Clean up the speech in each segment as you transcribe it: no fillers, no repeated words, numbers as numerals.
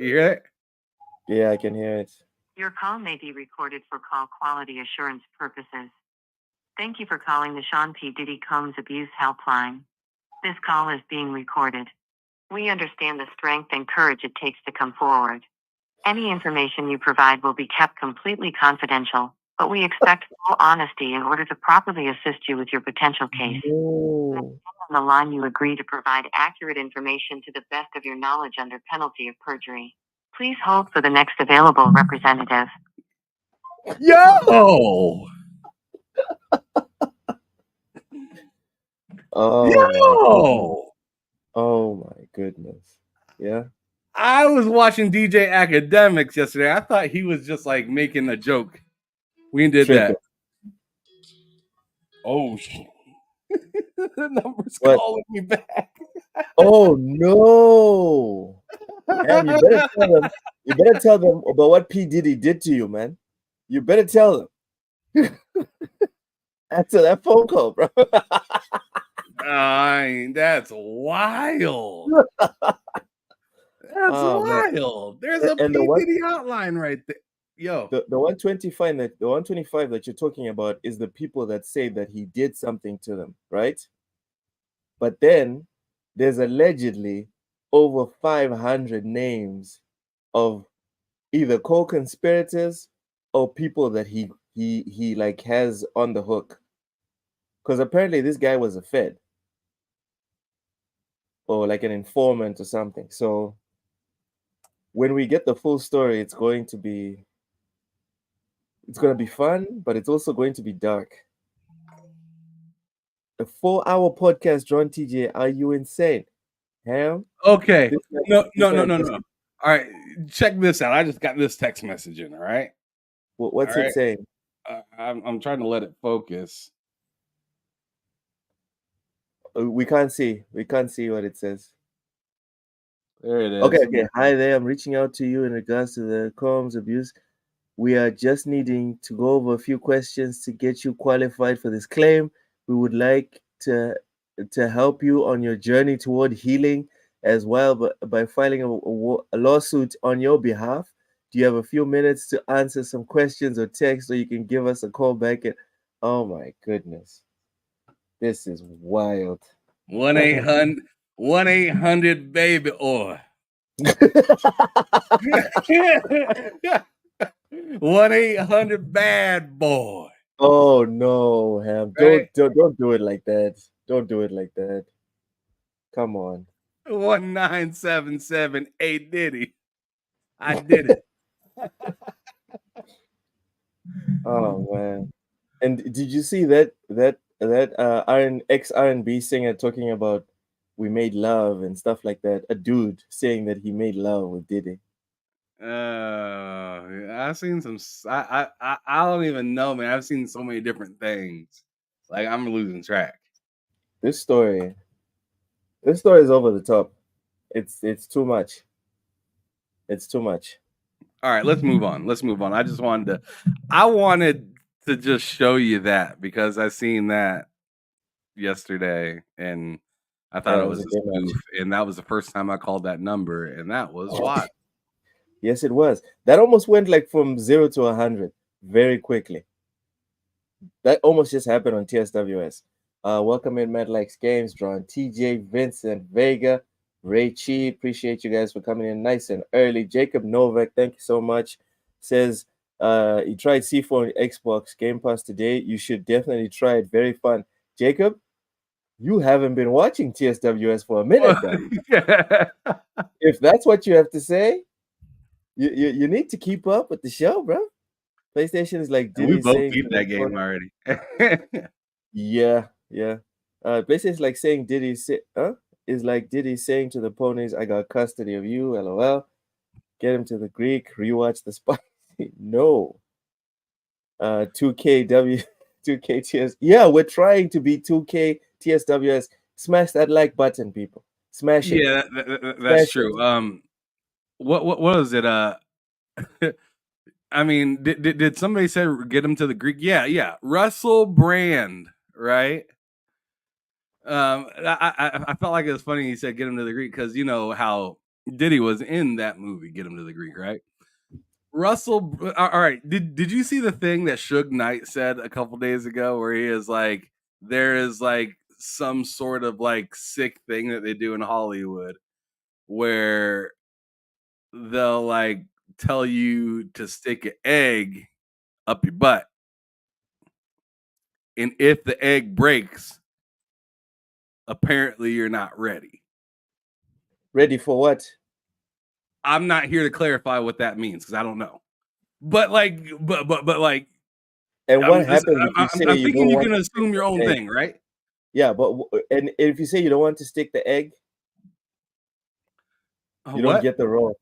You hear it? Yeah, I can hear it. Your call may be recorded for call quality assurance purposes. Thank you for calling the Sean P. Diddy Combs Abuse Helpline. This call is being recorded. We understand the strength and courage it takes to come forward. Any information you provide will be kept completely confidential, but we expect full honesty in order to properly assist you with your potential case. No. On the line, you agree to provide accurate information to the best of your knowledge under penalty of perjury. Please hold for the next available representative. Yo! Oh my goodness. Yo! Oh my goodness. Yeah. I was watching DJ Academics yesterday. I thought he was just like making a joke. We did Tripping. that. Oh shit. The number's What? calling me back. Oh no. Man, you better tell them. You better tell them about what P. Diddy did to you, man. You better tell them. Answer that phone call, bro. That's wild. That's Man. wild. There's a And P. the one, Diddy hotline right there. Yo. the 125 that you're talking about is the people that say that he did something to them, right? But then there's allegedly over 500 names of either co-conspirators or people that he like has on the hook. Because apparently this guy was a Fed or like an informant or something. So when we get the full story, it's going to be fun, but it's also going to be dark. A 4-hour podcast, John TJ. Are you insane? Ham? Okay. This man- No. this man No. just- All right. Check this out. I just got this text message in. All right. What's All it right. saying? I'm trying to let it focus. We can't see. We can't see what it says. There it is. Okay. Hi there. I'm reaching out to you in regards to the Combs abuse. We are just needing to go over a few questions to get you qualified for this claim. We would like to help you on your journey toward healing as well, but by filing a lawsuit on your behalf. Do you have a few minutes to answer some questions or text, or you can give us a call back at? Oh my goodness, this is wild. 1-800 baby oil. 1-800 bad boy. Oh no, Ham! Right? Don't do it like that. Don't do it like that. Come on. 1977 A Diddy. I did it. Oh man! And did you see that R&B singer talking about we made love and stuff like that? A dude saying that he made love with Diddy. I've seen some. I don't even know, man. I've seen so many different things. Like I'm losing track. This story is over the top. It's too much. It's too much. All right, let's move on. I wanted to just show you that because I seen that yesterday and I thought it was a spoof, and that was the first time I called that number, and that was wild. Yes, it was. That almost went like from 0 to 100 very quickly. That almost just happened on TSWS. Welcome in Mad Likes Games, Drawn TJ, Vincent Vega, Ray Chi. Appreciate you guys for coming in nice and early. Jacob Novak, thank you so much. Says he tried C4 on Xbox Game Pass today. You should definitely try it. Very fun. Jacob, you haven't been watching TSWS for a minute now. If that's what you have to say, you need to keep up with the show, bro. PlayStation is like Diddy we both saying beat that game already. Yeah. PlayStation is like saying is like Diddy saying to the ponies, "I got custody of you." LOL. Get him to the Greek. Rewatch the spicy. No. 2KW 2KTS. Yeah, we're trying to be 2K TSWS. Smash that like button, people. Smash it. Yeah, that's true. What was it? I mean, did somebody say get him to the Greek? Yeah. Russell Brand, right? I felt like it was funny he said get him to the Greek because you know how Diddy was in that movie, Get Him to the Greek, right? Russell, all right. Did you see the thing that Suge Knight said a couple days ago, where he is like, there is like some sort of like sick thing that they do in Hollywood, where they'll like tell you to stick an egg up your butt, and if the egg breaks, apparently you're not ready. Ready for what? I'm not here to clarify what that means because I don't know. But like, but like, And what happens if you say I'm you thinking don't you want can to assume stick your the own egg? thing, right? Yeah, but and if you say you don't want to stick the egg, you don't What? get the role.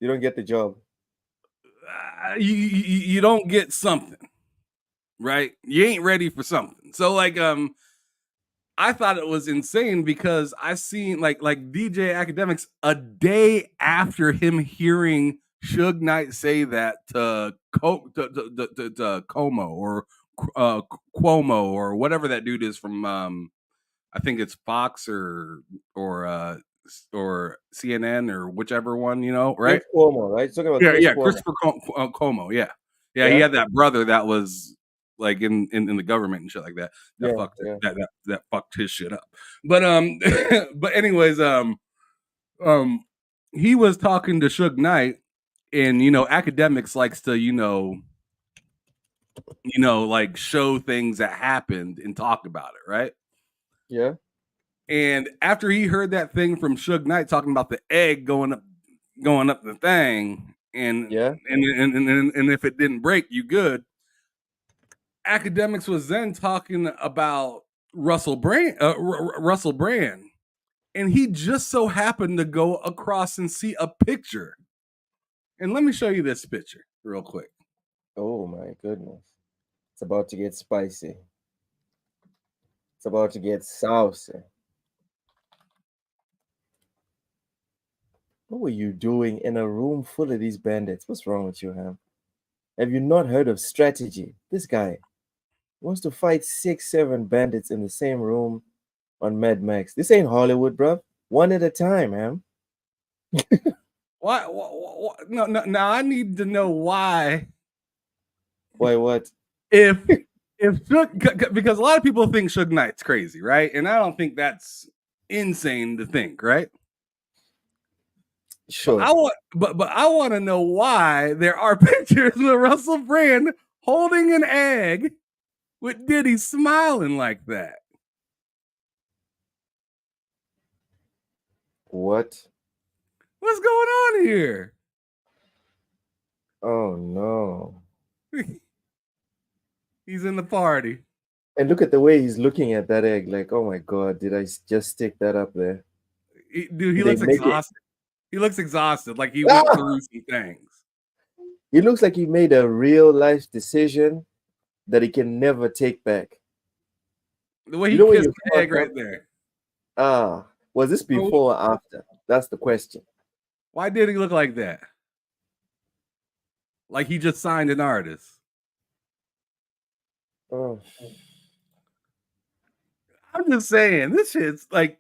You don't get the job. You don't get something, right? You ain't ready for something. So like, I thought it was insane because I seen like DJ Academics a day after him hearing Suge Knight say that to Como or Cuomo or whatever that dude is from I think it's Fox or CNN or whichever one, you know, right? Chris Cuomo, right? Talking about Yeah, Chris yeah, Cuomo. Christopher Como, yeah. He Yeah. had that brother that was like in the government and shit like that. That Yeah, fucked yeah. that fucked his shit up. But but anyways, he was talking to Suge Knight, and you know, Academics likes to, like show things that happened and talk about it, right? Yeah. And after he heard that thing from Suge Knight talking about the egg going up the thing, and Yeah. and if it didn't break, you good. Academics was then talking about Russell Brand, and he just so happened to go across and see a picture. And let me show you this picture real quick. Oh my goodness. It's about to get spicy. It's about to get saucy. What were you doing in a room full of these bandits? What's wrong with you, Ham? Have you not heard of strategy? This guy wants to fight 6, 7 bandits in the same room on Mad Max. This ain't Hollywood, bruv. One at a time, Ham. Why? No. Now I need to know why. Why what? If Suge, because a lot of people think Suge Knight's crazy, right? And I don't think that's insane to think, right? Sure. But I want to know why there are pictures with Russell Brand holding an egg with Diddy smiling like that. What? What's going on here? Oh no. He's in the party. And look at the way he's looking at that egg. Like, oh my God, did I just stick that up there? Dude, he looks exhausted. He looks exhausted, like he went through some things. He looks like he made a real life decision that he can never take back. The way he kissed the egg right there. Was this before or after? That's the question. Why did he look like that? Like he just signed an artist. Oh. I'm just saying, this shit's like,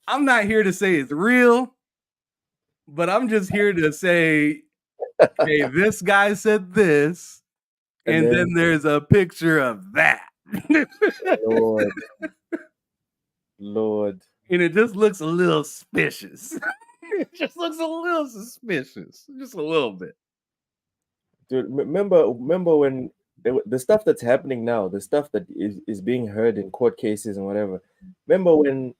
I'm not here to say it's real, but I'm just here to say, hey, this guy said this, and then there's a picture of that. Lord. And it just looks a little suspicious. It just looks a little suspicious. Just a little bit. Dude, remember when the stuff that's happening now, the stuff that is being heard in court cases and whatever. Remember when,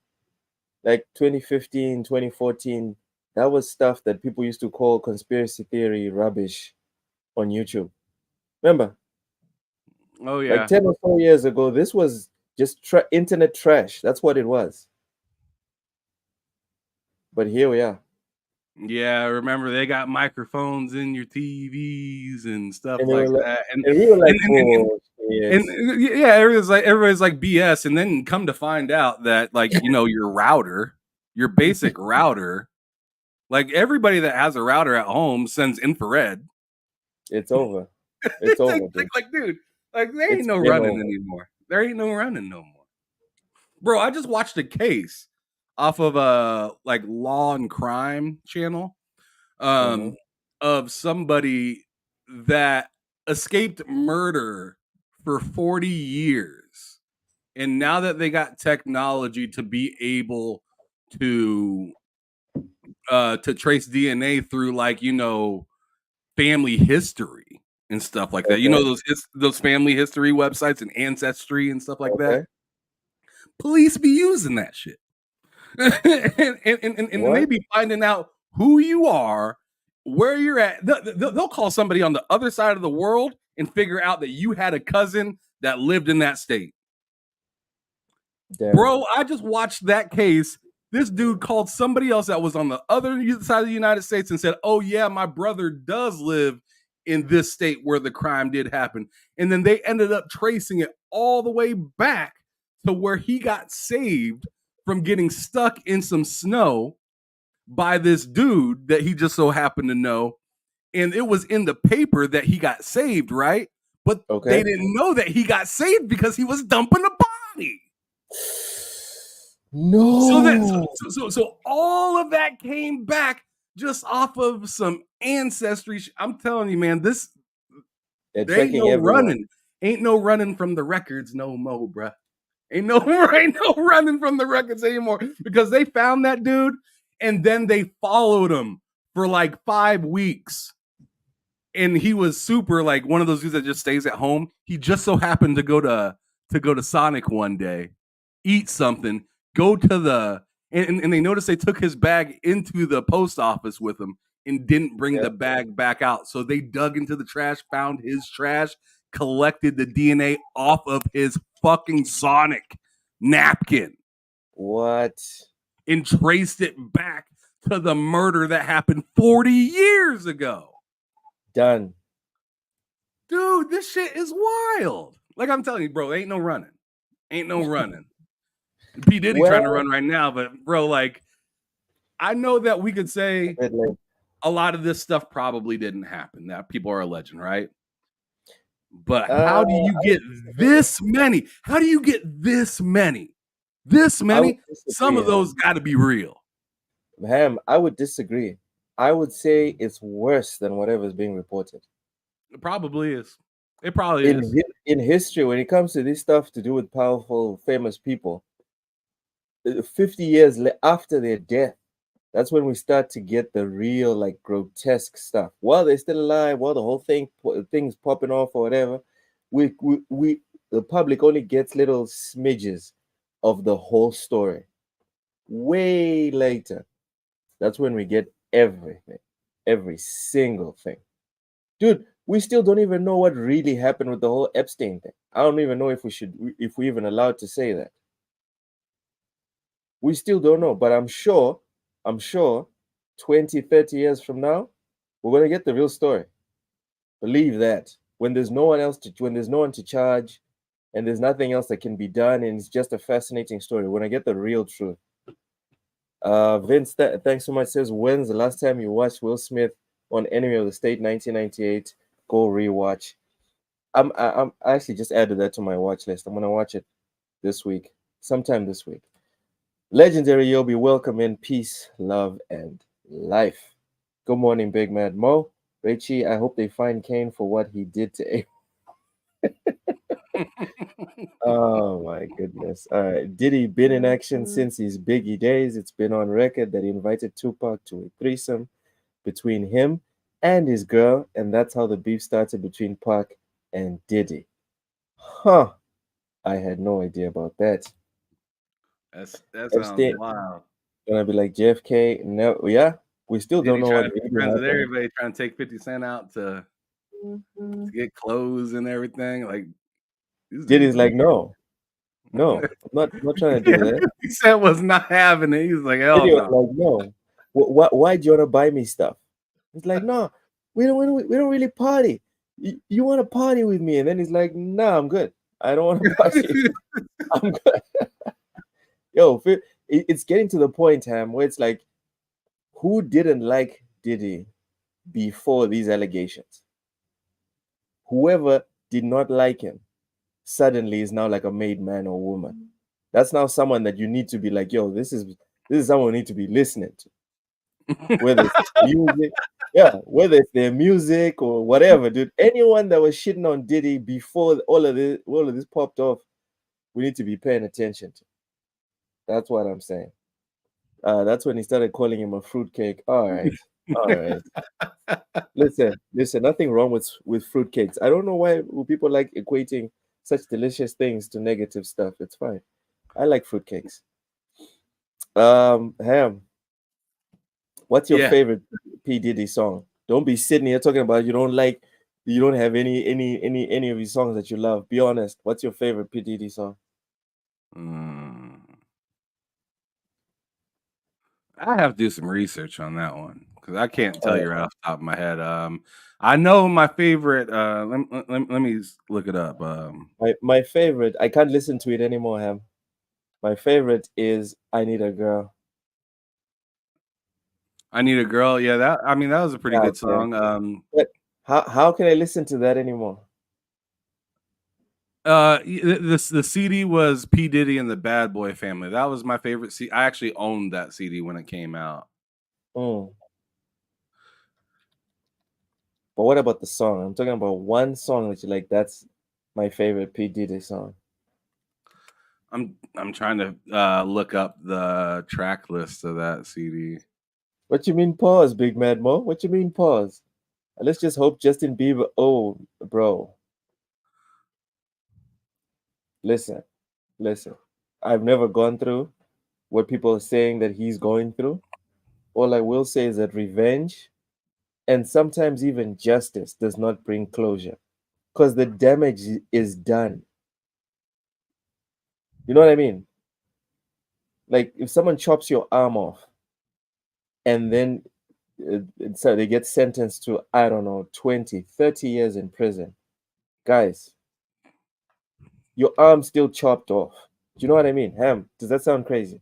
like 2015, 2014, that was stuff that people used to call conspiracy theory rubbish on YouTube. Remember? Oh, yeah. Like 10 or 4 years ago, this was just internet trash. That's what it was. But here we are. Yeah, remember they got microphones in your TVs and stuff And like that. And we were like, yeah, everybody's like BS. And then come to find out that, like, you know, your router, your basic router, like everybody that has a router at home sends infrared. It's over. It's over. Dude, there ain't no running anymore. There ain't no running no more. Bro, I just watched a case off of a like Law and Crime channel of somebody that escaped murder for 40 years. And now that they got technology to be able to trace DNA through, like, you know, family history and stuff like that. You know, those family history websites and Ancestry and stuff like that. Police be using that shit. and they be finding out who you are, where you're at. They'll call somebody on the other side of the world and figure out that you had a cousin that lived in that state. Damn. Bro, I just watched that case. This dude called somebody else that was on the other side of the United States and said, oh, yeah, my brother does live in this state where the crime did happen. And then they ended up tracing it all the way back to where he got saved from getting stuck in some snow by this dude that he just so happened to know. And it was in the paper that he got saved, right? But they didn't know that he got saved because he was dumping a body. No. So all of that came back just off of some ancestry. I'm telling you, man, there ain't no running. Ain't no running from the records no more, bruh. Ain't no running from the records anymore, because they found that dude and then they followed him for like 5 weeks. And he was super, like, one of those dudes that just stays at home. He just so happened to go to Sonic one day, eat something, go to the and they noticed they took his bag into the post office with him and didn't bring the bag back out. So they dug into the trash, found his trash, collected the DNA off of his fucking Sonic napkin. What? And traced it back to the murder that happened 40 years ago. Done. Dude, this shit is wild. Like I'm telling you, bro, ain't no running. Ain't no running. P. Diddy trying to run right now, but bro, like, I know that we could say a lot of this stuff probably didn't happen, that people are alleging, right? But how do you get this many? How do you get this many? This many? Some of those got to be real. Ham, I would disagree. I would say it's worse than whatever is being reported. It probably is. It probably is. In history, when it comes to this stuff to do with powerful, famous people, 50 years after their death, that's when we start to get the real, like, grotesque stuff. While they're still alive, while the whole thing's popping off or whatever, the public only gets little smidges of the whole story. Way later, that's when we get everything, every single thing. Dude, we still don't even know what really happened with the whole Epstein thing. I don't even know if we're even allowed to say that. We still don't know, but I'm sure 20, 30 years from now, we're going to get the real story. Believe that. When there's no one to charge, and there's nothing else that can be done, and it's just a fascinating story, we're going to get the real truth. Vince, thanks so much. Says, when's the last time you watched Will Smith on Enemy of the State 1998? Go rewatch. I actually just added that to my watch list. I'm going to watch it this week, sometime this week. Legendary Yobi, welcome in. Peace, love, and life. Good morning, Big Mad Mo. Richie, I hope they find Kane for what he did to A. Oh, my goodness. All right. Diddy been in action since his Biggie days. It's been on record that he invited Tupac to a threesome between him and his girl, and that's how the beef started between Pac and Diddy. Huh. I had no idea about that. That sounds wild. Gonna be like JFK. No, yeah, we still don't know what friends with everybody trying to take 50 Cent out to get clothes and everything. Like, Diddy's like, no, I'm not trying to do that. 50 Cent was not having it. He was like, hell no. Like, no. Why do you want to buy me stuff? He's like, no, we don't really party. You want to party with me? And then he's like, no, I'm good. I don't want to party. I'm good. Yo, it's getting to the point, Ham, where it's like, who didn't like Diddy before these allegations? Whoever did not like him suddenly is now like a made man or woman. That's now someone that you need to be like, yo, this is This is someone we need to be listening to. Whether it's music, whether it's their music or whatever, dude. Anyone that was shitting on Diddy before all of this popped off, we need to be paying attention to. That's what I'm saying. That's when he started calling him a fruitcake. All right. Listen, nothing wrong with fruitcakes. I don't know why people like equating such delicious things to negative stuff. It's fine. I like fruitcakes. Ham, what's your favorite P. Diddy song? Don't be sitting here talking about you don't have any of his songs that you love. Be honest. What's your favorite P. Diddy song? I have to do some research on that one because I can't tell you right off the top of my head. I know my favorite. Let me look it up. My favorite. I can't listen to it anymore, Ham. My favorite is "I Need a Girl." I Need a Girl. Yeah, that was a pretty good song. But how can I listen to that anymore? The CD was P. Diddy and the Bad Boy Family. That was my favorite CD. I actually owned that CD when it came out. But what about the song? I'm talking about one song that you like. That's my favorite P. Diddy song. I'm trying to look up the track list of that CD. What you mean pause, Big Mad Mo? What you mean pause? Let's just hope Justin Bieber. Oh, bro. Listen. I've never gone through what people are saying that he's going through. All I will say is that revenge and sometimes even justice does not bring closure because the damage is done. You know what I mean? Like if someone chops your arm off and then so they get sentenced to, I don't know, 20, 30 years in prison. Guys, your arm's still chopped off. Do you know what I mean? Ham, does that sound crazy?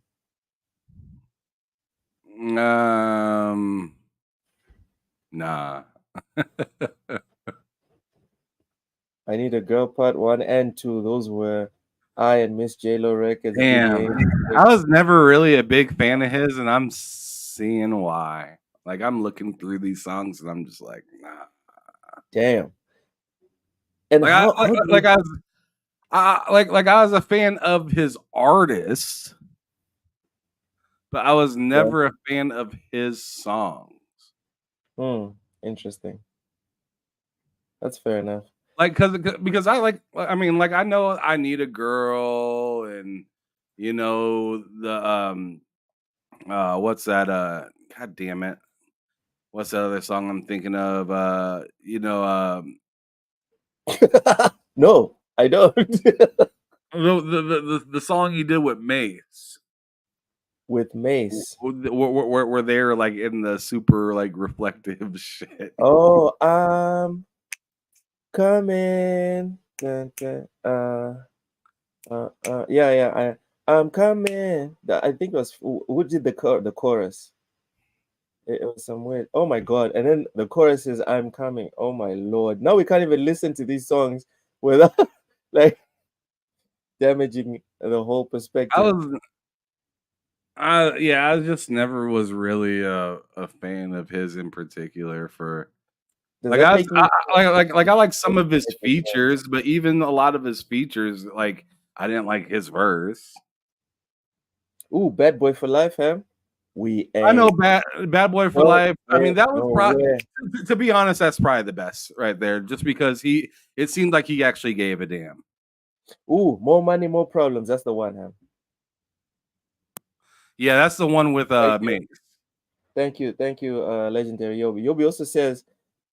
Nah. I Need a Girl Part 1 and 2. Those were I and Miss J-Lo records. Damn. I was never really a big fan of his, and I'm seeing why. Like I'm looking through these songs, and I'm just like, nah. Damn. And like I was a fan of his artists, but I was never a fan of his songs. Interesting. That's fair enough. Like, because I know I Need a Girl, and you know the what's that? God damn it, what's that other song I'm thinking of? No, I don't. the song he did with Mace. With Mace, where they're like in the super like reflective shit. Oh, coming. I'm coming. I think it was who did the chorus. It was some weird. Oh my god! And then the chorus is "I'm coming." Oh my lord! Now we can't even listen to these songs without like damaging the whole perspective. I just never was really a fan of his in particular. For I like some of his features, but even a lot of his features, like I didn't like his verse. Ooh, Bad Boy for Life, huh? I know Bad Boy for Life. I mean, that was probably, to be honest, that's probably the best right there. Just because it seemed like he actually gave a damn. Ooh, More Money, More Problems. That's the one, huh? Yeah, that's the one with Mace. Thank you, legendary Yobi. Yobi also says,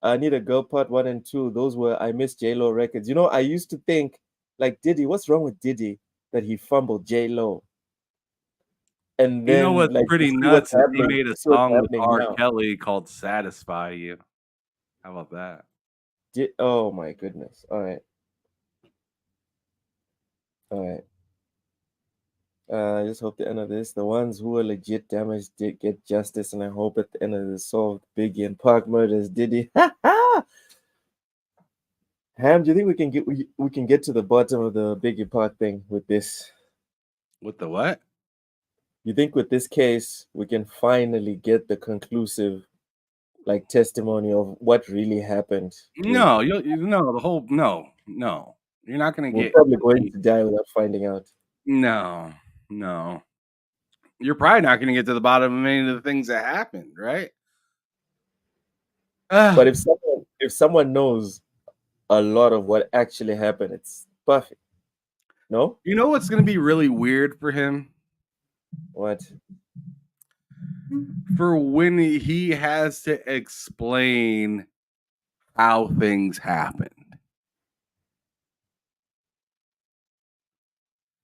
"I Need a Girl Part 1 and 2. Those were I Miss J-Lo records." You know, I used to think like Diddy. What's wrong with Diddy that he fumbled J-Lo? And then, you know what's like, pretty nuts is he made a song with R. Kelly called "Satisfy You." How about that? Oh my goodness! All right. I just hope the end of this, the ones who are legit damaged did get justice, and I hope at the end of this solved Biggie and Park murders. Diddy, Ham, do you think we can get to the bottom of the Biggie Park thing with this? With the what? You think with this case we can finally get the conclusive like testimony of what really happened? No, no, the whole no. You're not gonna We're get probably going to die without finding out. no. You're probably not gonna get to the bottom of any of the things that happened, right? But if someone knows a lot of what actually happened, it's perfect. No? You know what's gonna be really weird for him? What? For when he has to explain how things happened.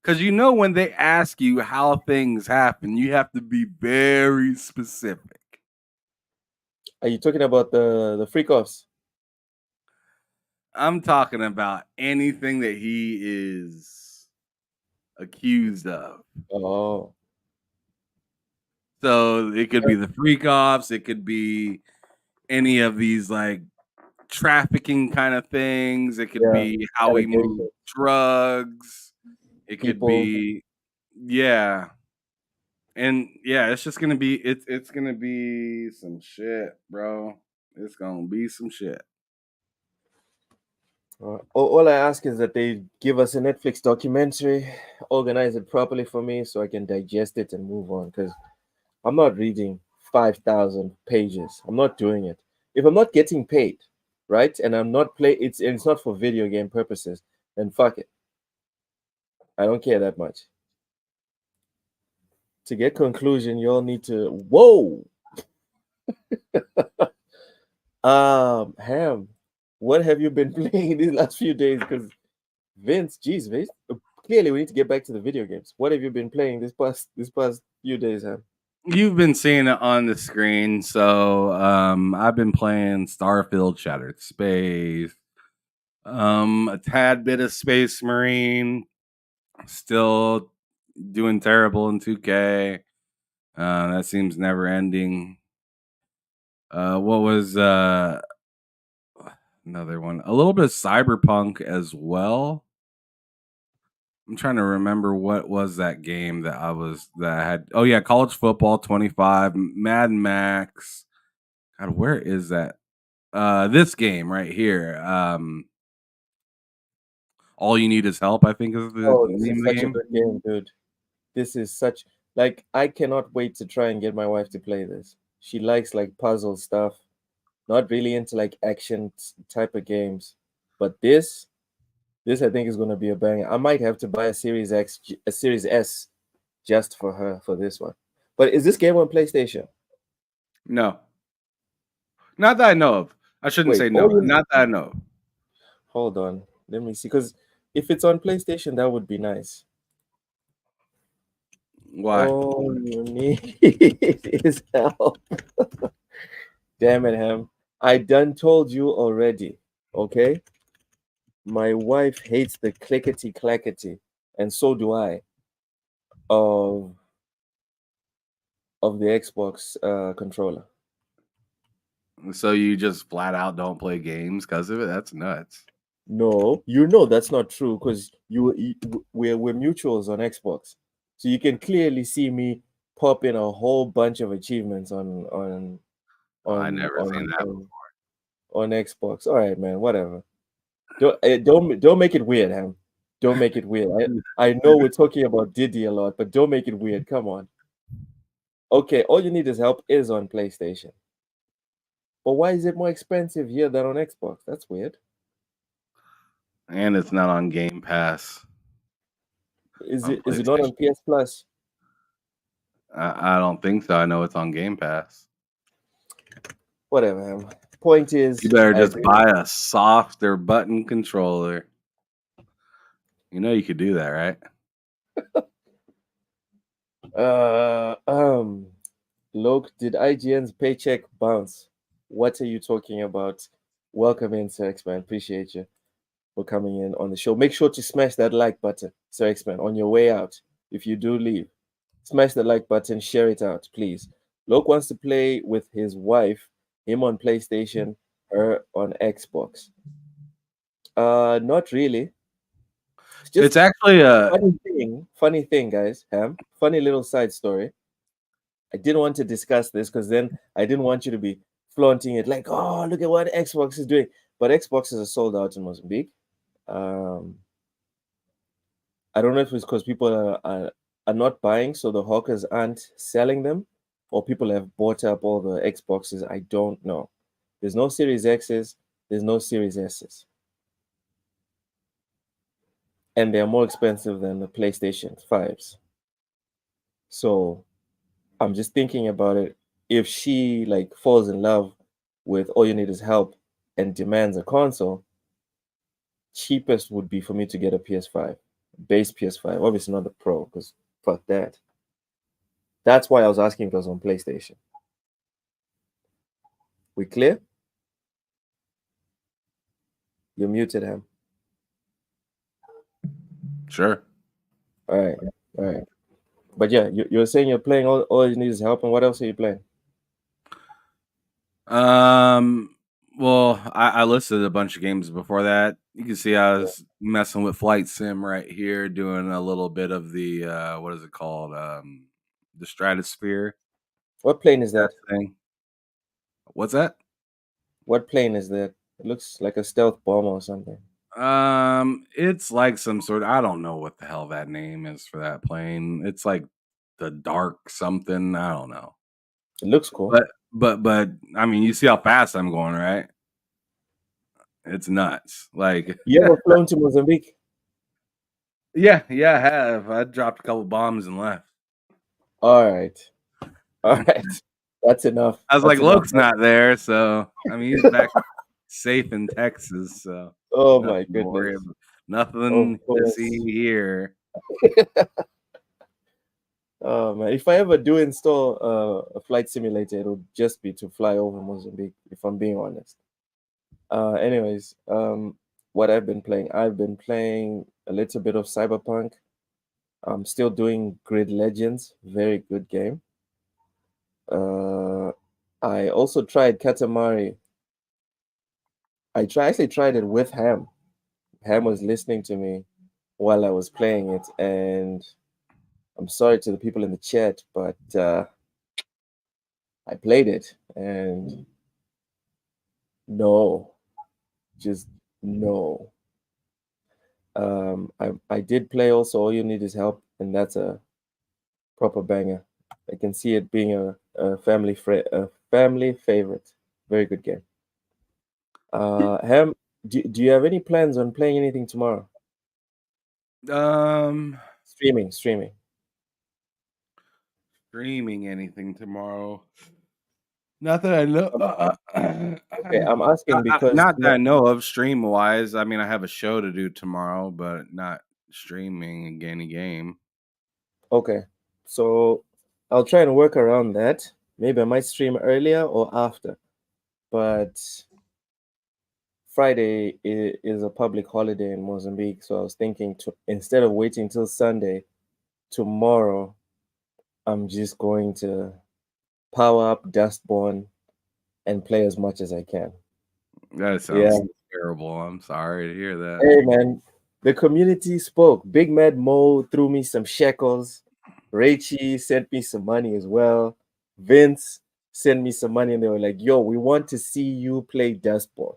Because when they ask you how things happen, you have to be very specific. Are you talking about the freak offs? I'm talking about anything that he is accused of. Oh. So it could be the freak offs, it could be any of these like trafficking kind of things, it could be how he moved drugs, it could be and it's just gonna be it's gonna be some shit, bro. It's gonna be some shit. All I ask is that they give us a Netflix documentary, organize it properly for me so I can digest it and move on. Because I'm not reading 5,000 pages. I'm not doing it. If I'm not getting paid, right, and I'm not it's not for video game purposes, then fuck it. I don't care that much. To get conclusion, you all need to whoa. Ham, what have you been playing these last few days? Because Vince, clearly we need to get back to the video games. What have you been playing this past few days, Ham? You've been seeing it on the screen, so I've been playing Starfield, Shattered Space, a tad bit of Space Marine, still doing terrible in 2K. That seems never ending. What was another one? A little bit of Cyberpunk as well. I'm trying to remember what was that game that I had. Oh yeah, College Football 25, Mad Max. God, where is that? This game right here. All You Need Is Help, I think is the This name is of the such a game. good game, dude. This is such I cannot wait to try and get my wife to play this. She likes like puzzle stuff, not really into like action type of games. But this I think is going to be a banger. I might have to buy a Series S just for her for this one. But is this game on PlayStation? No. Not that I know of. I shouldn't say no. Not that I know of. Hold on. Let me see. Because if it's on PlayStation, that would be nice. Why? All you need is help. Damn it, Ham. I done told you already. Okay? My wife hates the clickety clackety, and so do I. Of the Xbox controller. So you just flat out don't play games because of it? That's nuts. No, that's not true because we're mutuals on Xbox, so you can clearly see me pop in a whole bunch of achievements on I never seen that on Xbox. All right, man, whatever. Don't make it weird, Ham. Don't make it weird. I know we're talking about Diddy a lot, but don't make it weird. Come on. Okay, All You Need Is Help is on PlayStation. But why is it more expensive here than on Xbox? That's weird. And it's not on Game Pass. Is it not on PS Plus? I don't think so. I know it's on Game Pass. Whatever, man. Point is, you better just buy a softer button controller. You know you could do that, right? Look, did IGN's paycheck bounce? What are you talking about? Welcome in, Sir X-Man. Appreciate you for coming in on the show. Make sure to smash that like button, Sir X-Man, on your way out. If you do leave, smash the like button, share it out, please. Loke wants to play with his wife, him on PlayStation, her on Xbox. Not really. Just It's actually funny thing, guys. Funny little side story. I didn't want to discuss this because then I didn't want you to be flaunting it like, oh, look at what Xbox is doing. But Xboxes are sold out in Mozambique. I don't know if it's because people are not buying, so the hawkers aren't selling them, or people have bought up all the Xboxes. I don't know. There's no Series X's, there's no Series S's. And they're more expensive than the PlayStation 5s. So I'm just thinking about it. If she like falls in love with All You Need Is Help and demands a console, cheapest would be for me to get a PS5, base PS5. Obviously not the Pro, because fuck that. That's why I was asking if it was on PlayStation. We clear? You're muted, Ham. sure. All right. But yeah, you're saying you're playing All You Need Is Help, and what else are you playing? Well, I listed a bunch of games before that. You can see I was messing with Flight Sim right here, doing a little bit of the what is it called? The Stratosphere What plane is that? thing. What's that? What plane is that? It looks like a stealth bomber or something. It's like some sort. I don't know what the hell that name is for that plane. It's like the Dark something. I don't know. It looks cool. But I mean, you see how fast I'm going, right? It's nuts. Like, You ever flown to Mozambique? yeah, I have. I dropped a couple bombs and left. All right. That's enough. I was That's like, Loke's not there, so I mean, he's back safe in Texas. So, oh my goodness. Nothing to see here. Man, if I ever do install a flight simulator, it'll just be to fly over Mozambique, if I'm being honest. Anyways, what I've been playing a little bit of Cyberpunk. I'm still doing Grid Legends, very good game. I also tried Katamari. I actually tried it with Ham. Ham was listening to me while I was playing it, and I'm sorry to the people in the chat, but I played it, and no, just no. I did play also All You Need Is Help, and that's a proper banger. I can see it being a family favorite. Very good game. Ham, do you have any plans on playing anything tomorrow? Streaming anything tomorrow? Not that I know. Okay, I'm asking because not that I know of stream wise. I mean, I have a show to do tomorrow, but not streaming any game. Okay, so I'll try and work around that. Maybe I might stream earlier or after, but Friday is a public holiday in Mozambique, so I was thinking instead of waiting till Sunday, tomorrow, I'm just going to power up Dustborn and play as much as I can. That sounds terrible. I'm sorry to hear that. Hey man, the community spoke. Big Mad Mo threw me some shekels. Raichi sent me some money as well. Vince sent me some money, and they were like, yo, we want to see you play Dustborn.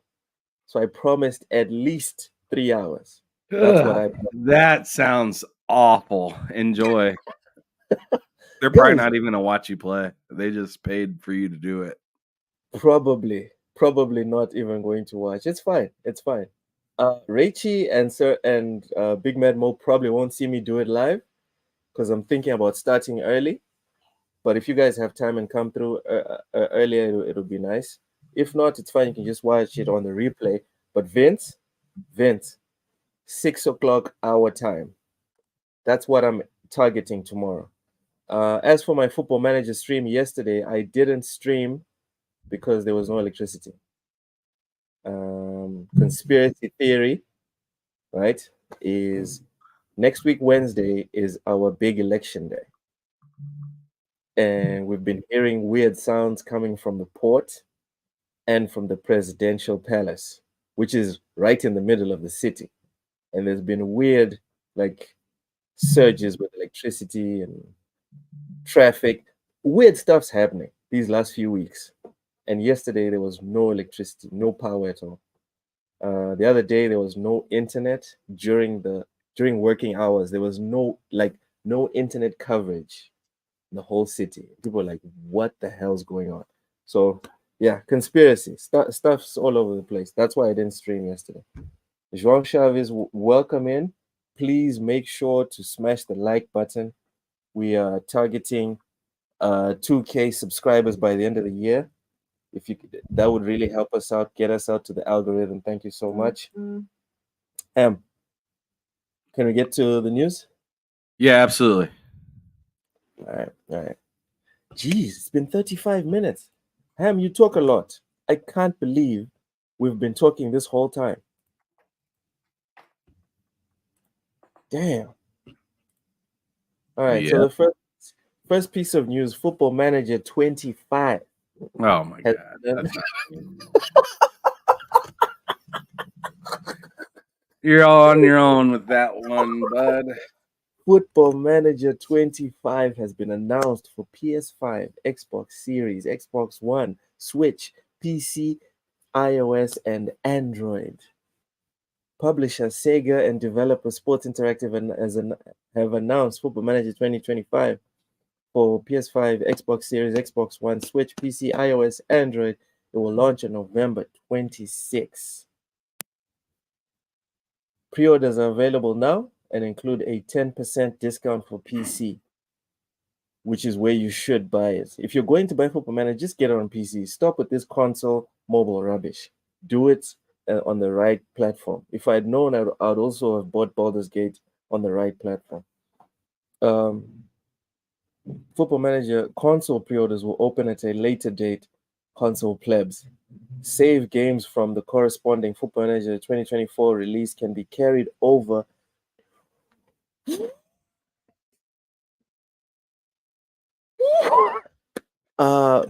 So I promised at least 3 hours. That's what I promised. That sounds awful. Enjoy. They're probably not even gonna watch you play. They just paid for you to do it. Probably not even going to watch. It's fine. Raichi and Big Mad Mo probably won't see me do it live because I'm thinking about starting early. But if you guys have time and come through earlier, it'll be nice. If not, it's fine. You can just watch it on the replay. But Vince, 6 o'clock our time. That's what I'm targeting tomorrow. As for my Football Manager stream yesterday, I didn't stream because there was no electricity. Conspiracy theory, right, is next week Wednesday is our big election day. And we've been hearing weird sounds coming from the port and from the presidential palace, which is right in the middle of the city. And there's been weird like surges with electricity and traffic. Weird stuff's happening these last few weeks. And yesterday there was no electricity, no power at all. The other day there was no internet during working hours. There was no internet coverage in the whole city. People were like, "What the hell's going on?" So yeah, conspiracy stuff's all over the place. That's why I didn't stream yesterday. João Chavez, welcome in. Please make sure to smash the like button. We are targeting 2K subscribers by the end of the year. If you could, that would really help us out, get us out to the algorithm. Thank you so much. Can we get to the news? Yeah, absolutely. All right. Jeez, it's been 35 minutes. Ham, you talk a lot. I can't believe we've been talking this whole time. Damn. All right, so the first piece of news, Football Manager 25. Oh my God. You're on your own with that one, bud. Football Manager 25 has been announced for PS5, Xbox Series, Xbox One, Switch, PC, iOS, and Android. Publisher Sega and developer Sports Interactive have announced Football Manager 2025 for PS5, Xbox Series, Xbox One, Switch, PC, iOS, Android. It will launch on November 26. Pre-orders are available now and include a 10% discount for PC, which is where you should buy it. If you're going to buy Football Manager, just get it on PC. Stop with this console mobile rubbish. Do it on the right platform. If I'd known, I'd also have bought Baldur's Gate on the right platform. Football Manager console pre-orders will open at a later date, console plebs. Save games from the corresponding Football Manager 2024 release can be carried over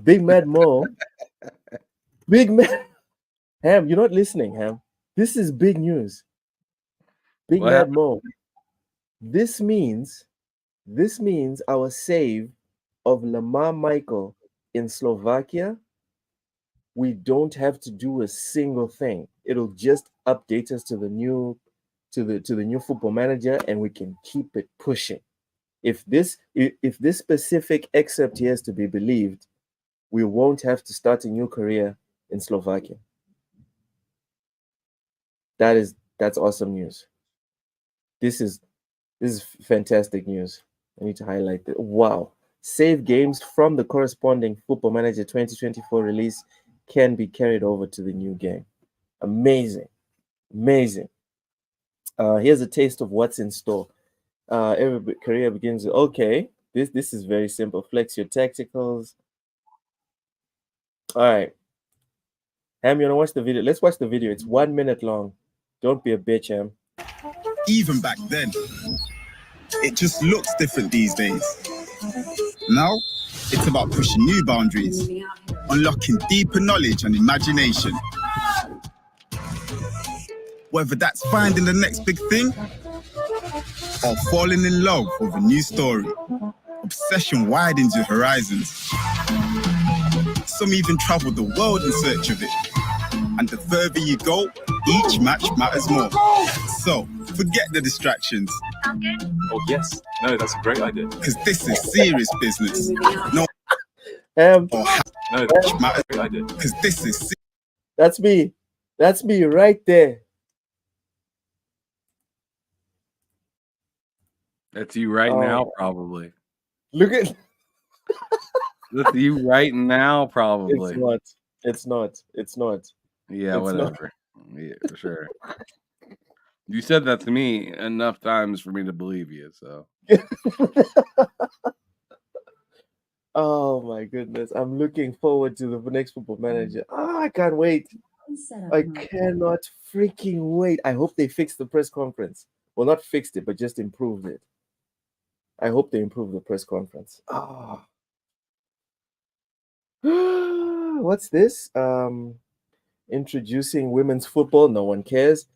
Big Mad Mo. Big Mad Ham, you're not listening, Ham. This is big news. Big What Mad happened? Mo. This means our save of Lamar Michael in Slovakia, we don't have to do a single thing. It'll just update us to the new Football Manager, and we can keep it pushing. If this specific excerpt here is to be believed, we won't have to start a new career in Slovakia. That's awesome news. This is fantastic news. I need to highlight that. Wow. Save games from the corresponding Football Manager 2024 release can be carried over to the new game. Amazing. Here's a taste of what's in store. Every career begins with, okay, this is very simple. Flex your tacticals. All right. Ham, you want to watch the video? Let's watch the video. It's 1 minute long. Don't be a bitch, Ham. Even back then, it just looks different these days. Now, it's about pushing new boundaries, unlocking deeper knowledge and imagination. Whether that's finding the next big thing or falling in love with a new story, obsession widens your horizons. Some even travel the world in search of it. And the further you go, each match matters more. So, forget the distractions. Oh, yes. No, that's a great idea. Because this is serious business. No, Ham, No, that's a great idea. because this is that's me. That's me right there. That's you right now, probably. Look at That's you right now, probably. It's not. Yeah, It's whatever. Yeah, for sure. You said that to me enough times for me to believe you, so. Oh my goodness. I'm looking forward to the next Football Manager. I can't wait. I cannot freaking wait. I hope they fixed the press conference. Well, not fixed it, but just improved it. I hope they improve the press conference. What's this? Introducing women's football. No one cares.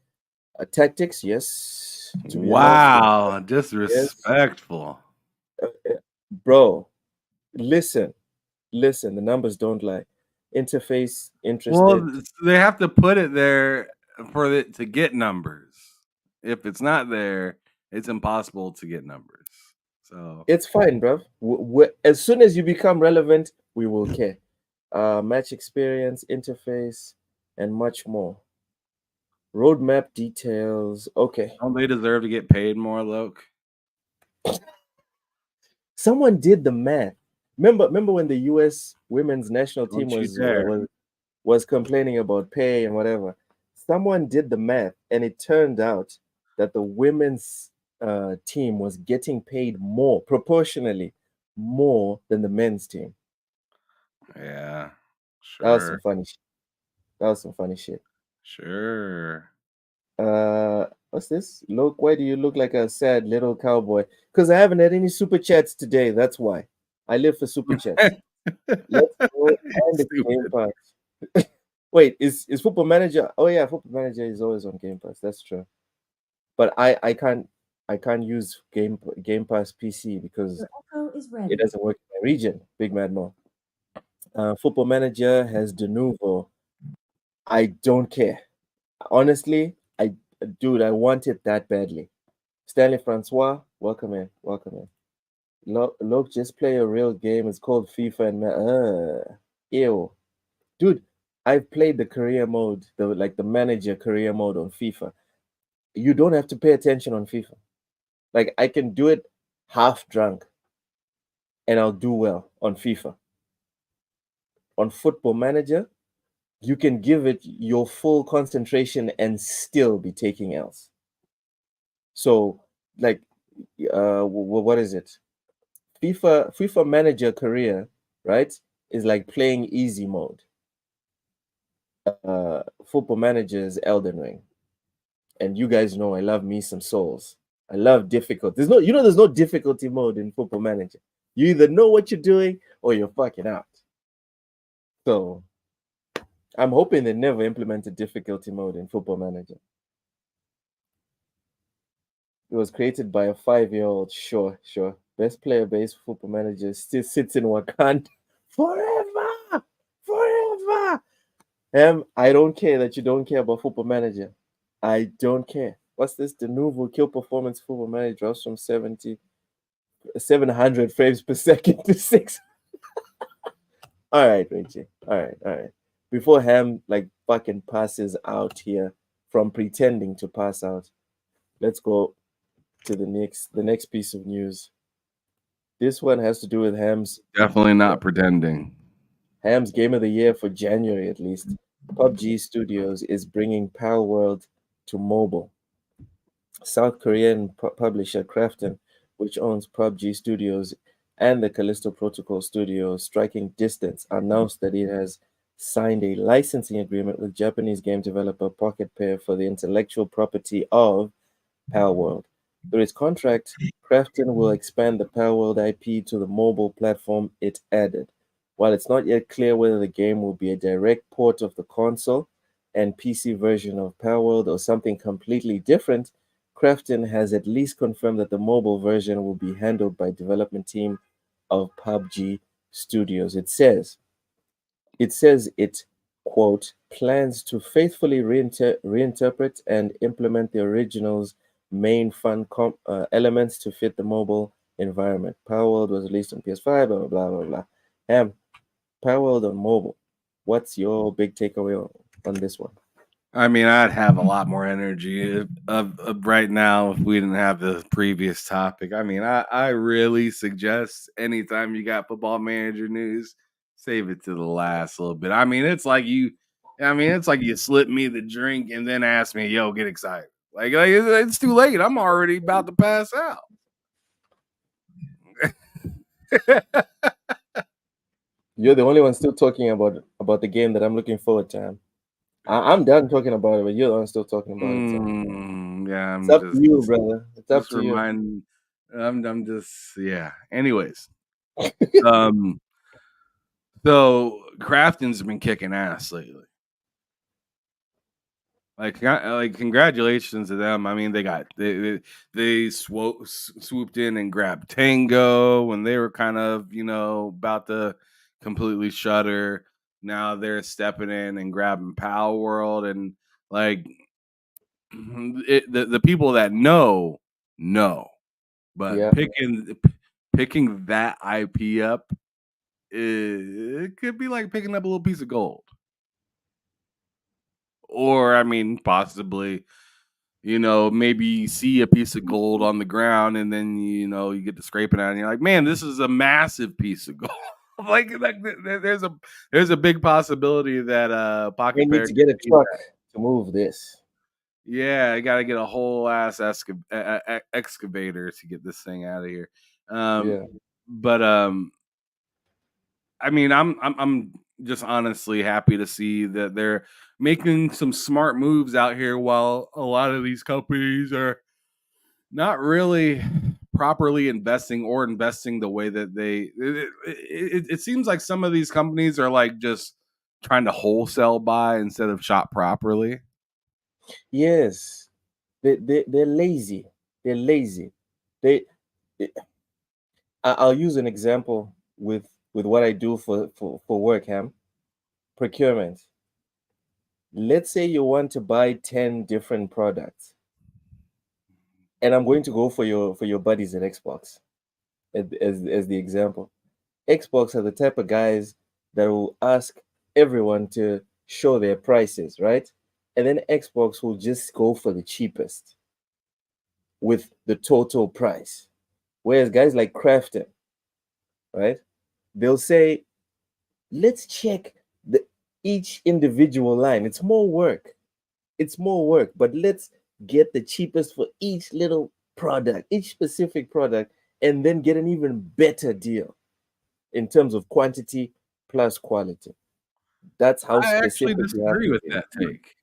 Tactics, yes. To be wow, honest, disrespectful. Bro, listen. The numbers don't lie. Interface interested. Well, they have to put it there for it to get numbers. If it's not there, it's impossible to get numbers. So it's fine, bro. As soon as you become relevant, we will care. Match experience, interface, and much more. Roadmap details. Okay. don't they deserve to get paid more, Loke? Someone did the math. Remember when the U.S. women's national team Don't you dare. was complaining about pay and whatever? Someone did the math, and it turned out that the women's team was getting paid more, proportionally more than the men's team. Yeah, That was some sure, funny shit. That was some funny shit. sure. What's this? Look, why do you look like a sad little cowboy? Because I haven't had any super chats today. That's why. I live for super chats. Let's go and the Game Stupid. Pass. Wait, is Football Manager? Oh yeah, Football Manager is always on Game Pass. That's true. But I can't use Game Pass PC because it doesn't work in my region. Big Mad Mo. Football Manager has de nouveau. I don't care. Honestly, I want it that badly. Stanley Francois, welcome in. Look, just play a real game. It's called FIFA and ew. Dude, I've played the career mode, the manager career mode on FIFA. You don't have to pay attention on FIFA. Like I can do it half drunk and I'll do well on FIFA. On Football Manager, you can give it your full concentration and still be taking else. So, like, what is it? FIFA Manager career, right? Is like playing easy mode. Football Manager is Elden Ring, and you guys know I love me some Souls. I love difficult. There's no difficulty mode in Football Manager. You either know what you're doing or you're fucking out. So I'm hoping they never implement a difficulty mode in Football Manager. It was created by a 5-year-old. Sure. Best player based Football Manager still sits in Wakanda forever. I don't care that you don't care about Football Manager. I don't care. What's this? The nouveau kill performance Football Manager drops from 700 frames per second to 6. All right, Richie. All right. Before Ham fucking passes out here from pretending to pass out, let's go to the next piece of news. This one has to do with Ham's Definitely not pretending. Ham's Game of the Year for January, at least. PUBG Studios is bringing Power World to mobile. South Korean publisher Krafton, which owns PUBG Studios and the Callisto Protocol Studios, Striking Distance, announced that it has signed a licensing agreement with Japanese game developer Pocket Pair for the intellectual property of Power World. Through its contract, Krafton will expand the Power World IP to the mobile platform it added. While it's not yet clear whether the game will be a direct port of the console and PC version of Power World or something completely different, Krafton has at least confirmed that the mobile version will be handled by development team of PUBG Studios. It says it, quote, plans to faithfully reinterpret and implement the original's main fun elements to fit the mobile environment. Power World was released on PS5, blah, blah, blah, blah. Power World on mobile. What's your big takeaway on this one? I mean, I'd have a lot more energy of right now if we didn't have the previous topic. I mean, I really suggest anytime you got Football Manager news, save it to the last little bit. I mean, it's like you slip me the drink and then ask me, "Yo, get excited." Like it's too late. I'm already about to pass out. You're the only one still talking about the game that I'm looking forward to. Ham. I'm done talking about it, but you're the one still talking about it. Sam. Yeah, It's up to you, brother. It's up to you. I'm just Anyways, so Krafton's been kicking ass lately. Like congratulations to them. I mean, they swooped in and grabbed Tango when they were kind of about to completely shutter. Now they're stepping in and grabbing Power World, and like the people that know, but Yeah. picking that IP up, it could be like picking up a little piece of gold. Or, I mean, possibly, maybe you see a piece of gold on the ground and then, you get to scraping it and you're like, man, this is a massive piece of gold. like there's a big possibility that We Pocket need Bear to get a did truck that. to move this. Yeah, I got to get a whole ass excavator to get this thing out of here. Yeah. But I mean, I'm just honestly happy to see that they're making some smart moves out here, while a lot of these companies are not really properly investing the way that it seems like some of these companies are like just trying to wholesale buy instead of shop properly. Yes. They're lazy. They're lazy. They I'll use an example with what I do for work, Ham. Procurement. Let's say you want to buy 10 different products. And I'm going to go for your buddies at Xbox as the example. Xbox are the type of guys that will ask everyone to show their prices, right? And then Xbox will just go for the cheapest with the total price. Whereas guys like Crafton, right? They'll say, let's check each individual line. It's more work. But let's get the cheapest for each little product, each specific product, and then get an even better deal in terms of quantity plus quality. That's how I actually specific you have disagree to with be. that take.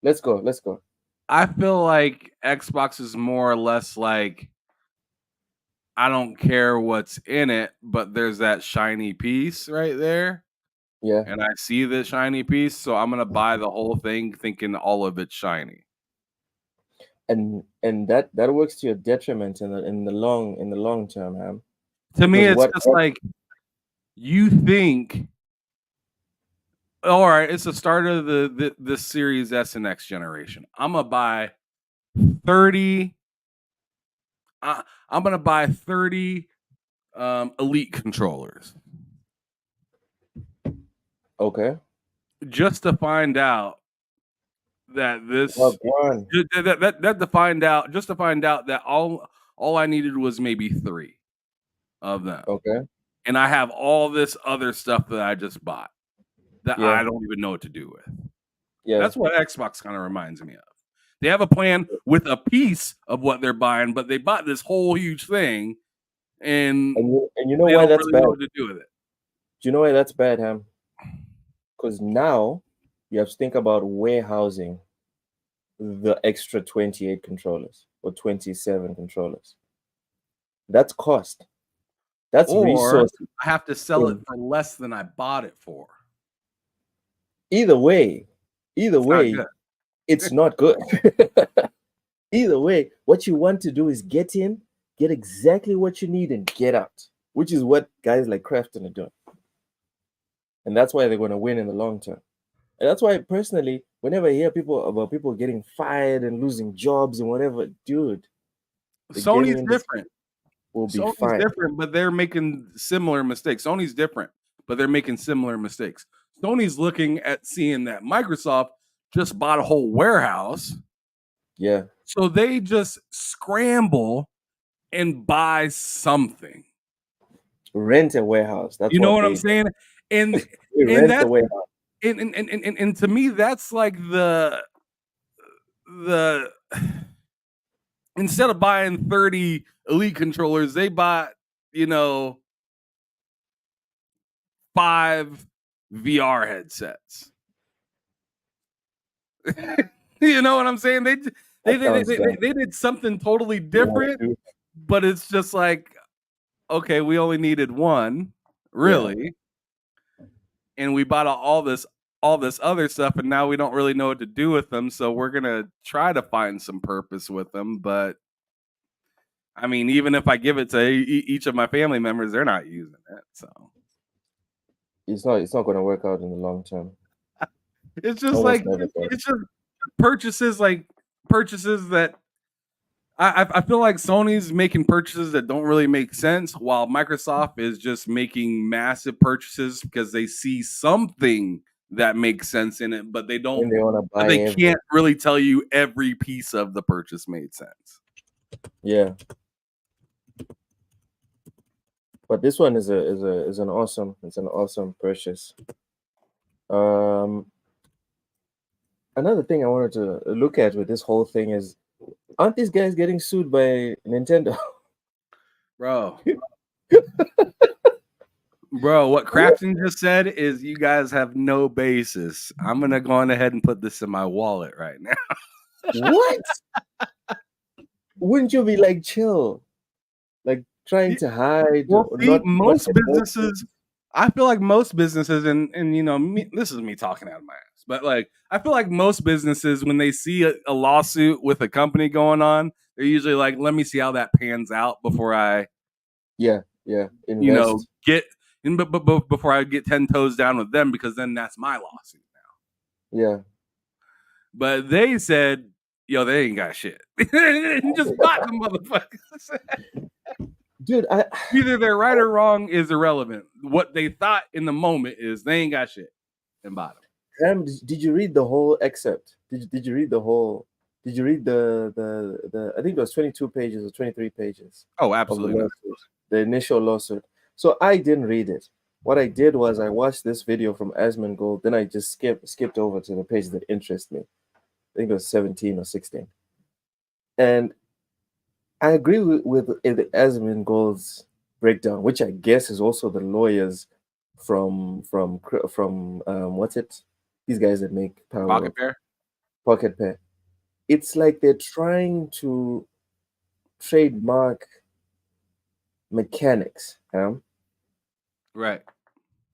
Let's go. I feel like Xbox is more or less like, I don't care what's in it, but there's that shiny piece right there. Yeah. And I see the shiny piece, so I'm gonna buy the whole thing thinking all of it's shiny. And that works to your detriment in the long term, Ham. To me, Because it's just like, you think, all right, it's the start of the Series S and X generation. I'm gonna buy 30. I'm gonna buy 30 Elite controllers. Okay. Just to find out that this Well, go on. to find out that all I needed was maybe 3 of them. Okay. And I have all this other stuff that I just bought that Yeah. I don't even know what to do with. Yeah. That's what Xbox kind of reminds me of. They have a plan with a piece of what they're buying, but they bought this whole huge thing, and you know they why don't that's really bad? know what to do with it. Do you know why that's bad, Ham? Because now you have to think about warehousing the extra 28 controllers or 27 controllers. That's cost. That's Or resources. I have to sell it for less than I bought it for. Either way, it's not good. Either way, what you want to do is get in, get exactly what you need, and get out, which is what guys like Crafton are doing. And that's why they're going to win in the long term. And that's why, personally, whenever I hear people getting fired and losing jobs and whatever, dude, the Sony's gaming industry different. will be Sony's fine. different, but they're making similar mistakes. Sony's different, but they're making similar mistakes. Sony's looking at seeing that Microsoft just bought a whole warehouse. Yeah. So they just scramble and buy something. Rent a warehouse. That's You know what I'm they saying? And rent that's a warehouse. and to me, that's like the instead of buying 30 Elite controllers, they bought, 5 VR headsets. You know what I'm saying? They did something totally different, but it's just like, okay, we only needed one, really, and we bought all this all this other stuff, and now we don't really know what to do with them. So we're gonna try to find some purpose with them. But I mean, even if I give it to each of my family members, they're not using it. So It's not going to work out in the long term. it's just Almost like never does. it's just purchases that I feel like Sony's making purchases that don't really make sense, while Microsoft is just making massive purchases because they see something that makes sense in it, but they don't. And they want to buy. They can't really tell you every piece of the purchase made sense. Yeah. But this one is an awesome purchase. Another thing I wanted to look at with this whole thing is, aren't these guys getting sued by Nintendo? Bro, what Crafton just said is you guys have no basis. I'm gonna go on ahead and put this in my wallet right now. What? Wouldn't you be like chill, like trying to hide? Well, see, most businesses, I feel like most businesses, and you know, this is me talking out of my ass, but like I feel like most businesses, when they see a lawsuit with a company going on, they're usually like, "Let me see how that pans out before I, invest. you know, before I get 10 toes down with them, because then that's my lawsuit now." Yeah. But they said, "Yo, they ain't got shit." Just bought them motherfuckers. Dude, either they're right or wrong is irrelevant. What they thought in the moment is they ain't got shit and bought them. Did you read the whole excerpt? Did you read the whole? Did you read the? I think it was 22 pages or 23 pages. Oh, absolutely. The initial lawsuit. So I didn't read it. What I did was I watched this video from Asmongold. Then I just skipped over to the page that interests me. I think it was 17 or 16. And I agree with Asmongold's breakdown, which I guess is also the lawyers from what's it? These guys that make Power Pocket Pair. It's like they're trying to trademark mechanics. Right.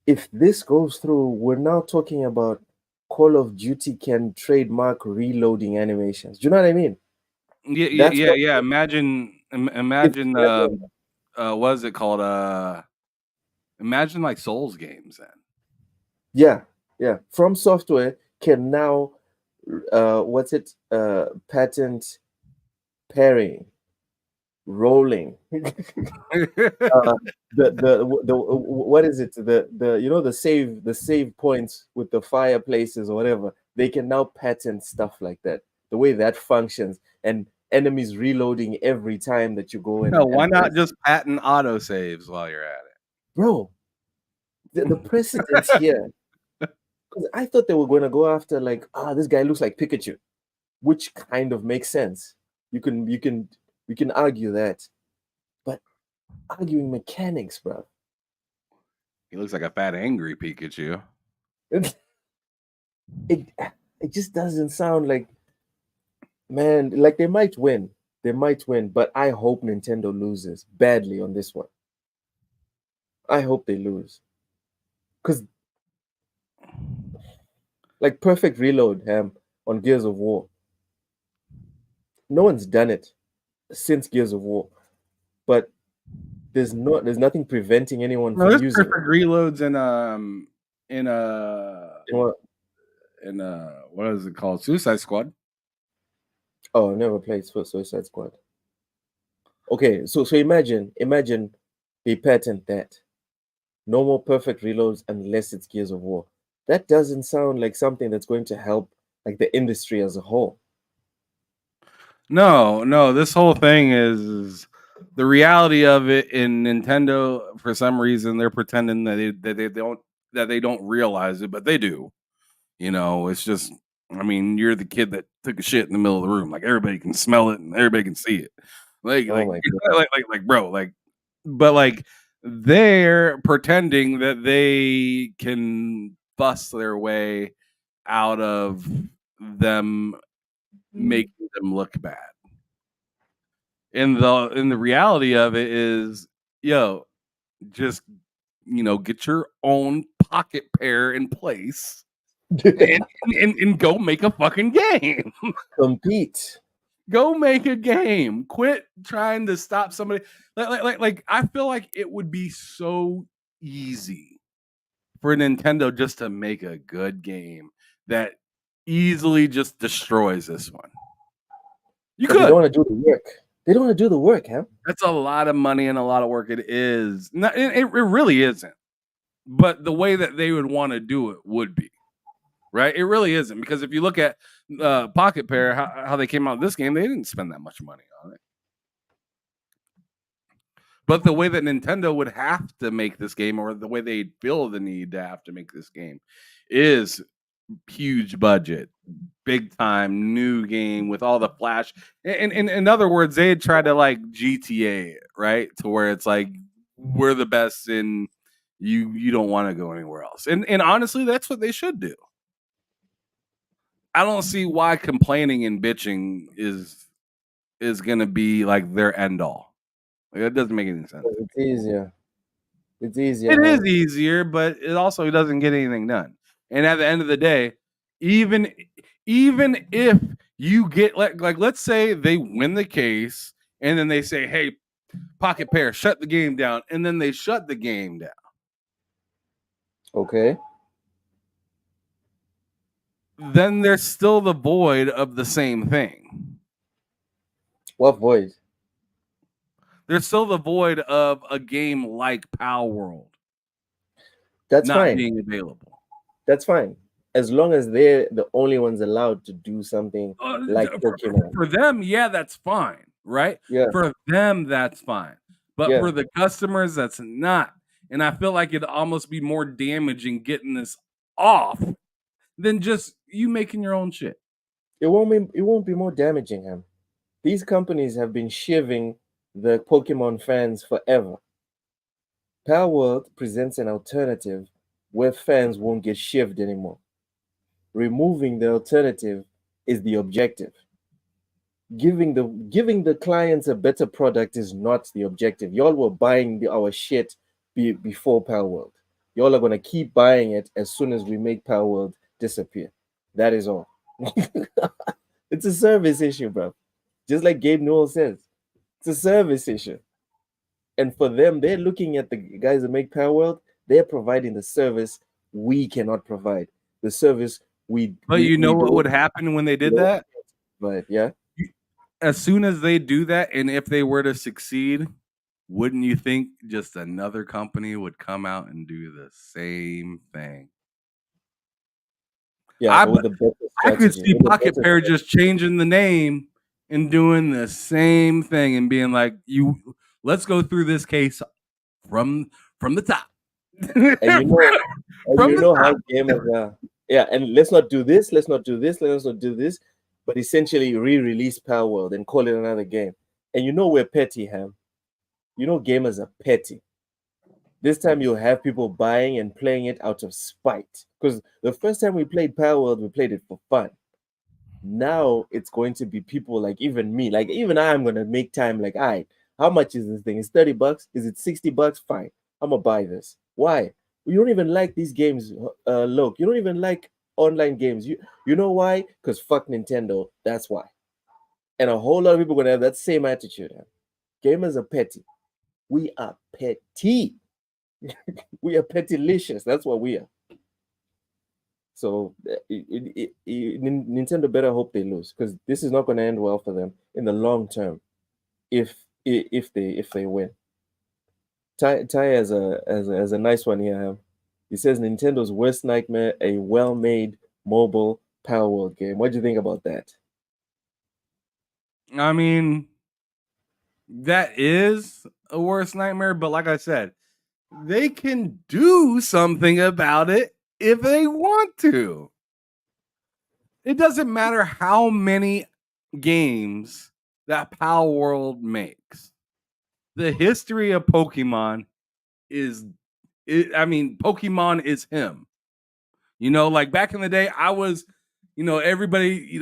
If this goes through, we're now talking about Call of Duty can trademark reloading animations. Do you know what I mean? Yeah. Imagine. What is it called? Imagine like Souls games then. Yeah. From Software can now patent parrying, rolling. What is it? The save points with the fireplaces or whatever. They can now patent stuff like that. The way that functions, and enemies reloading every time that you go in. No, why not just patent autosaves while you're at it? Bro, the precedence here. Because I thought they were going to go after like, this guy looks like Pikachu, which kind of makes sense. We can argue that, but arguing mechanics, bro. He looks like a fat angry Pikachu. It just doesn't sound like, man. Like they might win, but I hope Nintendo loses badly on this one. I hope they lose, because like Perfect Reload on Gears of War, no one's done it since Gears of War, but there's nothing preventing anyone from using Perfect Reloads in what is it called? Suicide Squad. Oh, I never played Suicide Squad. Okay, so imagine they patent that. No more Perfect Reloads unless it's Gears of War. That doesn't sound like something that's going to help like the industry as a whole. No. This whole thing is the reality of it. In Nintendo, for some reason, they're pretending that they don't realize it, but they do. You know, it's just, I mean, you're the kid that took a shit in the middle of the room. Like everybody can smell it and everybody can see it. But they're pretending that they can bust their way out of them making them look bad. And the reality of it is, just get your own pocket pair in place and go make a fucking game. Compete. Go make a game. Quit trying to stop somebody. Like I feel like it would be so easy for Nintendo just to make a good game that easily just destroys this one. You But could. they don't want to do the work. They don't want to do the work, huh? That's a lot of money and a lot of work. It is. No, it really isn't. But the way that they would want to do it would be. Right? It really isn't. Because if you look at Pocket Pair, how they came out with this game, they didn't spend that much money on it. But the way that Nintendo would have to make this game, or the way they feel the need to have to make this game, is huge budget, big time new game with all the flash. And in other words, they had tried to like GTA, right? To where it's like we're the best and you don't want to go anywhere else. And honestly, that's what they should do. I don't see why complaining and bitching is gonna be like their end all. Like, that doesn't make any sense. It's easier. It's easier. It is easier, but it also doesn't get anything done. And at the end of the day, even if you get like let's say they win the case and then they say, "Hey, Pocket Pair, shut the game down," and then they shut the game down. Okay. Then there's still the void of the same thing. What void? There's still the void of a game like Power World. That's not fine. being available. That's fine. As long as they're the only ones allowed to do something like Pokemon. For them, yeah, that's fine, right? Yeah. For them, that's fine. But for the customers, that's not. And I feel like it'd almost be more damaging getting this off than just you making your own shit. It won't be more damaging, him. These companies have been shivving the Pokemon fans forever. Power World presents an alternative where fans won't get shivved anymore. Removing the alternative is the objective. Giving the clients a better product is not the objective. Y'all were buying our shit before Power World. Y'all are gonna keep buying it as soon as we make Power World disappear. That is all. It's a service issue, bro. Just like Gabe Newell says, it's a service issue. And for them, they're looking at the guys that make Power World. They're providing the service we cannot provide. The service we. But you know what would happen when they did that? But yeah. As soon as they do that, and if they were to succeed, wouldn't you think just another company would come out and do the same thing? Yeah, I could see Pocket Pair just changing the name and doing the same thing and being like, let's go through this case from the top. And you know how gamers are. Yeah, and let's not do this, let's not do this, let's not do this, but essentially re-release Power World and call it another game. And you know we're petty, Ham. You know gamers are petty. This time you'll have people buying and playing it out of spite. Because the first time we played Power World, we played it for fun. Now it's going to be people like even me, like even I'm gonna make time like, all right, how much is this thing? It's $30? Is it $60? Fine. I'm gonna buy this. Why? You don't even like these games, Loke. You don't even like online games. You know why? Because fuck Nintendo. That's why. And a whole lot of people are gonna have that same attitude. Huh? Gamers are petty. We are petty. We are pettylicious. That's what we are. So Nintendo better hope they lose, because this is not going to end well for them in the long term. If they win, Ty has a nice one here. He says Nintendo's worst nightmare: a well-made mobile Power World game. What do you think about that? I mean, that is a worst nightmare, but like I said, they can do something about it if they want to. It doesn't matter how many games that Power World makes. The history of Pokemon Pokemon is him. You know, like back in the day, everybody,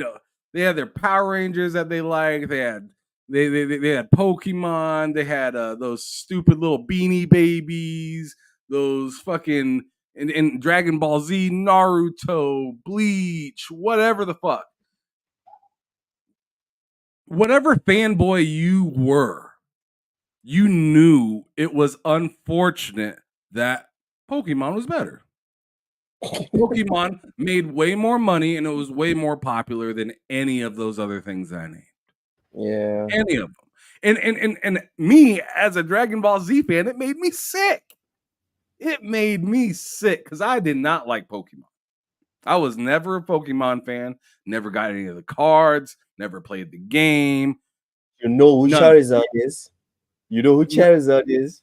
they had their Power Rangers that they liked. They had Pokemon. They had those stupid little Beanie Babies. Those fucking in Dragon Ball Z, Naruto, Bleach, whatever the fuck. Whatever fanboy you were, you knew it was unfortunate that Pokemon was better. Pokemon made way more money and it was way more popular than any of those other things that I named. Yeah. Any of them. And me as a Dragon Ball Z fan, it made me sick. It made me sick because I did not like Pokemon. I was never a Pokemon fan, never got any of the cards, never played the game. You know who None. Charizard is? You know who Charizard is?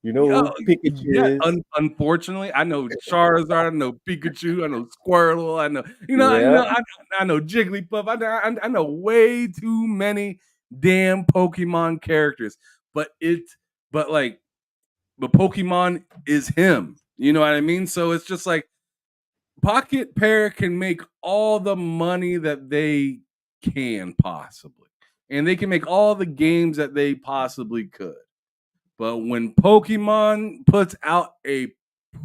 You know who Pikachu is? Unfortunately, I know Charizard, I know Pikachu, I know Squirtle, I know I know Jigglypuff. I know way too many damn Pokemon characters. But Pokemon is him. You know what I mean? So it's just like Pocket Pair can make all the money that they can possibly, and they can make all the games that they possibly could. But when Pokemon puts out a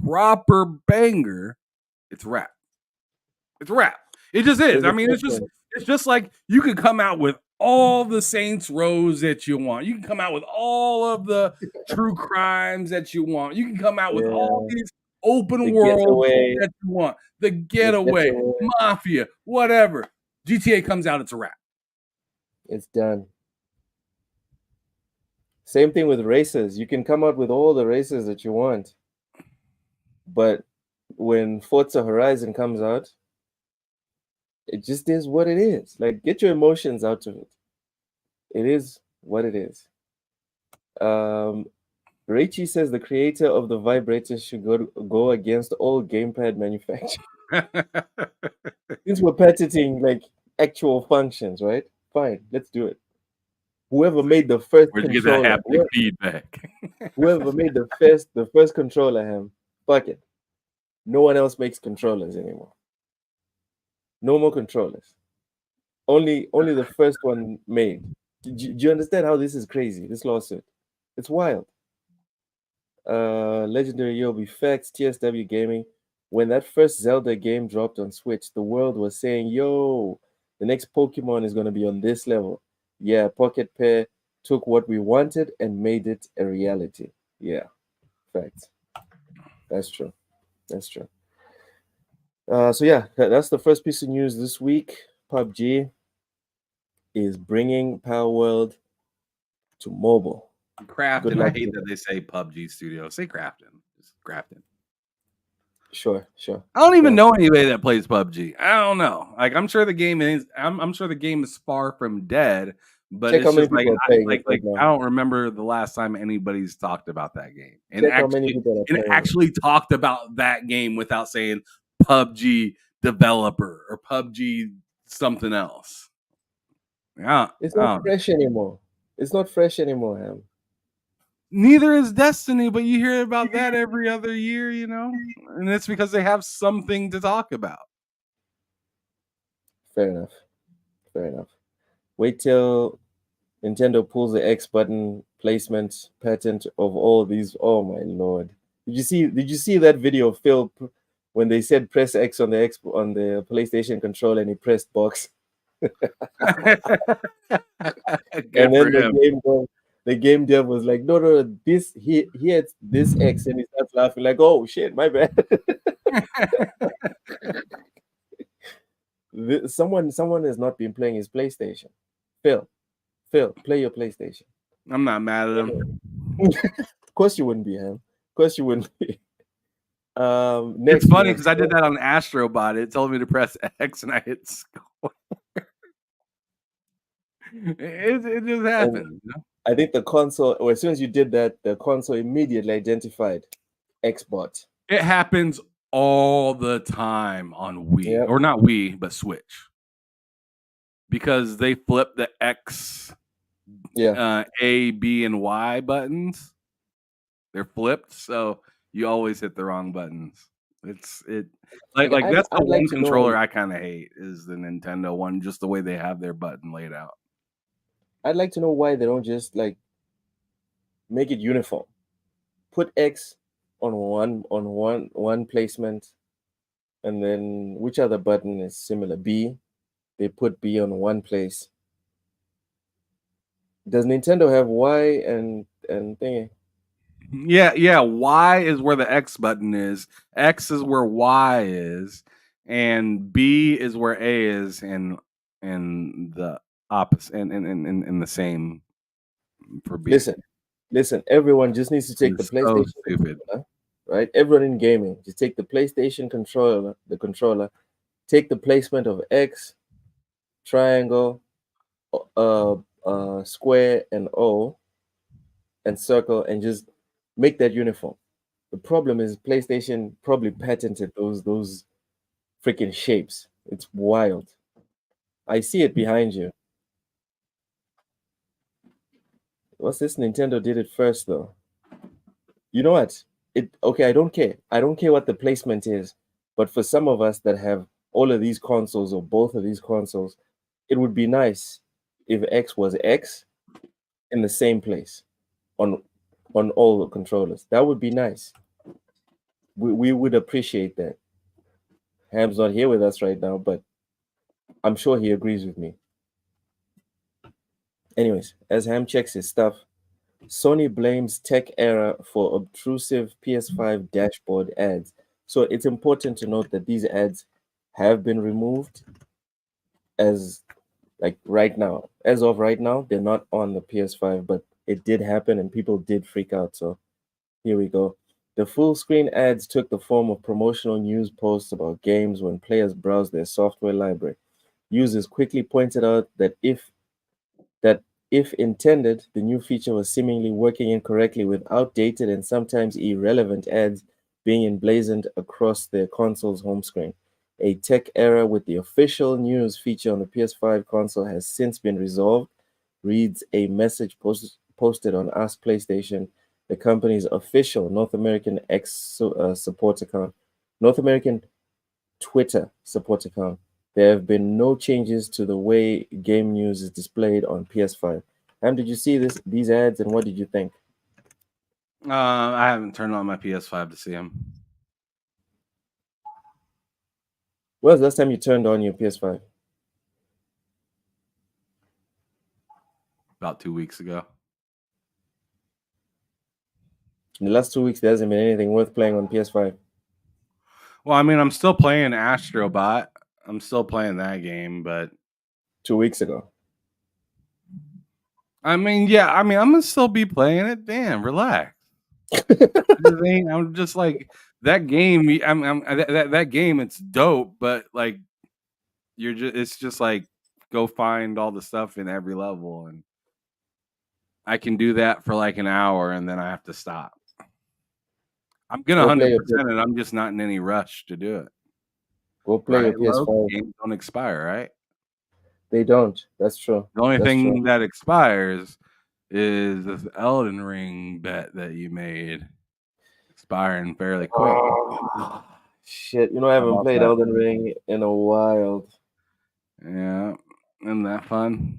proper banger, it's rap. It's rap. It just is. I mean, it's just like you could come out with all the Saints Rows that you want. You can come out with all of the true crimes that you want. You can come out with all these open world that you want. The Getaway, Mafia, whatever. GTA comes out, it's a wrap. It's done. Same thing with races. You can come out with all the races that you want. But when Forza Horizon comes out, it just is what it is. Like, get your emotions out of it. It is what it is. Raichi says the creator of the vibrator should go against all gamepad manufacturers. Since we're patenting like actual functions, right? Fine, let's do it. Whoever made the first controller, feedback. whoever made the first controller, fuck it. No one else makes controllers anymore. No more controllers. Only the first one made. Do you understand how this is crazy? This lawsuit, it's wild. Legendary Yobi Facts, TSW Gaming. When that first Zelda game dropped on Switch, the world was saying, "Yo, the next Pokemon is going to be on this level." Yeah, Pocket Pair took what we wanted and made it a reality. Yeah, facts. That's true. That's true. So yeah, that's the first piece of news this week. PUBG is bringing Power World to mobile. Crafton. I hate that they say PUBG Studio. Say Crafton. Just Crafton. Sure. I don't even know anybody that plays PUBG. I don't know. Like, I'm sure the game is. I'm sure the game is far from dead. But Check it's just like I don't remember the last time anybody's talked about that game and Check actually talked about that game without saying PUBG developer or PUBG something else. Yeah, it's not fresh anymore. It's not fresh anymore, Ham. Neither is Destiny, but you hear about that every other year, you know? And it's because they have something to talk about. Fair enough. Wait till Nintendo pulls the X button placement patent of all these. Oh my lord! Did you see that video of Phil when they said press X on the PlayStation controller and he pressed box? And then the game dev was like, no, this he had this X, and he starts laughing like, oh shit, my bad. Someone has not been playing his PlayStation. Phil, play your PlayStation. I'm not mad at him. Of course you wouldn't be, Ham. Of course you wouldn't be. It's funny because I did that on Astrobot. It told me to press X and I hit score. It just happened. You know? I think the console, or as soon as you did that, the console immediately identified Xbot. It happens all the time on Wii, or not Wii, but Switch, because they flip the X, A, B, and Y buttons. They're flipped, so you always hit the wrong buttons. That's the one controller I kind of hate is the Nintendo one, just the way they have their button laid out. I'd like to know why they don't just like make it uniform. Put X on one placement, and then which other button is similar? B. They put B on one place. Does Nintendo have Y and thingy? Yeah. Y is where the X button is. X is where Y is, and B is where A is, and the opposite, and in the same for B. Listen. Everyone just needs to take the It's so PlayStation stupid. controller, right? Everyone in gaming, just take the PlayStation controller, take the placement of X, triangle, square, and O, and circle, and just make that uniform. The problem is PlayStation probably patented those freaking shapes. It's wild. I see it behind you. What's this? Nintendo did it first, though. You know what? Okay, I don't care. I don't care what the placement is, but for some of us that have all of these consoles or both of these consoles, it would be nice if X was X in the same place on all the controllers. That would be nice. We would appreciate that. Ham's not here with us right now, but I'm sure he agrees with me. Anyways, as Ham checks his stuff, Sony blames tech error for obtrusive PS5 dashboard ads. So it's important to note that these ads have been removed as right now. As of right now, they're not on the PS5, but it did happen and people did freak out. So here we go. The full screen ads took the form of promotional news posts about games when players browse their software library. Users quickly pointed out that if intended, the new feature was seemingly working incorrectly with outdated and sometimes irrelevant ads being emblazoned across their console's home screen. A tech error with the official news feature on the PS5 console has since been resolved, reads a message posted on Ask PlayStation, the company's official North American support account, North American Twitter support account. There have been no changes to the way game news is displayed on PS5. Ham, did you see these ads and what did you think? I haven't turned on my PS5 to see them. When was the last time you turned on your PS5? About 2 weeks ago. In the last 2 weeks, there hasn't been anything worth playing on PS5. Well, I mean, I'm still playing Astrobot. I'm still playing that game, but 2 weeks ago. I mean, yeah, I'm gonna still be playing it. Damn, relax. I'm just like that game. That game. It's dope, but like it's just like go find all the stuff in every level, and I can do that for like an hour, and then I have to stop. I'm gonna 100% it. I'm just not in any rush to do it. Go play your PS5. Games don't expire, right? They don't. That's true. The only thing that expires is this Elden Ring bet that you made, expiring fairly quick. Oh, shit, I haven't played Elden Ring in a while. Yeah, isn't that fun?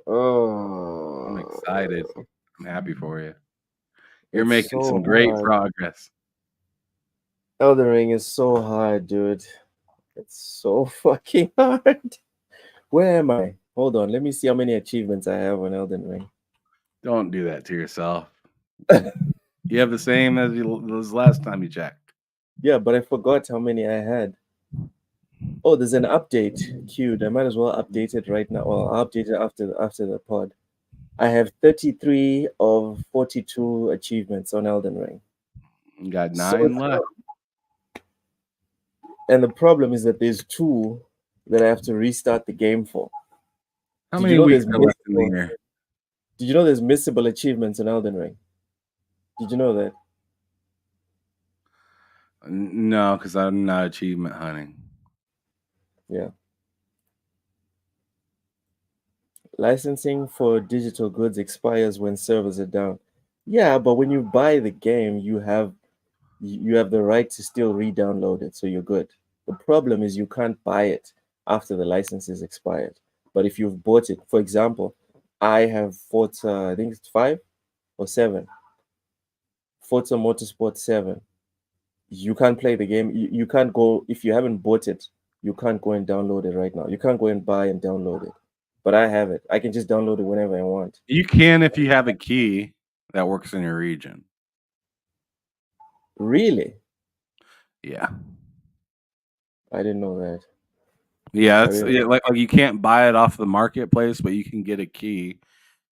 Oh, I'm excited. I'm happy for you. You're making some great progress. Elden Ring is so hard, dude. It's so fucking hard. Where am I? Hold on. Let me see how many achievements I have on Elden Ring. Don't do that to yourself. You have the same as last time you checked. Yeah, but I forgot how many I had. Oh, there's an update queued. I might as well update it right now. Well, I'll update it after the pod. I have 33 of 42 achievements on Elden Ring. You got 9 left. And the problem is that there's 2 that I have to restart the game for. How many weeks are left in the year? Did you know there's missable achievements in Elden Ring? Did you know that? No, because I'm not achievement hunting. Yeah. Licensing for digital goods expires when servers are down. Yeah, but when you buy the game, you have the right to still re-download it, so you're good. The problem is you can't buy it after the license is expired. But if you've bought it, for example, I have bought I think it's 5 or 7 Forza Motorsport 7. You can't play the game. You can't go if you haven't bought it. You can't go and download it right now. You can't go and buy and download it. But I have it. I can just download it whenever I want. You can if you have a key that works in your region. Really? Yeah. I didn't know that. Yeah, it's like you can't buy it off the marketplace, but you can get a key.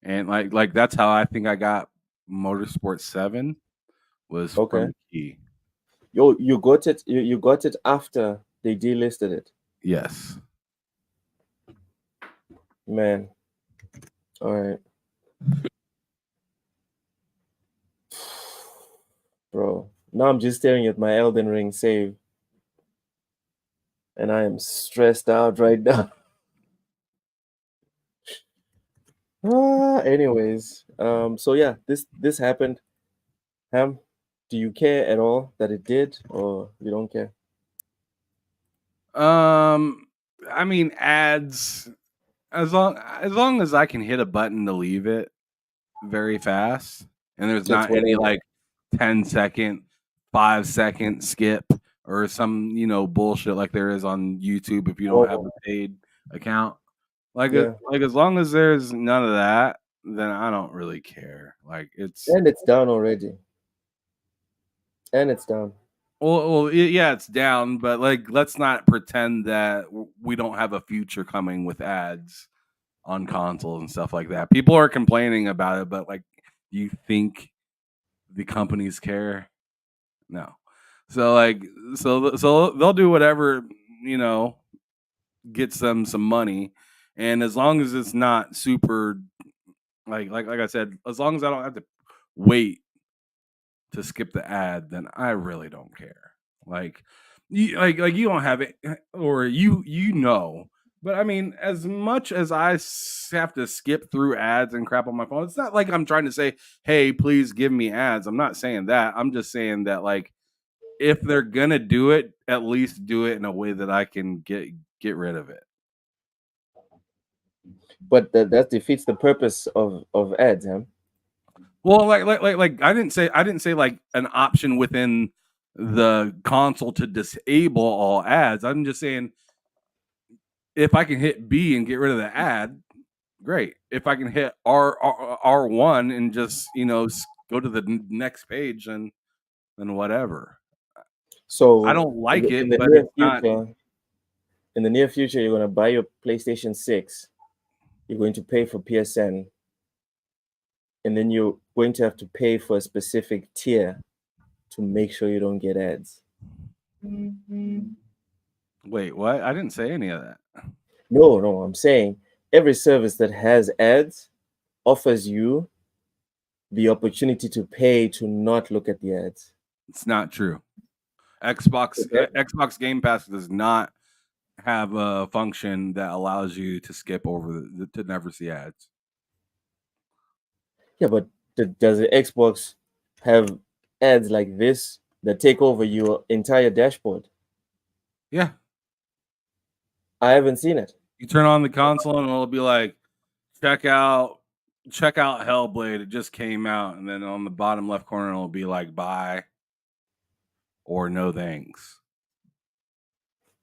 And like that's how I think I got Motorsport 7 was from the key. You got it. You got it after they delisted it. Yes. Man. All right. Bro, now I'm just staring at my Elden Ring save. And I am stressed out right now. Anyways, so yeah, this happened. Ham, do you care at all that it did, or you don't care? I mean, ads, as long as I can hit a button to leave it very fast, and there's not any like 10-second, 5-second skip or some bullshit like there is on YouTube if you don't have a paid account. Like as long as there's none of that, then I don't really care. Like it's down already. And it's down. Well, yeah, it's down, but like, let's not pretend that we don't have a future coming with ads on consoles and stuff like that. People are complaining about it, but like, do you think the companies care? No. So they'll do whatever, gets them some money, and as long as it's not super, like I said, as long as I don't have to wait to skip the ad, then I really don't care. Like you don't have it, or but I mean, as much as I have to skip through ads and crap on my phone, it's not like I'm trying to say, hey, please give me ads. I'm not saying that. I'm just saying that, like, if they're gonna do it, at least do it in a way that I can get rid of it. But that defeats the purpose of ads, huh? Well, like I didn't say like an option within the console to disable all ads. I'm just saying, if I can hit B and get rid of the ad, great. If I can hit R1 and just go to the next page, and then whatever. So I don't like it, but it's not. In the near future, you're going to buy your PlayStation 6. You're going to pay for PSN. And then you're going to have to pay for a specific tier to make sure you don't get ads. Wait, what? I didn't say any of that. No, I'm saying every service that has ads offers you the opportunity to pay to not look at the ads. It's not true. Xbox Game Pass does not have a function that allows you to skip over to never see ads. Yeah, but does the Xbox have ads like this that take over your entire dashboard? Yeah. I haven't seen it. You turn on the console and it'll be like, check out Hellblade. It just came out. And then on the bottom left corner, it'll be like, buy or no thanks.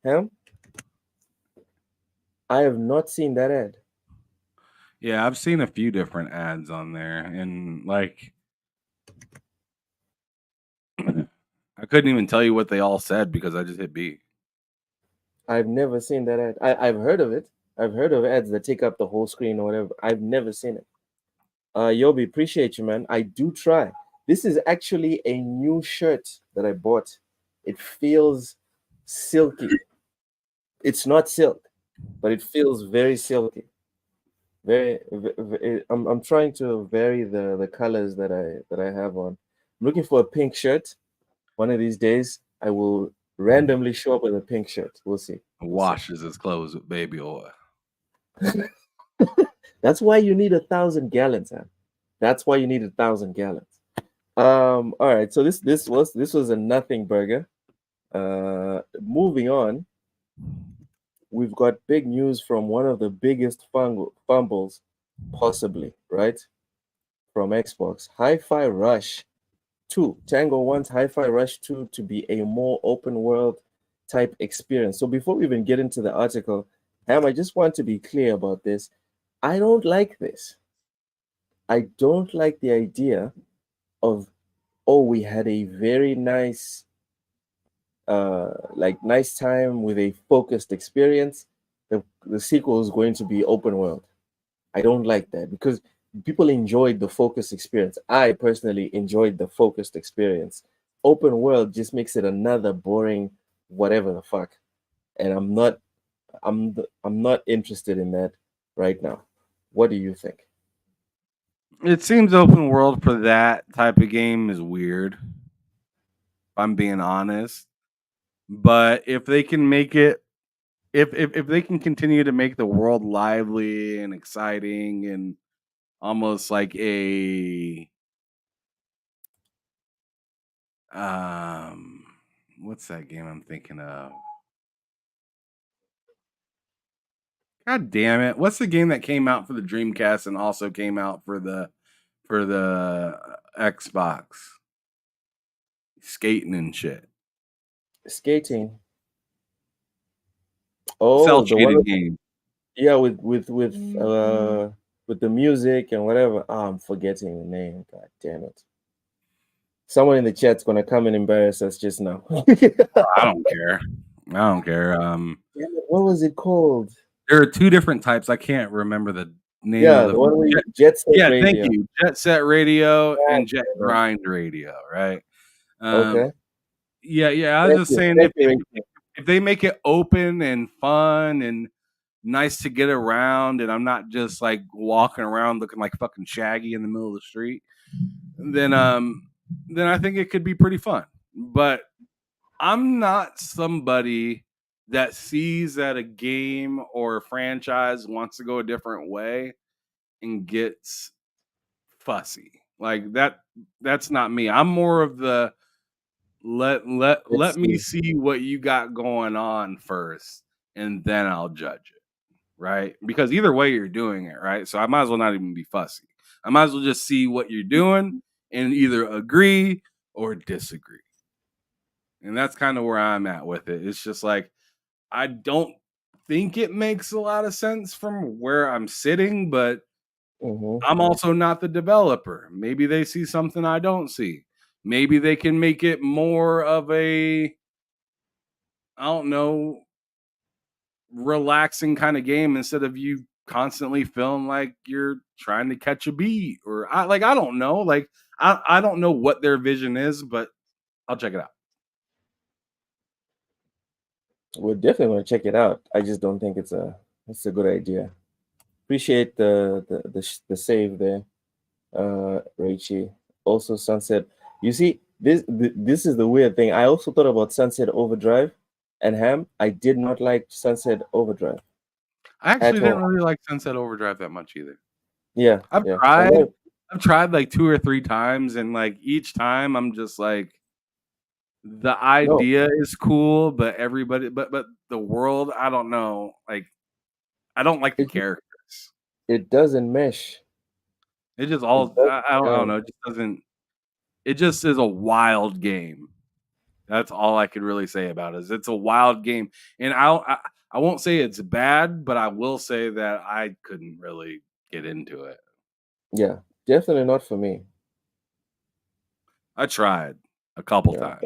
Huh? I have not seen that ad. Yeah, I've seen a few different ads on there, and like, I couldn't even tell you what they all said because I just hit B. I've never seen that ad. I've heard of it. I've heard of ads that take up the whole screen or whatever. I've never seen it. Yobi, appreciate you, man. I do try. This is actually a new shirt that I bought. It feels silky. It's not silk, but it feels very silky. I'm trying to vary the colors that I have on. I'm looking for a pink shirt. One of these days, I will randomly show up with a pink shirt. We'll see. Washes his clothes with baby oil. That's why you need 1,000 gallons, man. That's why you need 1,000 gallons. All right. So this was a nothing burger. Moving on. We've got big news from one of the biggest fumbles possibly, right? From Xbox. Hi-Fi Rush 2. Tango wants Hi-Fi Rush 2 to be a more open world type experience. So before we even get into the article, Ham, I just want to be clear about this. I don't like this. I don't like the idea of, oh, we had a very nice nice time with a focused experience. The sequel is going to be open world. I don't like that because people enjoyed the focused experience. I personally enjoyed the focused experience. Open world just makes it another boring whatever the fuck. And I'm not interested in that right now. What do you think? It seems open world for that type of game is weird. If I'm being honest. But if they can make it, if they can continue to make the world lively and exciting and almost like a what's that game I'm thinking of? God damn it. What's the game that came out for the Dreamcast and also came out for the Xbox? Skating and shit. Skating. Cell Oh, the one shaded with, game. yeah, with the music and whatever. Oh, I'm forgetting the name. God damn it. Someone in the chat's gonna come and embarrass us just now. I don't care. I don't care. Damn it, what was it called? There are two different types. I can't remember the name Yeah, of the one with Jet Set yeah, Radio. thank you. Jet Set Radio Yeah, and Jet yeah. Grind Radio, right? Okay. Yeah. I was just saying if they make it open and fun and nice to get around, and I'm not just like walking around looking like fucking Shaggy in the middle of the street, then I think it could be pretty fun. But I'm not somebody that sees that a game or a franchise wants to go a different way and gets fussy. Like that's not me. I'm more of the let me see what you got going on first and then I'll judge it. Right? Because either way you're doing it, right? So I might as well not even be fussy. I might as well just see what you're doing and either agree or disagree. And that's kind of where I'm at with it. It's just like I don't think it makes a lot of sense from where I'm sitting, but I'm also not the developer. Maybe they see something I don't see. Maybe they can make it more of a, I don't know, relaxing kind of game instead of you constantly feeling like you're trying to catch a beat or I don't know. Like I don't know what their vision is, but I'll check it out. We're definitely going to check it out. I just don't think it's a good idea. Appreciate the save there, Raichi. Also, Sunset. You see, this is the weird thing. I also thought about Sunset Overdrive and Ham. I did not like Sunset Overdrive. I actually didn't really like Sunset Overdrive that much either. Yeah, I've tried like 2 or 3 times, and like each time I'm just like, the idea is cool, but everybody, but the world, I don't know. Like, I don't like the characters. It doesn't mesh. It just all I don't know. It just doesn't. It just is a wild game. That's all I could really say about it. Is it's a wild game, and I won't say it's bad, but I will say that I couldn't really get into it. Yeah, definitely not for me. I tried a couple times.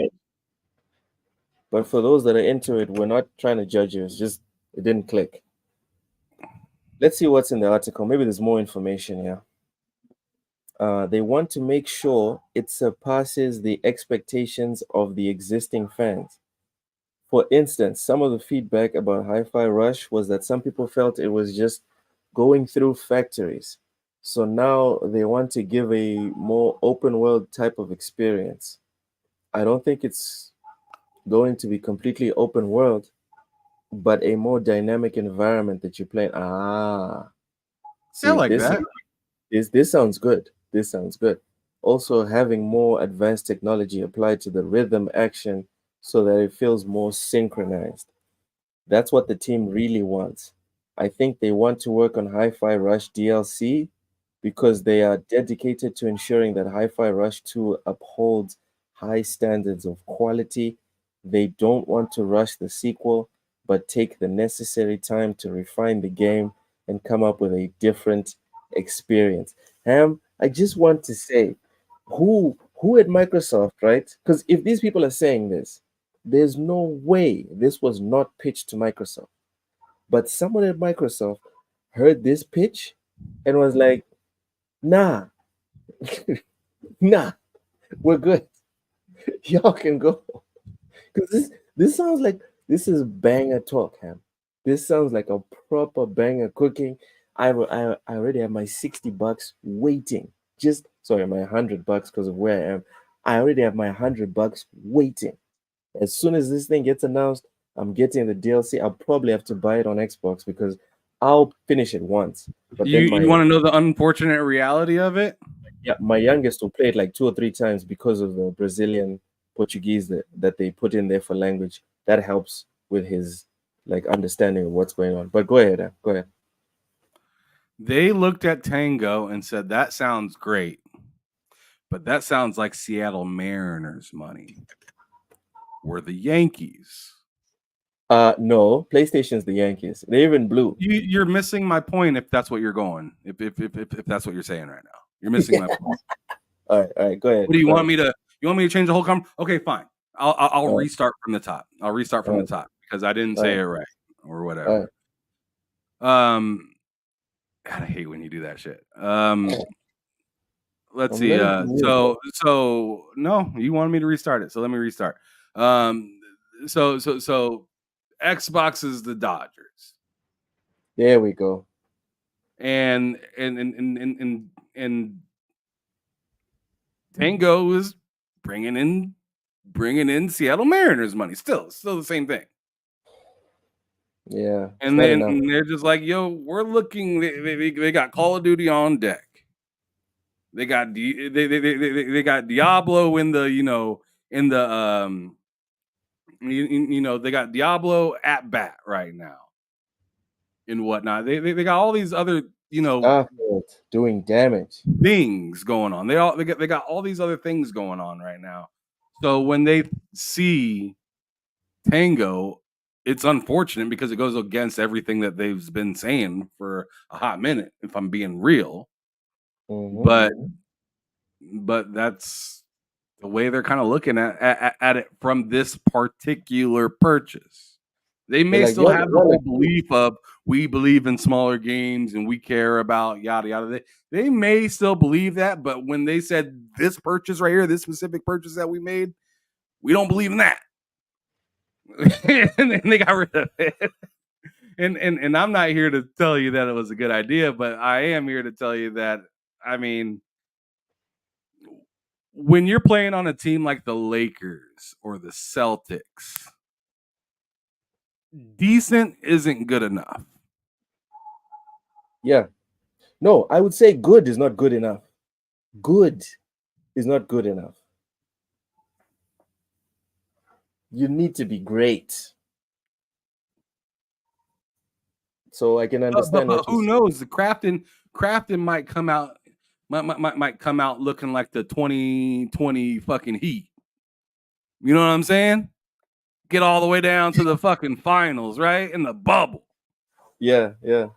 But for those that are into it, we're not trying to judge you. It's just it didn't click. Let's see what's in the article. Maybe there's more information here. They want to make sure it surpasses the expectations of the existing fans. For instance, some of the feedback about Hi-Fi Rush was that some people felt it was just going through factories. So now they want to give a more open world type of experience. I don't think it's going to be completely open world, but a more dynamic environment that you play. See, I like that. This sounds good. This sounds good. Also, having more advanced technology applied to the rhythm action so that it feels more synchronized. That's what the team really wants. I think they want to work on Hi-Fi Rush DLC because they are dedicated to ensuring that Hi-Fi Rush 2 upholds high standards of quality. They don't want to rush the sequel, but take the necessary time to refine the game and come up with a different experience. Ham, I just want to say, who at Microsoft, right? Because if these people are saying this, there's no way this was not pitched to Microsoft. But someone at Microsoft heard this pitch and was like, nah, nah, we're good. Y'all can go. Because this sounds like this is banger talk, Ham. This sounds like a proper banger cooking. I already have my $60 waiting. Just sorry, my $100 because of where I am. I already have my $100 waiting. As soon as this thing gets announced, I'm getting the DLC. I'll probably have to buy it on Xbox because I'll finish it once. But You then you want to know the unfortunate reality of it? my youngest will play it like 2 or 3 times because of the Brazilian Portuguese that they put in there for language. That helps with his like understanding of what's going on. But go ahead, go ahead. They looked at Tango and said, that sounds great, but that sounds like Seattle Mariners money. We're the Yankees. No, PlayStation's the Yankees. They're even blue. You're missing my point if that's what you're going. If that's what you're saying right now, you're missing my point. All right, go ahead. What do you go want ahead. me to? You want me to change the whole Okay, fine. I'll right. restart from the top. I'll restart from the top because I didn't say it right or whatever. God, I hate when you do that shit. Let's see. So no, you wanted me to restart it, so let me restart. So Xbox is the Dodgers. There we go. And Tango is bringing in Seattle Mariners money. Still the same thing. Yeah. And then they're just like, yo, we're looking. They got Call of Duty on deck. They got they got Diablo in the they got Diablo at bat right now and whatnot. They got all these other doing damage things going on. They got all these other things going on right now. So when they see Tango, it's unfortunate because it goes against everything that they've been saying for a hot minute, if I'm being real. Mm-hmm. But that's the way they're kind of looking at it from this particular purchase. They may still have the whole belief of we believe in smaller games and we care about yada yada. They may still believe that, but when they said this purchase right here, this specific purchase that we made, we don't believe in that. And then they got rid of it. And I'm not here to tell you that it was a good idea, but I am here to tell you that, I mean, when you're playing on a team like the Lakers or the Celtics, decent isn't good enough. Yeah. No, I would say good is not good enough. Good is not good enough. You need to be great. So I can understand. But who knows? The Crafton might come out might come out looking like the 2020 fucking Heat. You know what I'm saying? Get all the way down to the fucking finals, right? In the bubble. Yeah. You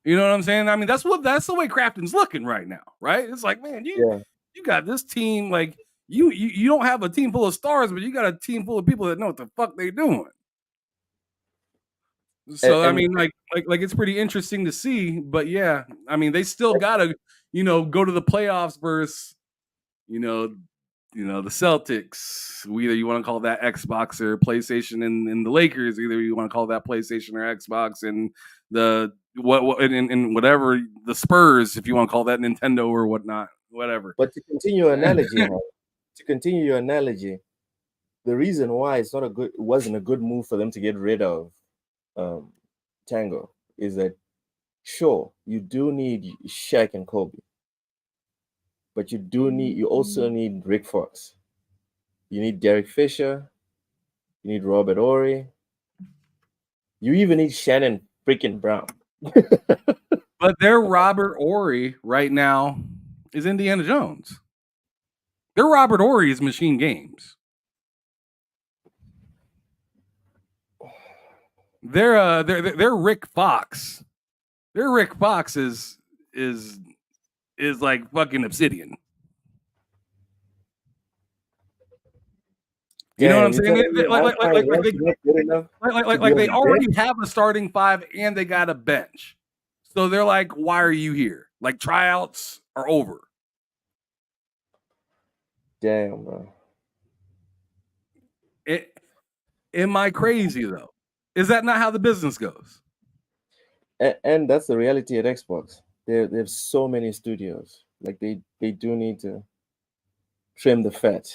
know what I'm saying? I mean, that's the way Crafton's looking right now, right? It's like, man, you got this team, like you don't have a team full of stars, but you got a team full of people that know what the fuck they doing. So I mean, like it's pretty interesting to see, but yeah, I mean, they still gotta, go to the playoffs versus, the Celtics. Either you want to call that Xbox or PlayStation, and the Lakers. Either you want to call that PlayStation or Xbox, and the and whatever the Spurs, if you want to call that Nintendo or whatnot, whatever. But to continue your analogy, the reason why it wasn't a good move for them to get rid of Tango is that sure, you do need Shaq and Kobe, but you also need Rick Fox. You need Derek Fisher. You need Robert Ory. You even need Shannon freaking Brown. But their Robert Ory right now is Indiana Jones. Their Robert Ory is Machine Games. They're Rick Fox. Their Rick Fox is like fucking Obsidian. You know what I'm saying? Like they already have a starting five and they got a bench. So they're like, why are you here? Like tryouts are over. Damn, bro. Am I crazy though? Is that not how the business goes? And that's the reality at Xbox. There's so many studios. Like they do need to trim the fat.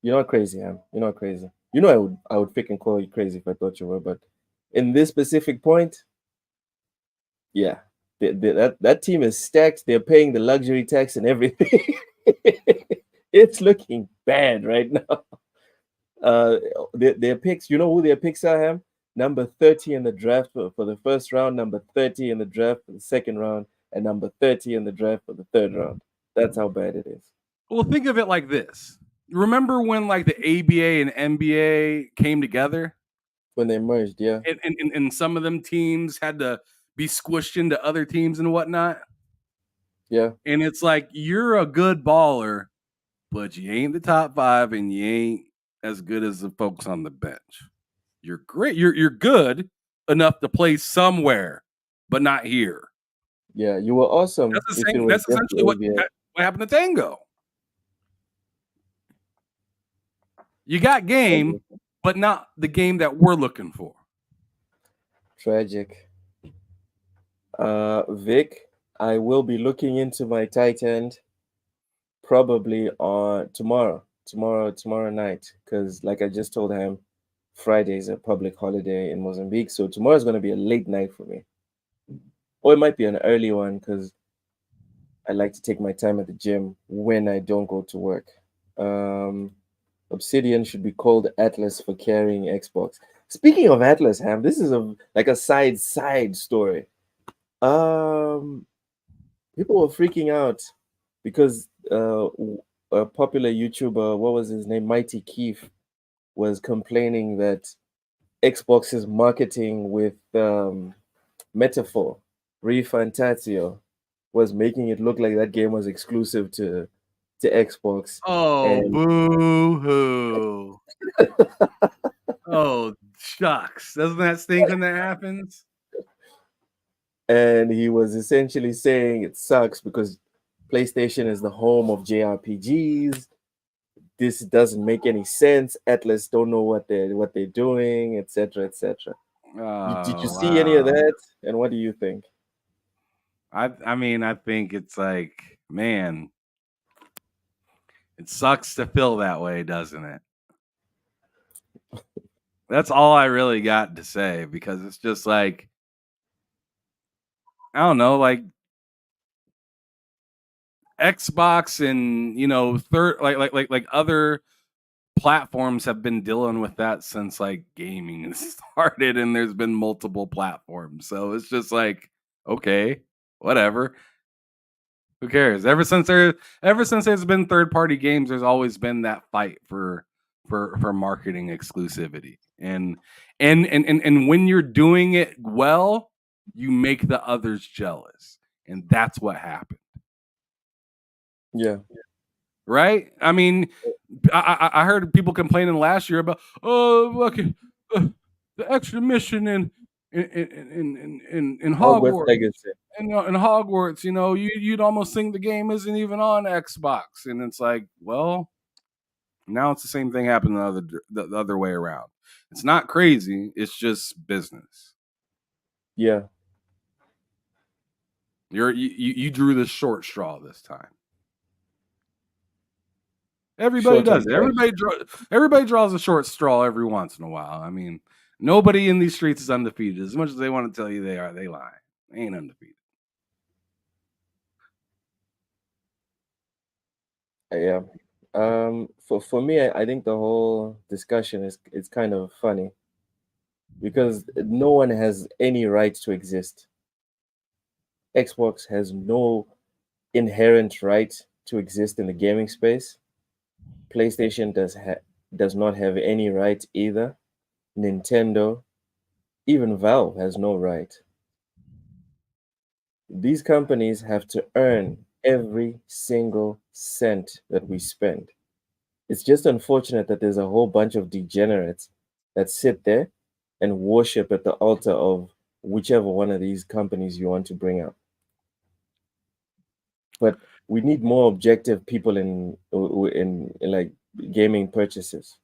You're not crazy, Ham. You're not crazy. You know I would freaking call you crazy if I thought you were, but in this specific point, yeah. That team is stacked. They're paying the luxury tax and everything. It's looking bad right now. Their picks, you know who their picks are, Ham? Number 30 in the draft for the first round, number 30 in the draft for the second round, and number 30 in the draft for the third round. That's how bad it is. Well, think of it like this. Remember when like the ABA and NBA came together? When they merged, yeah. And some of them teams had to be squished into other teams and whatnot. Yeah. And it's like, you're a good baller, but you ain't the top 5 and you ain't as good as the folks on the bench. You're great. You're good enough to play somewhere, but not here. Yeah, you were awesome. That's essentially what happened to Tango. You got game, but not the game that we're looking for. Tragic. Vic, I will be looking into my tight end probably on tomorrow night, because like I just told him, Friday is a public holiday in Mozambique, so tomorrow is going to be a late night for me, or it might be an early one because I like to take my time at the gym when I don't go to work. Obsidian should be called Atlas for carrying Xbox. Speaking of Atlas, Ham, this is a side story. People were freaking out because a popular YouTuber, what was his name, Mighty Keith, was complaining that Xbox's marketing with Metaphor, Refantatio, was making it look like that game was exclusive to Xbox. Oh, boo-hoo. Oh, shucks. Doesn't that stink when that happens? And he was essentially saying it sucks because PlayStation is the home of JRPGs. This doesn't make any sense. Atlas don't know what they're doing, etc., etc. Did you see any of that? And what do you think? I mean, I think it's like, man, it sucks to feel that way, doesn't it? That's all I really got to say, because it's just like, I don't know, like Xbox and, you know, like other platforms have been dealing with that since like gaming started, and there's been multiple platforms. So it's just like, okay, whatever. Who cares? Ever since there's been third-party games, there's always been that fight for marketing exclusivity. And when you're doing it well, you make the others jealous. And that's what happened. Yeah. Right? I mean, I heard people complaining last year about, oh, look, the extra mission in Hogwarts. In Hogwarts, you know, you'd almost think the game isn't even on Xbox. And it's like, well, now it's the same thing happening the other way around. It's not crazy. It's just business. Yeah. You drew the short straw this time. Everybody does it. Everybody draws a short straw every once in a while. I mean, nobody in these streets is undefeated. As much as they want to tell you they are, they lie. They ain't undefeated. Yeah. For me, I think the whole discussion is kind of funny because no one has any right to exist. Xbox has no inherent right to exist in the gaming space. PlayStation does not have any right either. Nintendo, even Valve has no right. These companies have to earn every single cent that we spend. It's just unfortunate that there's a whole bunch of degenerates that sit there and worship at the altar of whichever one of these companies you want to bring up. But we need more objective people in like gaming purchases.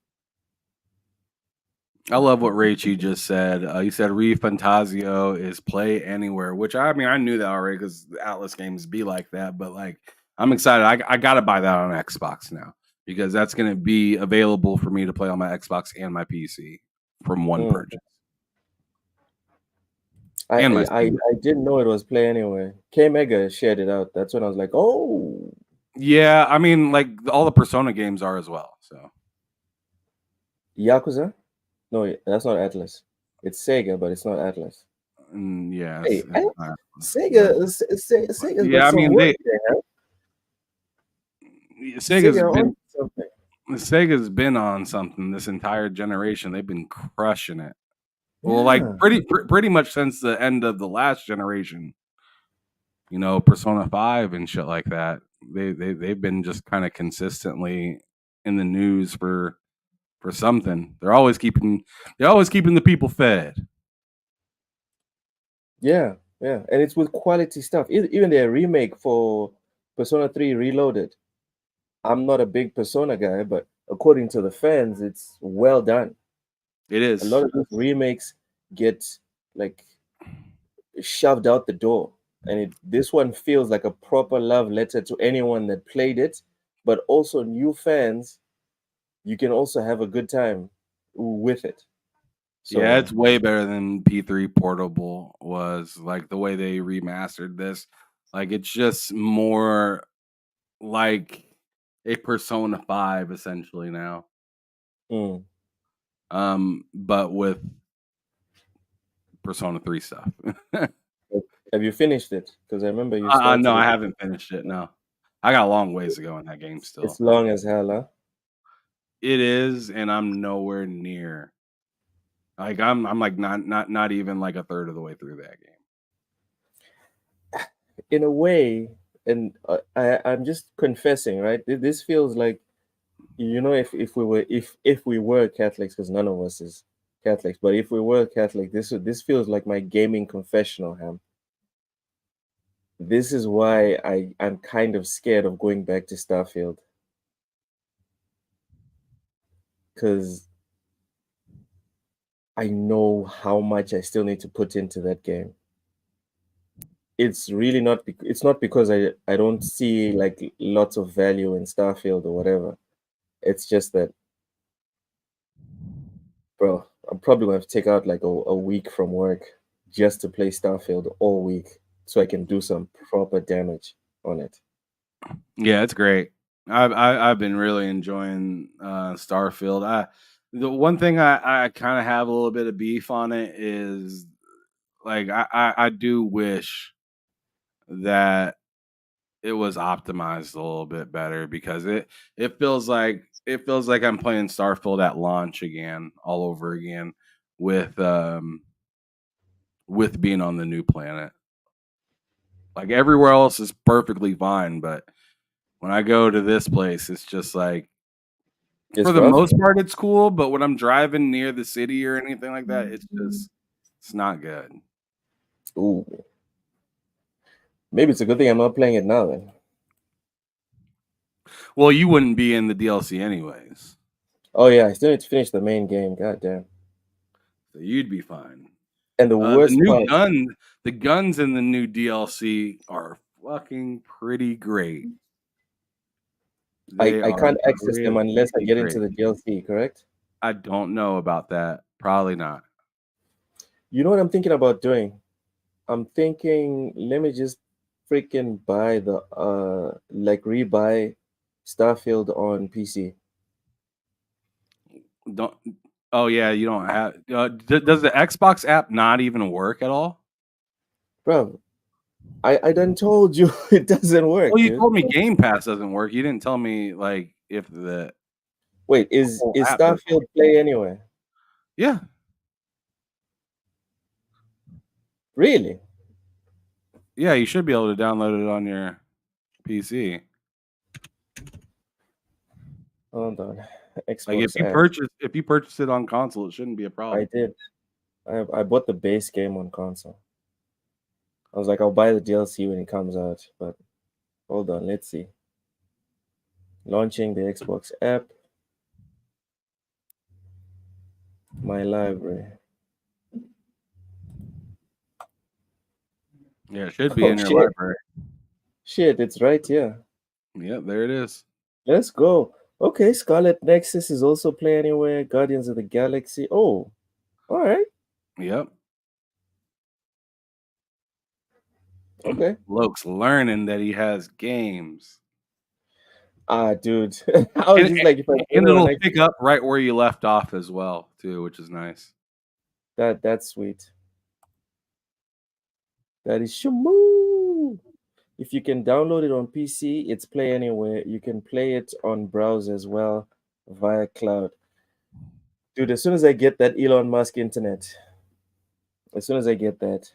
I love what Rachie just said. You said Re Fantasio is play anywhere, which I mean I knew that already because the Atlas games be like that. But like I'm excited. I gotta buy that on Xbox now because that's gonna be available for me to play on my Xbox and my PC from one purchase. I didn't know it was play anywhere. K Mega shared it out. That's when I was like, oh. Yeah, I mean like all the Persona games are as well. So Yakuza? No, that's not Atlas. It's Sega, but it's not Atlas. Yeah, hey, Sega's got some work there, Sega's been on something this entire generation. They've been crushing it. Well, Yeah. like pretty much since the end of the last generation. You know, Persona 5 and shit like that. They've been just kind of consistently in the news for something. They're always keeping the people fed. Yeah, and it's with quality stuff. Even their remake for Persona 3 Reloaded. I'm not a big Persona guy, but according to the fans, it's well done. It is. A lot of those remakes get like shoved out the door, and this one feels like a proper love letter to anyone that played it, but also new fans. You can also have a good time with it. So, yeah, it's way better than P3 Portable was. Like the way they remastered this, like it's just more like a Persona 5 essentially now. But with Persona 3 stuff. Have you finished it? Because I remember you started. No, I haven't finished it. No, I got a long ways to go in that game still. It's long as hell, huh? It is, and I'm nowhere near. Like I'm like not even like a third of the way through that game. In a way, and I'm just confessing, right? This feels like, you know, if we were Catholics, because none of us is Catholics, but if we were Catholic, this feels like my gaming confessional, Ham. This is why I'm kind of scared of going back to Starfield, because I know how much I still need to put into that game. It's really not. It's not because I don't see like lots of value in Starfield or whatever. It's just that, bro, I'm probably going to take out like a week from work just to play Starfield all week so I can do some proper damage on it. Yeah, it's great. I've been really enjoying Starfield. The one thing I kind of have a little bit of beef on it is like I do wish that it was optimized a little bit better because it feels like I'm playing Starfield at launch again, all over again, with being on the new planet. Like everywhere else is perfectly fine, but when I go to this place, it's just like for the most part it's cool, but when I'm driving near the city or anything like that, it's not good. Ooh. Maybe it's a good thing I'm not playing it now then. Well, you wouldn't be in the DLC anyways. Oh yeah, I still need to finish the main game. God damn. So you'd be fine. And the worst part, the guns in the new DLC are fucking pretty great. I can't access them unless I get into the DLC, correct? I don't know about that. Probably not. You know what I'm thinking about doing? I'm thinking, let me just freaking buy the rebuy Starfield on PC. Oh yeah, you don't have. Does the Xbox app not even work at all? Bro, I done told you it doesn't work. Well, you dude. told me Game Pass doesn't work. You didn't tell me like if the Wait, is whole app doesn't Starfield work. Play anywhere? Yeah. Really? Yeah, you should be able to download it on your PC. Hold on. Like Xbox app. if you purchase it on console, it shouldn't be a problem. I did. I bought the base game on console. I was like, I'll buy the DLC when it comes out, but hold on, let's see. Launching the Xbox app. My library. Yeah, it should be Oh, in your shit. library. Shit, it's right here. Yeah, there it is. Let's go. Okay, Scarlet Nexus is also Play Anywhere. Guardians of the Galaxy. Oh, all right. Yep. Okay. Loke's learning that he has games. Dude. I was just like, if I and go on it'll pick up right where you left off as well, too, which is nice. that's sweet. That is shamoo. If you can download it on PC, it's Play Anywhere. You can play it on browser as well via cloud. Dude, as soon as I get that Elon Musk internet, as soon as I get that,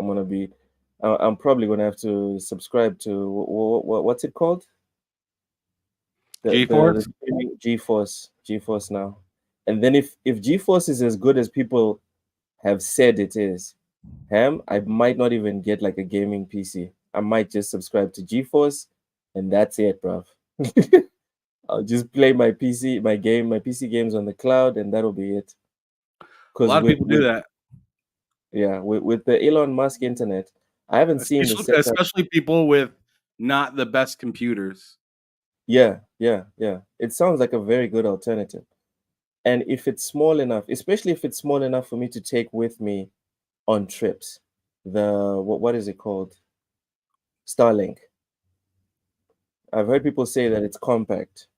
I'm probably gonna have to subscribe to what's it called? GeForce? The GeForce now. And then if GeForce is as good as people have said it is, I might not even get like a gaming PC. I might just subscribe to GeForce, and that's it, bruv. I'll just play my PC games on the cloud, and that'll be it. A lot of people do that. Yeah, with the Elon Musk internet, I haven't seen the setup. Especially people with not the best computers. Yeah. It sounds like a very good alternative. And if it's small enough, especially if it's small enough for me to take with me on trips, what is it called? Starlink. I've heard people say that it's compact.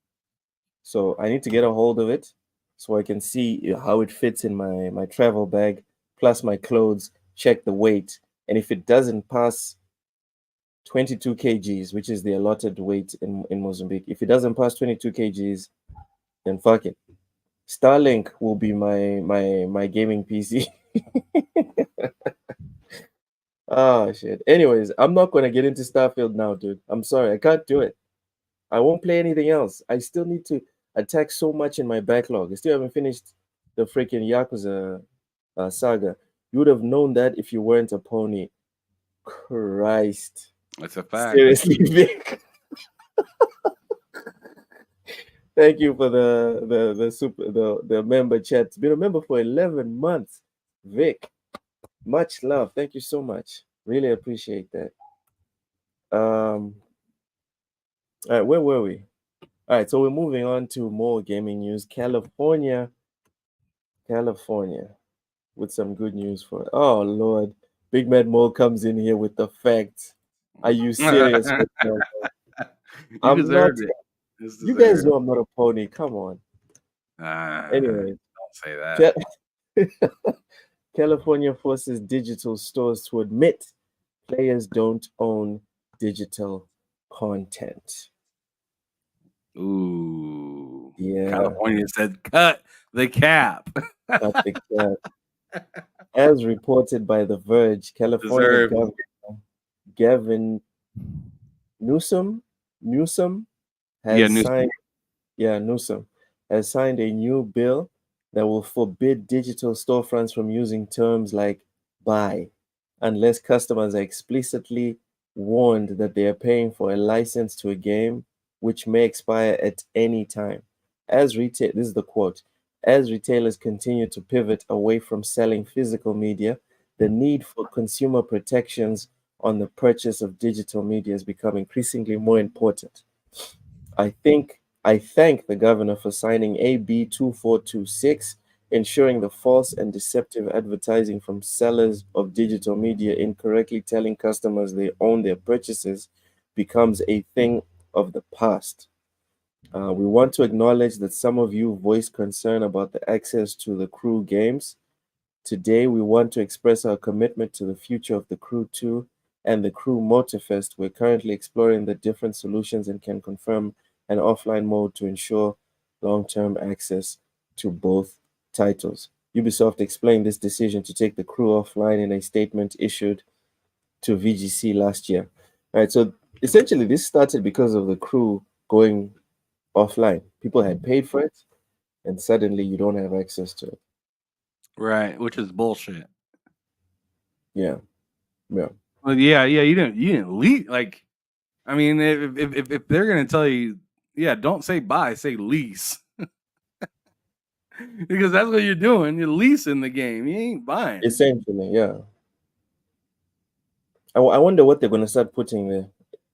So I need to get a hold of it so I can see how it fits in my travel bag, plus my clothes, check the weight. And if it doesn't pass 22 kgs, which is the allotted weight in Mozambique, if it doesn't pass 22 kgs, then fuck it. Starlink will be my gaming PC. Oh shit. Anyways, I'm not gonna get into Starfield now, dude. I'm sorry, I can't do it. I won't play anything else. I still need to attack so much in my backlog. I still haven't finished the freaking Yakuza saga. You would have known that if you weren't a pony. Christ. That's a fact. Seriously, Vic. Thank you for the member chat. It's been a member for 11 months. Vic, much love. Thank you so much. Really appreciate that. All right, where were we? All right, so we're moving on to more gaming news. California, with some good news for. Oh Lord, Big Mad Mo comes in here with the facts. Are you serious? You deserved it. You guys know I'm not a pony. Come on. Anyway, don't say that. California forces digital stores to admit players don't own digital content. Ooh. Yeah. California said, cut the cap. Cut the cap. As reported by The Verge, California Governor Gavin Newsom has signed a new bill that will forbid digital storefronts from using terms like buy unless customers are explicitly warned that they are paying for a license to a game which may expire at any time. This is the quote. As retailers continue to pivot away from selling physical media, the need for consumer protections on the purchase of digital media has become increasingly more important. I thank the governor for signing AB 2426, ensuring the false and deceptive advertising from sellers of digital media incorrectly telling customers they own their purchases becomes a thing of the past. We want to acknowledge that some of you voiced concern about the access to the Crew games. Today, we want to express our commitment to the future of the Crew 2 and the Crew Motorfest. We're currently exploring the different solutions and can confirm an offline mode to ensure long-term access to both titles. Ubisoft explained this decision to take the Crew offline in a statement issued to VGC last year. All right, so essentially this started because of the Crew going offline. People had paid for it, and suddenly you don't have access to it. Right, which is bullshit. Yeah, yeah. Well, yeah, you didn't lease. Like, I mean, if they're gonna tell you, yeah, don't say buy, say lease, because that's what you're doing. You're leasing the game. You ain't buying. Essentially, yeah. I wonder what they're gonna start putting there,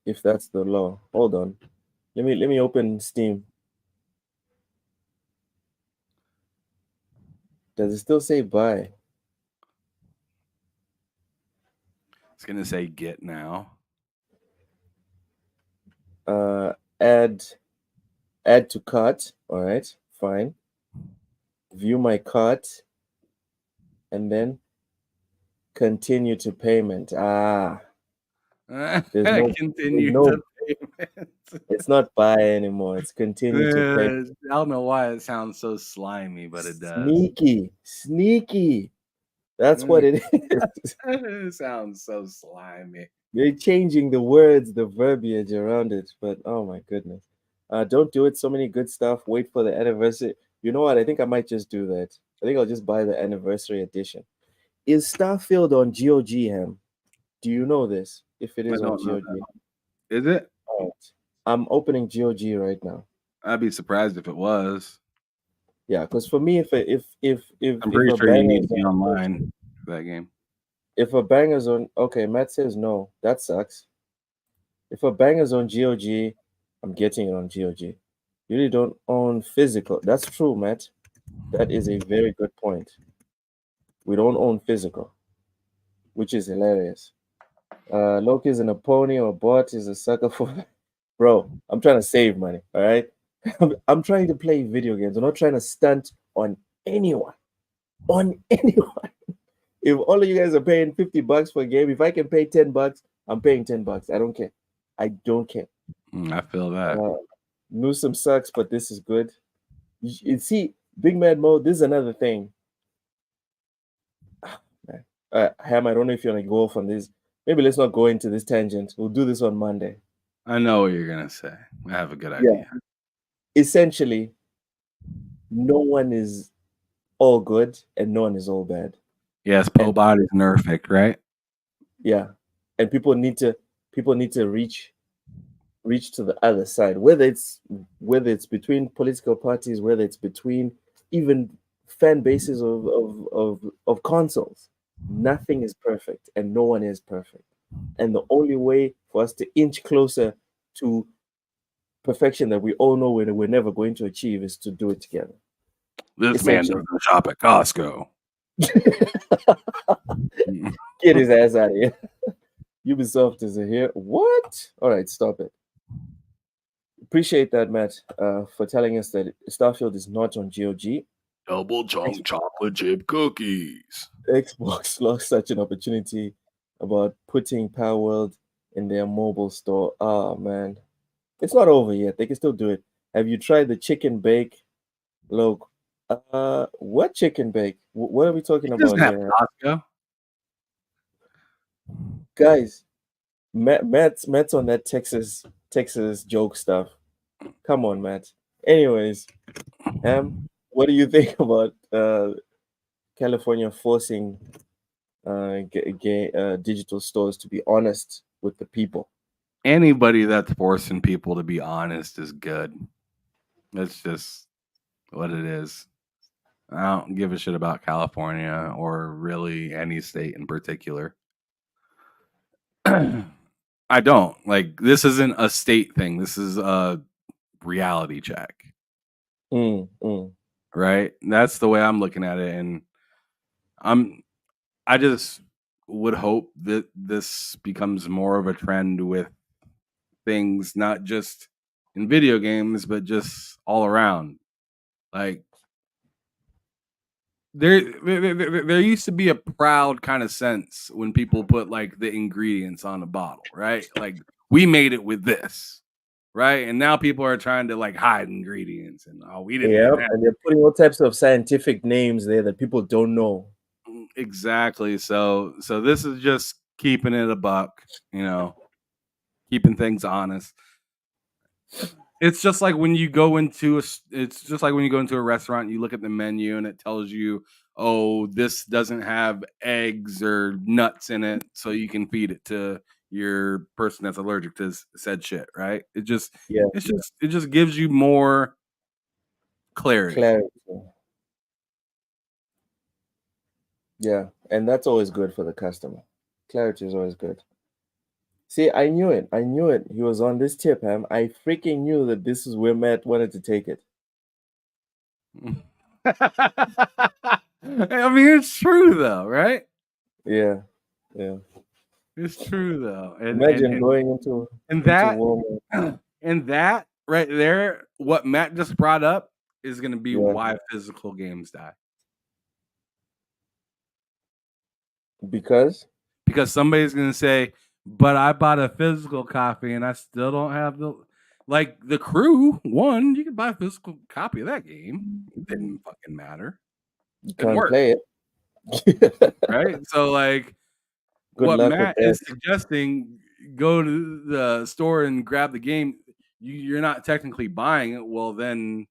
if that's the law. Hold on, let me open Steam. Does it still say buy? It's gonna say get now. Add to cart. All right, fine. View my cart, and then continue to payment. Continue no- to payment. It's not buy anymore. It's continue to pay. I don't know why it sounds so slimy, but it does. Sneaky. That's what it is. It sounds so slimy. They're changing the words, the verbiage around it, but oh my goodness. Don't do it. So many good stuff. Wait for the anniversary. You know what? I think I might just do that. I think I'll just buy the anniversary edition. Is Starfield on GOG, Ham? Do you know this? If it is on GOG. Is it? All right. I'm opening GOG right now. I'd be surprised if it was. Yeah, because for me, if I'm pretty sure you need to be online for that game. If a banger's on, okay, Matt says no. That sucks. If a banger's on GOG, I'm getting it on GOG. You really don't own physical. That's true, Matt. That is a very good point. We don't own physical, which is hilarious. Loki's in a pony or bot is a sucker for. Bro, I'm trying to save money. All right. I'm trying to play video games. I'm not trying to stunt on anyone. On anyone. If all of you guys are paying $50 for a game, if I can pay $10, I'm paying $10. I don't care. I don't care. I feel that. Newsom sucks, but this is good. You see, Big Mad Mode, this is another thing. Ham, I don't know if you're going to go off on this. Maybe let's not go into this tangent. We'll do this on Monday. I know what you're going to say. I have a good idea. Essentially, no one is all good and no one is all bad. Yes, Pobot is nerfed, right? Yeah. And people need to reach to the other side, whether it's between political parties, whether it's between even fan bases of consoles. Nothing is perfect and no one is perfect. And the only way for us to inch closer to perfection that we all know we're never going to achieve is to do it together. This man doesn't shop at Costco. Get his ass out of here. Ubisoft is here. What? All right, stop it. Appreciate that, Matt, for telling us that Starfield is not on GOG. Double chunk chocolate chip cookies. Xbox lost such an opportunity about putting Power World in their mobile store. Oh, man. It's not over yet. They can still do it. Have you tried the chicken bake? Look, what chicken bake? What are we talking about here? Costco. Guys, Matt's on that Texas joke stuff. Come on, Matt. Anyways, what do you think about California forcing digital stores to be honest with the people? Anybody that's forcing people to be honest is good. That's just what it is. I don't give a shit about California or really any state in particular. I don't. Like, this isn't a state thing. This is a reality check. Right? That's the way I'm looking at it. And I just would hope that this becomes more of a trend with things, not just in video games, but just all around. Like, there used to be a proud kind of sense when people put like the ingredients on a bottle, right? Like we made it with this, right? And now people are trying to like hide ingredients and we didn't Yeah, even have and they're putting all types of scientific names there that people don't know. exactly. So this is just keeping it a buck, keeping things honest. It's just like when you go into a restaurant, you look at the menu and it tells you, oh, this doesn't have eggs or nuts in it, so you can feed it to your person that's allergic to said shit, right? It just gives you more clarity. Yeah, and that's always good for the customer. Clarity is always good. See, I knew it. He was on this tip, Ham. I freaking knew that this is where Matt wanted to take it. I mean, it's true though, right? Yeah. It's true though. Imagine going into Walmart. And that right there, what Matt just brought up is going to be why physical games die. Because somebody's going to say, but I bought a physical copy and I still don't have the Crew one. You could buy a physical copy of that game. It didn't fucking matter. You can't play it. Right? So like what Matt is suggesting, go to the store and grab the game. You're not technically buying it. Well, then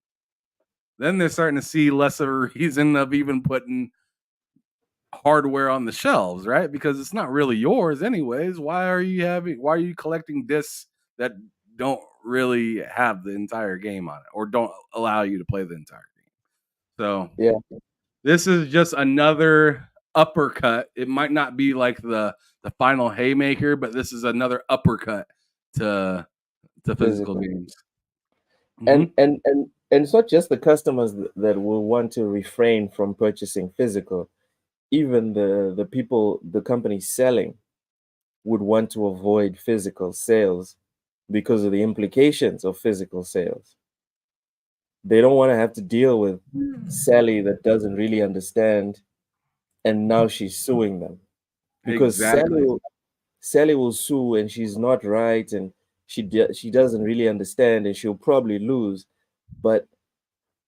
they're starting to see less of a reason of even putting hardware on the shelves, right? Because it's not really yours anyways. Why are you collecting discs that don't really have the entire game on it or don't allow you to play the entire game? So this is just another uppercut. It might not be like the final haymaker, but this is another uppercut to physical games. And it's not just the customers that will want to refrain from purchasing physical. Even the people, the companies selling, would want to avoid physical sales because of the implications of physical sales. They don't want to have to deal with Sally that doesn't really understand, and now she's suing them because Sally will sue and she's not right and she doesn't really understand and she'll probably lose, but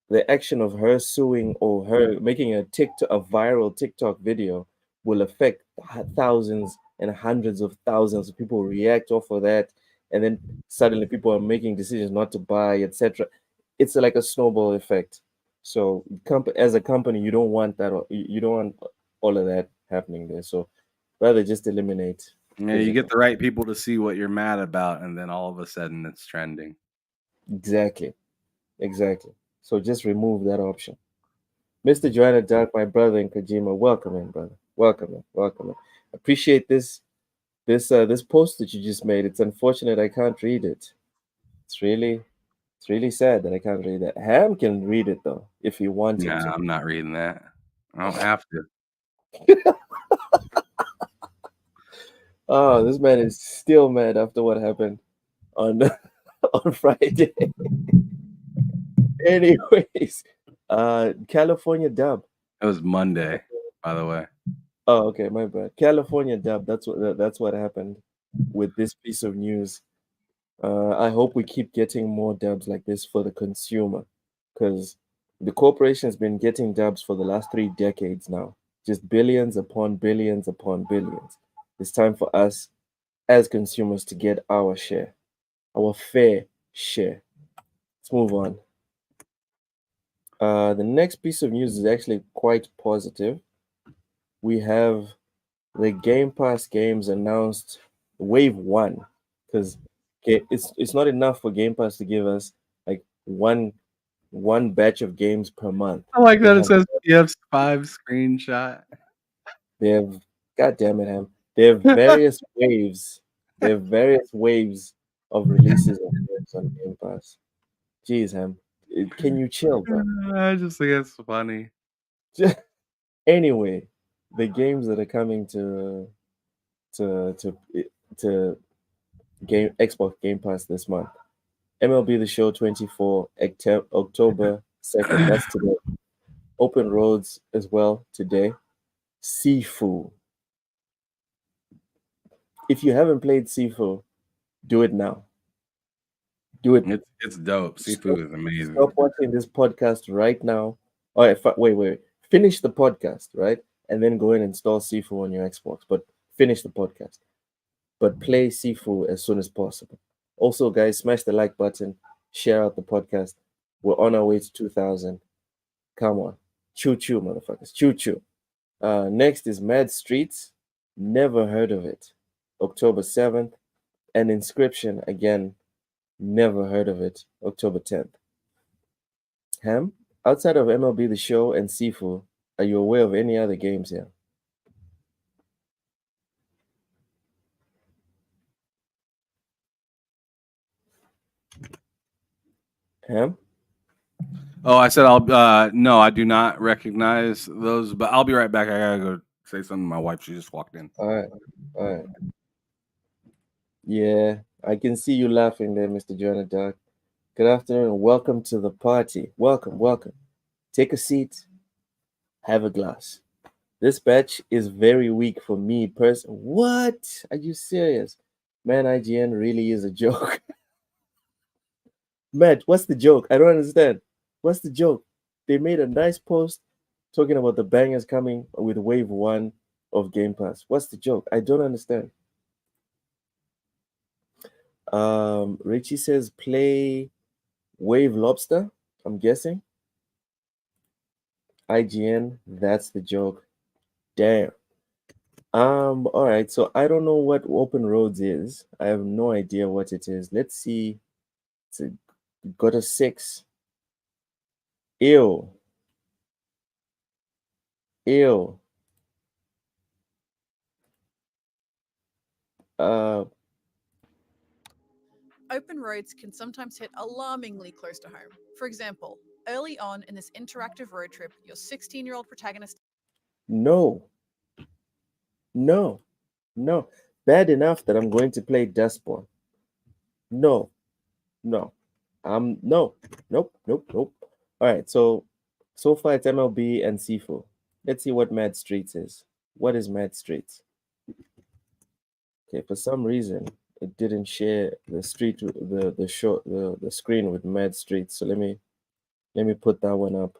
the action of her suing or her making a viral TikTok video will affect thousands and hundreds of thousands of people react off of that, and then suddenly people are making decisions not to buy, etc. It's like a snowball effect. So, as a company, you don't want that. You don't want all of that happening there. So, rather just eliminate. Yeah, you get the right people to see what you're mad about, and then all of a sudden it's trending. Exactly. So just remove that option. Mr. Joanna Dark, my brother in Kojima, welcome in, brother. Welcome in. Appreciate this post that you just made. It's unfortunate I can't read it. It's really sad that I can't read that. Ham can read it though, if he wants to. I'm not reading that. I don't have to. Oh, this man is still mad after what happened on Friday. Anyways, California dub. It was Monday, by the way. Oh, okay, my bad. California dub. That's what happened with this piece of news. I hope we keep getting more dubs like this for the consumer, because the corporation has been getting dubs for the last 3 decades now. Just billions upon billions upon billions. It's time for us as consumers to get our share, our fair share. Let's move on. The next piece of news is actually quite positive. We have the Game Pass games announced wave 1, because it's not enough for Game Pass to give us like one batch of games per month. I like that it says PS5 screenshot. They have, God damn it, Ham. They have various waves. They have various waves of releases of games on Game Pass. Jeez, Ham. Can you chill, bro? I just think it's funny. Anyway, the games that are coming to Xbox Game Pass this month: MLB The Show 24, October 2nd. That's today. Open roads as well today. Sifu. If you haven't played Sifu, do it now. Do it. It's dope. Seafood is amazing. Stop watching this podcast right now. All right, wait. Finish the podcast, right? And then go and install Sifu on your Xbox. But finish the podcast. But play Sifu as soon as possible. Also, guys, smash the like button. Share out the podcast. We're on our way to 2,000. Come on. Choo-choo, motherfuckers. Choo-choo. Next is Mad Streets. Never heard of it. October 7th. And Inscription, again, never heard of it. October 10th. Ham, outside of MLB The Show and Sifu, are you aware of any other games here? Ham? Oh, I said no, I do not recognize those, but I'll be right back. I gotta go say something to my wife. She just walked in. All right. Yeah, I can see you laughing there, Mr. Jonah. Good afternoon and welcome to the party. Welcome. Take a seat, have a glass. This batch is very weak for me personally. What? Are you serious? Man, IGN really is a joke. Matt, what's the joke? I don't understand. What's the joke? They made a nice post talking about the bangers coming with wave 1 of Game Pass. What's the joke? I don't understand. Richie says play Wave Lobster, I'm guessing. IGN, that's the joke. Damn. All right, so I don't know what Open Roads is. I have no idea what it is. Let's see. Got a 6. Ew. Open roads can sometimes hit alarmingly close to home. For example, early on in this interactive road trip, your 16-year-old protagonist... No. Bad enough that I'm going to play Dustborn. No. Nope. All right, so far it's MLB and Sifu. Let's see what Mad Streets is. What is Mad Streets? Okay, for some reason it didn't share the screen with Mad Streets. So let me put that one up.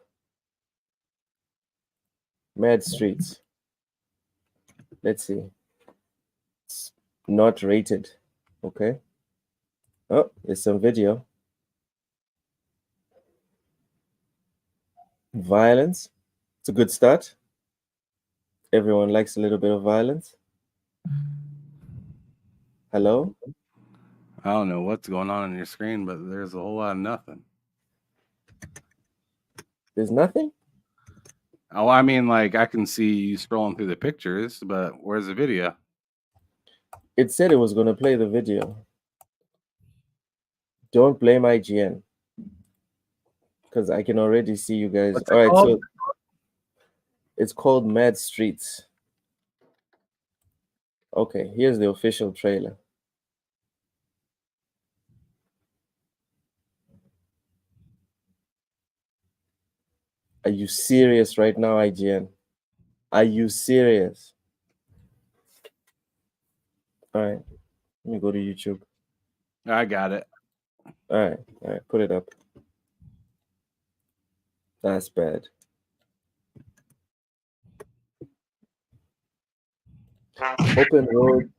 Mad Streets. Let's see. It's not rated. Okay. Oh, there's some video. Violence. It's a good start. Everyone likes a little bit of violence. Hello? I don't know what's going on your screen, but there's a whole lot of nothing. There's nothing? Oh, I mean, like, I can see you scrolling through the pictures, but where's the video? It said it was going to play the video. Don't blame IGN. Because I can already see you guys. What's all right, called? So it's called Mad Streets. Okay, here's the official trailer. Are you serious right now, IGN? Are you serious? All right, let me go to YouTube. I got it. All right, put it up. That's bad. Open road.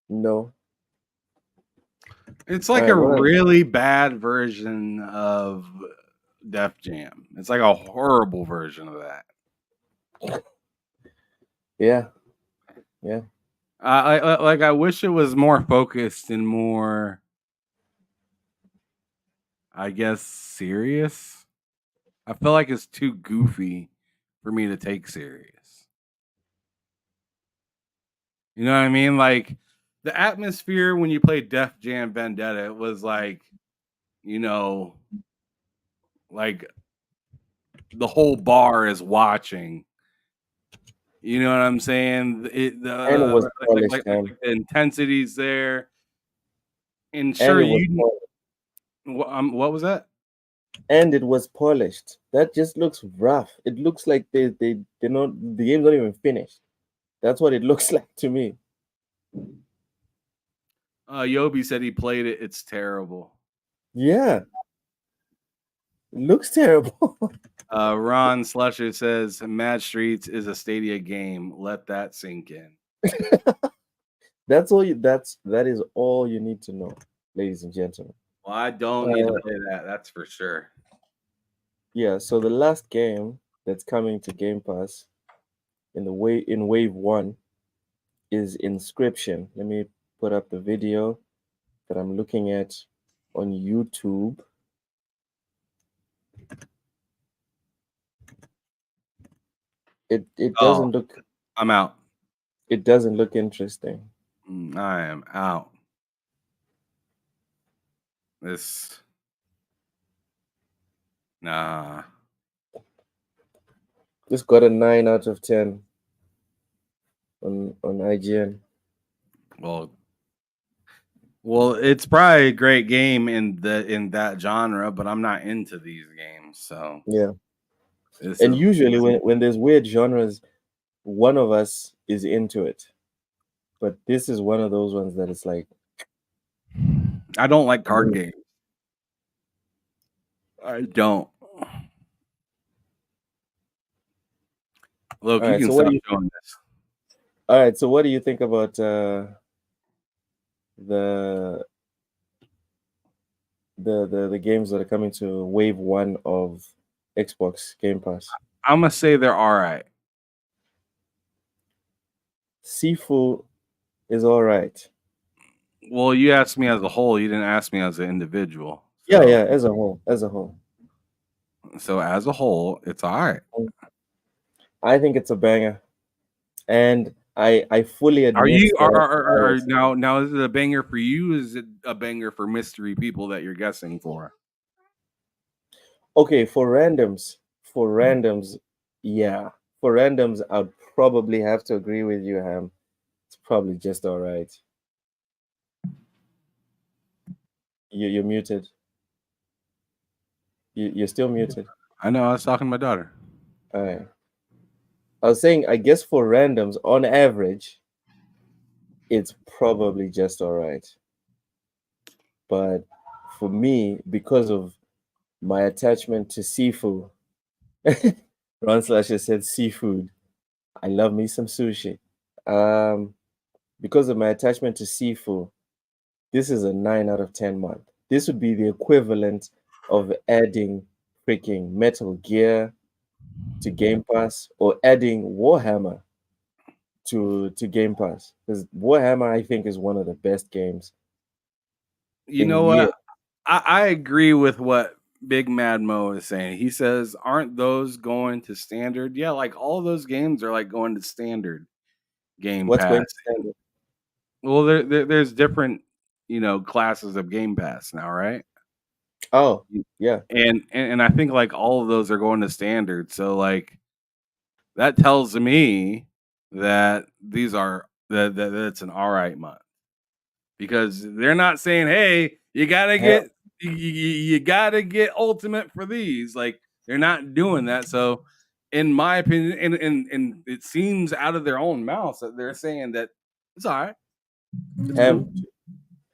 No. It's like a really bad version of Def Jam. It's like a horrible version of that. Yeah. I wish it was more focused and more, I guess, serious. I feel like it's too goofy for me to take serious. You know what I mean? Like the atmosphere when you played Def Jam Vendetta, it was like, you know, like the whole bar is watching. You know what I'm saying? And it was polished, like the intensity's there. And sure, and it was polished. what was that? And it was polished. That just looks rough. It looks like they're not, the game's not even finished. That's what it looks like to me. Yobi said he played it. It's terrible. Yeah. It looks terrible. Ron Slusher says Mad Streets is a Stadia game. Let that sink in. That is all you need to know, ladies and gentlemen. Well, I don't need to play that. That's for sure. Yeah, so the last game that's coming to Game Pass in wave 1 is Inscription. Let me put up the video that I'm looking at on YouTube. It doesn't look. I'm out. It doesn't look interesting. I am out. Nah. This got a 9 out of 10 on IGN. Well, it's probably a great game in that genre, but I'm not into these games, so yeah. And usually when there's weird genres, one of us is into it. But this is one of those ones that it's like, I don't like card games. I don't. Look, you can stop showing this. All right, so what do you think about the games that are coming to wave 1 of Xbox Game Pass? I'm gonna say they're all right. Sifu is all right. Well, you asked me as a whole. You didn't ask me as an individual. So. Yeah, as a whole. So as a whole, it's all right. I think it's a banger, and I fully admit. Now is it a banger for you? Is it a banger for mystery people that you're guessing for? Okay, for randoms, yeah. For randoms, I'd probably have to agree with you, Ham. It's probably just all right. You're muted. You're still muted. I know. I was talking to my daughter. All right. I was saying, I guess for randoms, on average, it's probably just all right. But for me, because of my attachment to seafood, Ron Slasher said seafood. I love me some sushi. Because of my attachment to seafood, this is a 9 out of 10 month. This would be the equivalent of adding freaking Metal Gear to Game Pass or adding Warhammer to Game Pass. Because Warhammer, I think, is one of the best games. You know what? I agree with what Big Mad Mo is saying. He says, aren't those going to standard? Yeah, like all those games are like going to standard Game What's Pass. going to standard? Well, there's different, classes of Game Pass now, right? Oh, yeah. And I think like all of those are going to standard. So like that tells me that these are that it's an all right month. Because they're not saying, hey, you gotta get you gotta get ultimate for these. Like they're not doing that. So in my opinion, and it seems out of their own mouths that they're saying that it's all right. It's cool.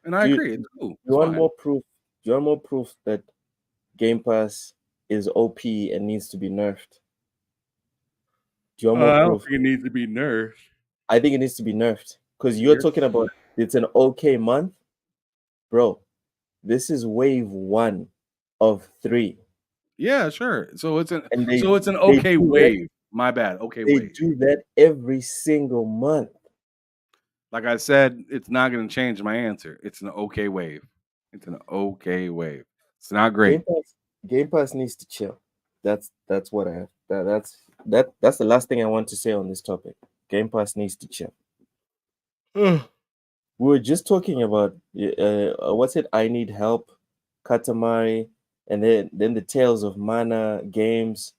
And I agree, it's cool. You want more proof? You want more proof that Game Pass is OP and needs to be nerfed? Do you want more proof? I don't think it needs to be nerfed. I think it needs to be nerfed. Because you're talking about it's an okay month. Bro, this is wave 1 of 3. Yeah, sure. So it's an okay wave. My bad. Okay wave. They do that every single month. Like I said, it's not going to change my answer. It's an okay wave. It's an okay wave. It's not great. Game Pass needs to chill. That's what I have. That's the last thing I want to say on this topic. Game Pass needs to chill. We were just talking about what's it? I Need Help, Katamari, and then the Tales of Mana games.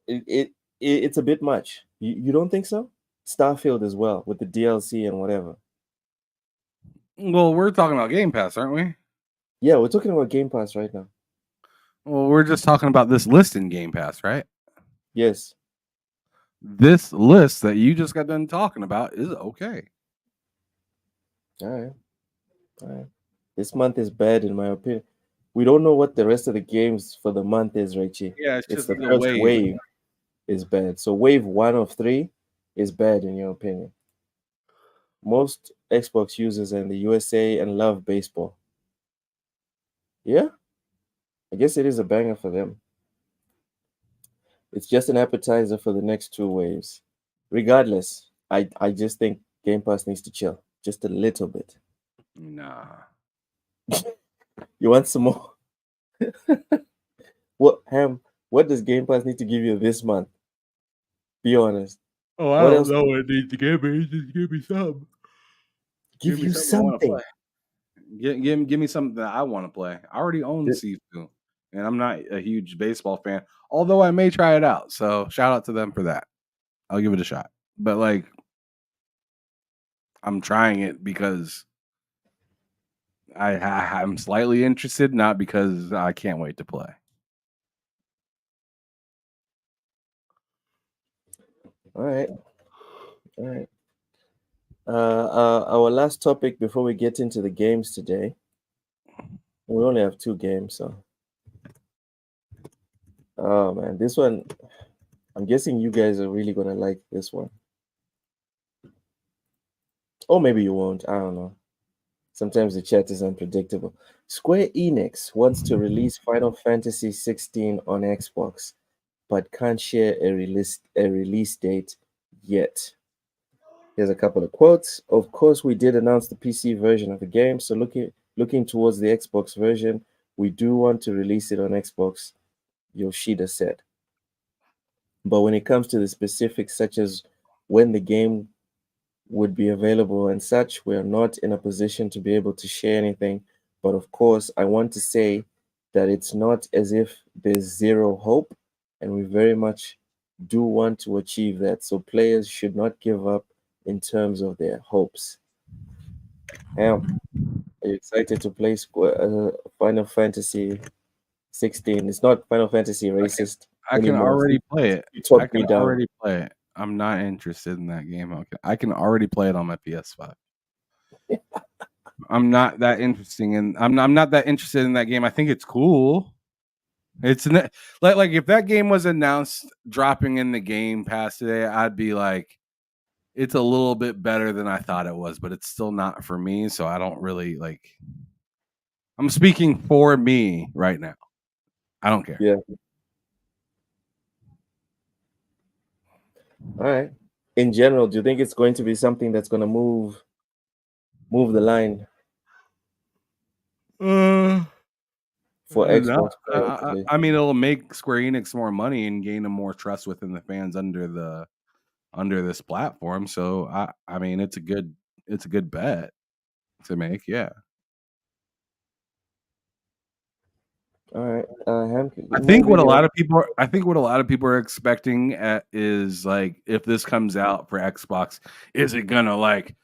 It's a bit much. You don't think so? Starfield as well with the DLC and whatever. Well, we're talking about Game Pass, aren't we? Yeah, we're talking about Game Pass right now. Well, we're just talking about this list in Game Pass, right? Yes. This list that you just got done talking about is okay. All right. This month is bad in my opinion. We don't know what the rest of the games for the month is, Richie. Yeah, it's It's just the the first wave. wave is bad. So wave 1 of 3 is bad in your opinion. Most Xbox users are in the USA and love baseball. Yeah, I guess it is a banger for them. It's just an appetizer for the next 2 waves. Regardless, I just think Game Pass needs to chill just a little bit. Nah. You want some more? What does Game Pass need to give you this month? Be honest. Oh, I What don't else? know what it needs to give me. Just give me some. Give me you something I wanna something. play. Give me something that I want to play. I already own Th- Sifu, and I'm not a huge baseball fan, although I may try it out. So shout out to them for that. I'll give it a shot. But like, I'm trying it because I'm slightly interested, not because I can't wait to play. All right. Our last topic before we get into the games today. We only have 2 games, so. Oh man, this one. I'm guessing you guys are really gonna like this one. Or maybe you won't. I don't know. Sometimes the chat is unpredictable. Square Enix wants to release Final Fantasy 16 on Xbox, but can't share a release date yet. Here's a couple of quotes. Of course, we did announce the PC version of the game, so looking towards the Xbox version, we do want to release it on Xbox, Yoshida said. But when it comes to the specifics, such as when the game would be available and such, we are not in a position to be able to share anything. But of course, I want to say that it's not as if there's zero hope, and we very much do want to achieve that. So players should not give up in terms of their hopes. Are you excited to play Final Fantasy 16? It's not Final Fantasy racist I can anymore. already play it. You I talked can me down. already play it. I'm not interested in that game. Okay. I can already play it on my PS5. I'm not that interesting, and I'm not that interested in that game. I think it's cool. It's like if that game was announced dropping in the Game Pass today, I'd be like, it's a little bit better than I thought it was, but it's still not for me. So I don't really like. I'm speaking for me right now. I don't care. Yeah. All right. In general, do you think it's going to be something that's going to move the line for Xbox players today? I mean, it'll make Square Enix more money and gain them more trust within the fans under this platform. So I mean, it's a good bet to make. Yeah. All right. Ham, I think what a lot of people are expecting is like, if this comes out for Xbox, is it gonna like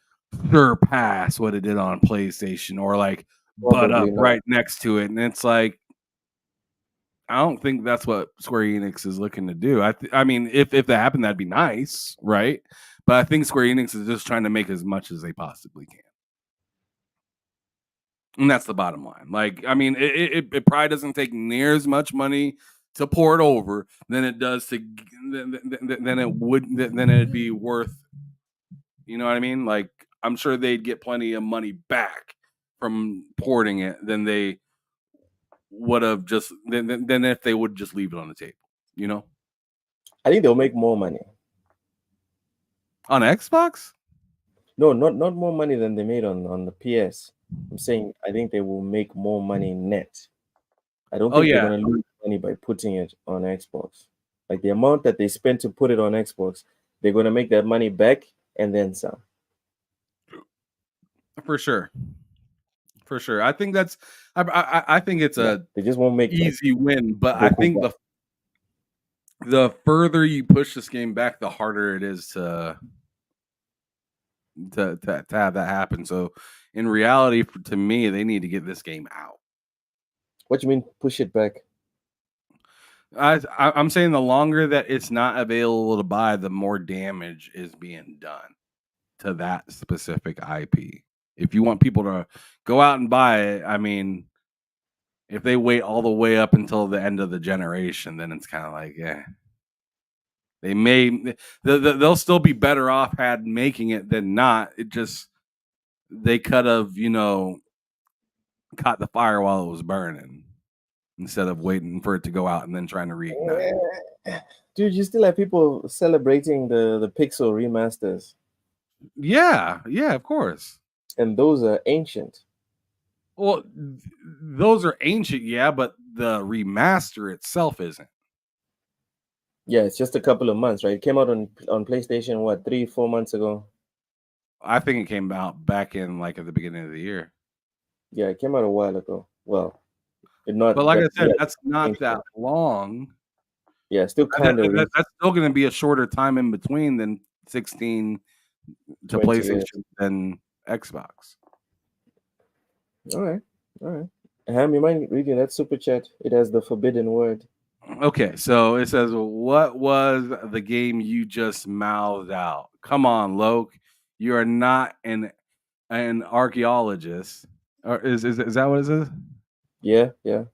surpass what it did on PlayStation, or like butt up Probably not. right next to it? And it's like, I don't think that's what Square Enix is looking to do. I mean, if that happened, that'd be nice, right? But I think Square Enix is just trying to make as much as they possibly can. And that's the bottom line. Like, I mean, it probably doesn't take near as much money to port over than it does than it'd be worth. You know what I mean? Like, I'm sure they'd get plenty of money back from porting it than they would have just than if they would just leave it on the table. You know? I think they'll make more money. On Xbox? No, not more money than they made on the PS. I'm saying I think they will make more money net. I don't think they're gonna lose money by putting it on Xbox. Like the amount that they spent to put it on Xbox, they're going to make that money back and then some. For sure. For sure. I think that's I think it's Yeah, a they just won't make like easy win, but I Goku think back. the further you push this game back, the harder it is to have that happen. So in reality, to me, they need to get this game out. What do you mean push it back? I'm saying the longer that it's not available to buy, the more damage is being done to that specific IP. If you want people to go out and buy it, I mean, if they wait all the way up until the end of the generation, then it's kind of like, yeah, they'll still be better off had making it than not. It just they could have, caught the fire while it was burning instead of waiting for it to go out and then trying to reignite. Dude, you still have people celebrating the Pixel remasters. Yeah, of course. And those are ancient. Well, those are ancient, yeah, but the remaster itself isn't. Yeah, it's just a couple of months, right? It came out on PlayStation, what, 3-4 months ago? I think it came out back in like at the beginning of the year. Yeah, it came out a while ago. Well, not. But like I said, that's not that long. Yeah, still kind of. That's still going to be a shorter time in between than 16 to PlayStation and Xbox. All right. Ham, you mind reading that super chat? It has the forbidden word. Okay, so it says, "What was the game you just mouthed out? Come on, Loke, you are not an archaeologist, or is that what it says? Yeah. Yeah,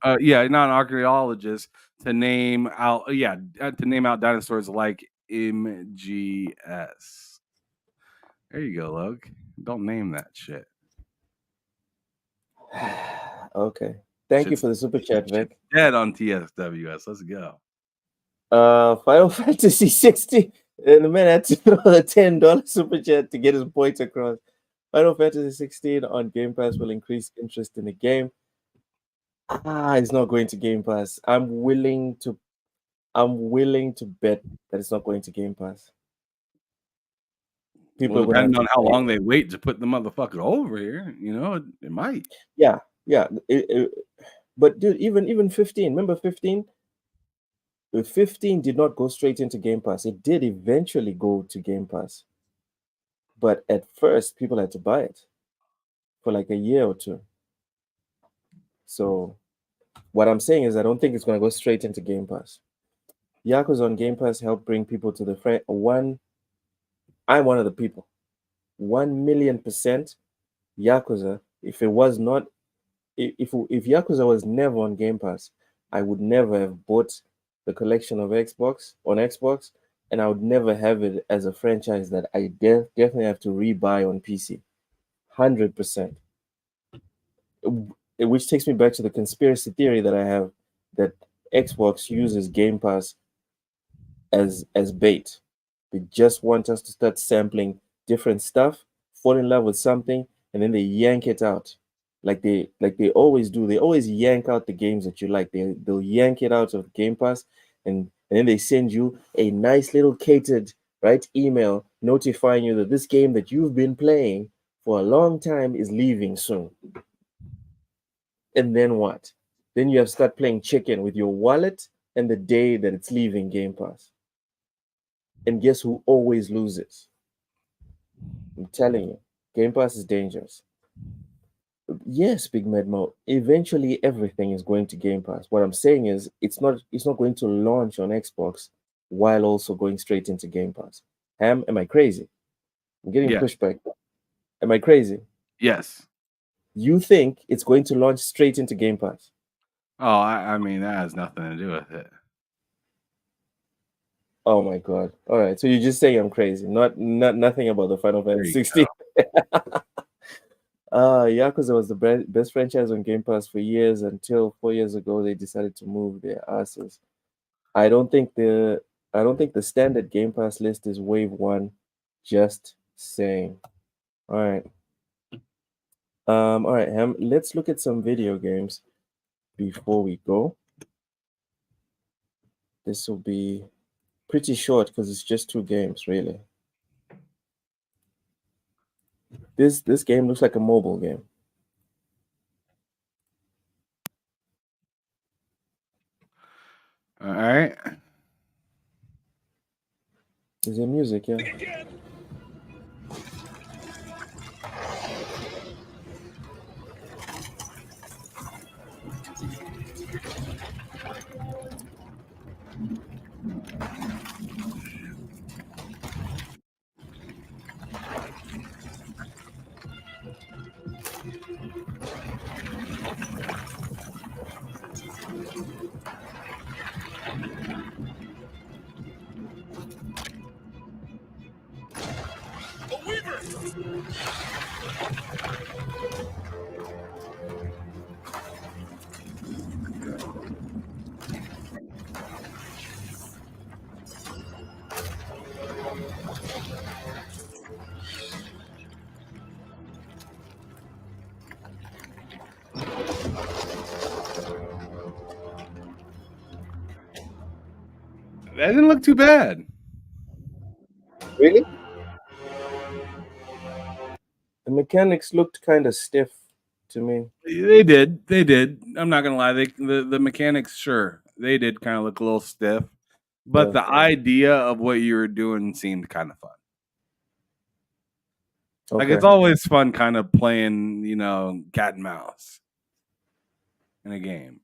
not an archaeologist to name out. Yeah, to name out dinosaurs like MGS. There you go, Loke. Don't name that shit. Okay. Thank you for the super chat, Vic. Dead on TSWS. Let's go. Final Fantasy 60. And the man had to throw a $10 super chat to get his point across. Final Fantasy 16 on Game Pass will increase interest in the game. It's not going to Game Pass. I'm willing to bet that it's not going to Game Pass. People depending on how long they wait to put the motherfucker over here, it might. Yeah. But dude, even 15. Remember 15? 15 did not go straight into Game Pass. It did eventually go to Game Pass. But at first, people had to buy it for like a year or two. So what I'm saying is I don't think it's going to go straight into Game Pass. Yakuza on Game Pass helped bring people to the front. I'm one of the people. 1,000,000% Yakuza. If it was not, if Yakuza was never on Game Pass, I would never have bought the collection of Xbox, and I would never have it as a franchise that I definitely have to rebuy on PC. 100%. Which takes me back to the conspiracy theory that I have that Xbox uses Game Pass as bait. They just want us to start sampling different stuff, fall in love with something, and then they yank it out. Like they always do. They always yank out the games that you like. They'll yank it out of Game Pass, and then they send you a nice little catered email notifying you that this game that you've been playing for a long time is leaving soon. And then what? Then you have to start playing chicken with your wallet and the day that it's leaving Game Pass. And guess who always loses? I'm telling you, Game Pass is dangerous. Yes, Big Medmo. Eventually, everything is going to Game Pass. What I'm saying is, it's not going to launch on Xbox while also going straight into Game Pass. Am I crazy? I'm getting pushback. Am I crazy? Yes. You think it's going to launch straight into Game Pass? Oh, I mean, that has nothing to do with it. Oh my God! All right, so you're just saying I'm crazy, nothing about the Final Fantasy 16. Yakuza was the best franchise on Game Pass for years until 4 years ago they decided to move their asses. I don't think the standard Game Pass list is Wave 1. Just saying. All right. All right, Ham. Let's look at some video games before we go. This will be pretty short because it's just 2 games, really. This game looks like a mobile game. All right. Is there music? Yeah. That didn't look too bad. Really? The mechanics looked kind of stiff to me. They did. I'm not gonna lie. The mechanics, sure, they did kind of look a little stiff, but the idea of what you were doing seemed kind of fun. Like it's always fun, kind of playing, cat and mouse in a game,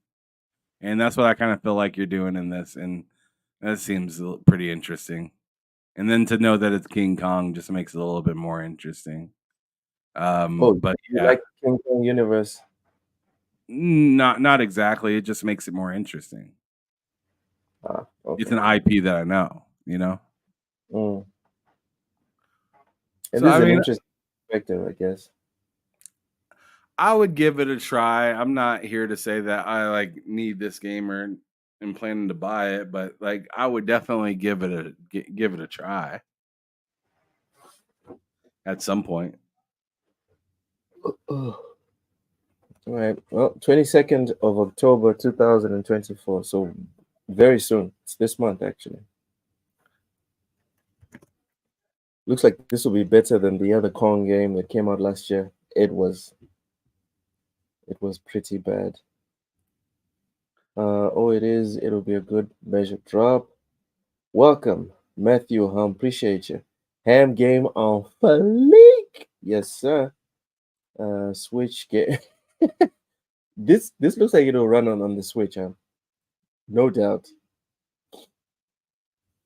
and that's what I kind of feel like you're doing in this, and that seems pretty interesting. And then to know that it's King Kong just makes it a little bit more interesting. But you like King Kong universe? Not exactly. It just makes it more interesting. Okay. It's an IP that I know, And So, this is an interesting perspective, I guess. I would give it a try. I'm not here to say that I need this game or am planning to buy it, but I would definitely give it a try at some point. All right. Well, 22nd of October 2024. So very soon. It's this month, actually. Looks like this will be better than the other Kong game that came out last year. It was pretty bad. It is. It'll be a good measured drop. Welcome, Matthew Hum. Appreciate you. Ham game on fleek. Yes, sir. Switch game. This looks like it'll run on the Switch, huh? No doubt.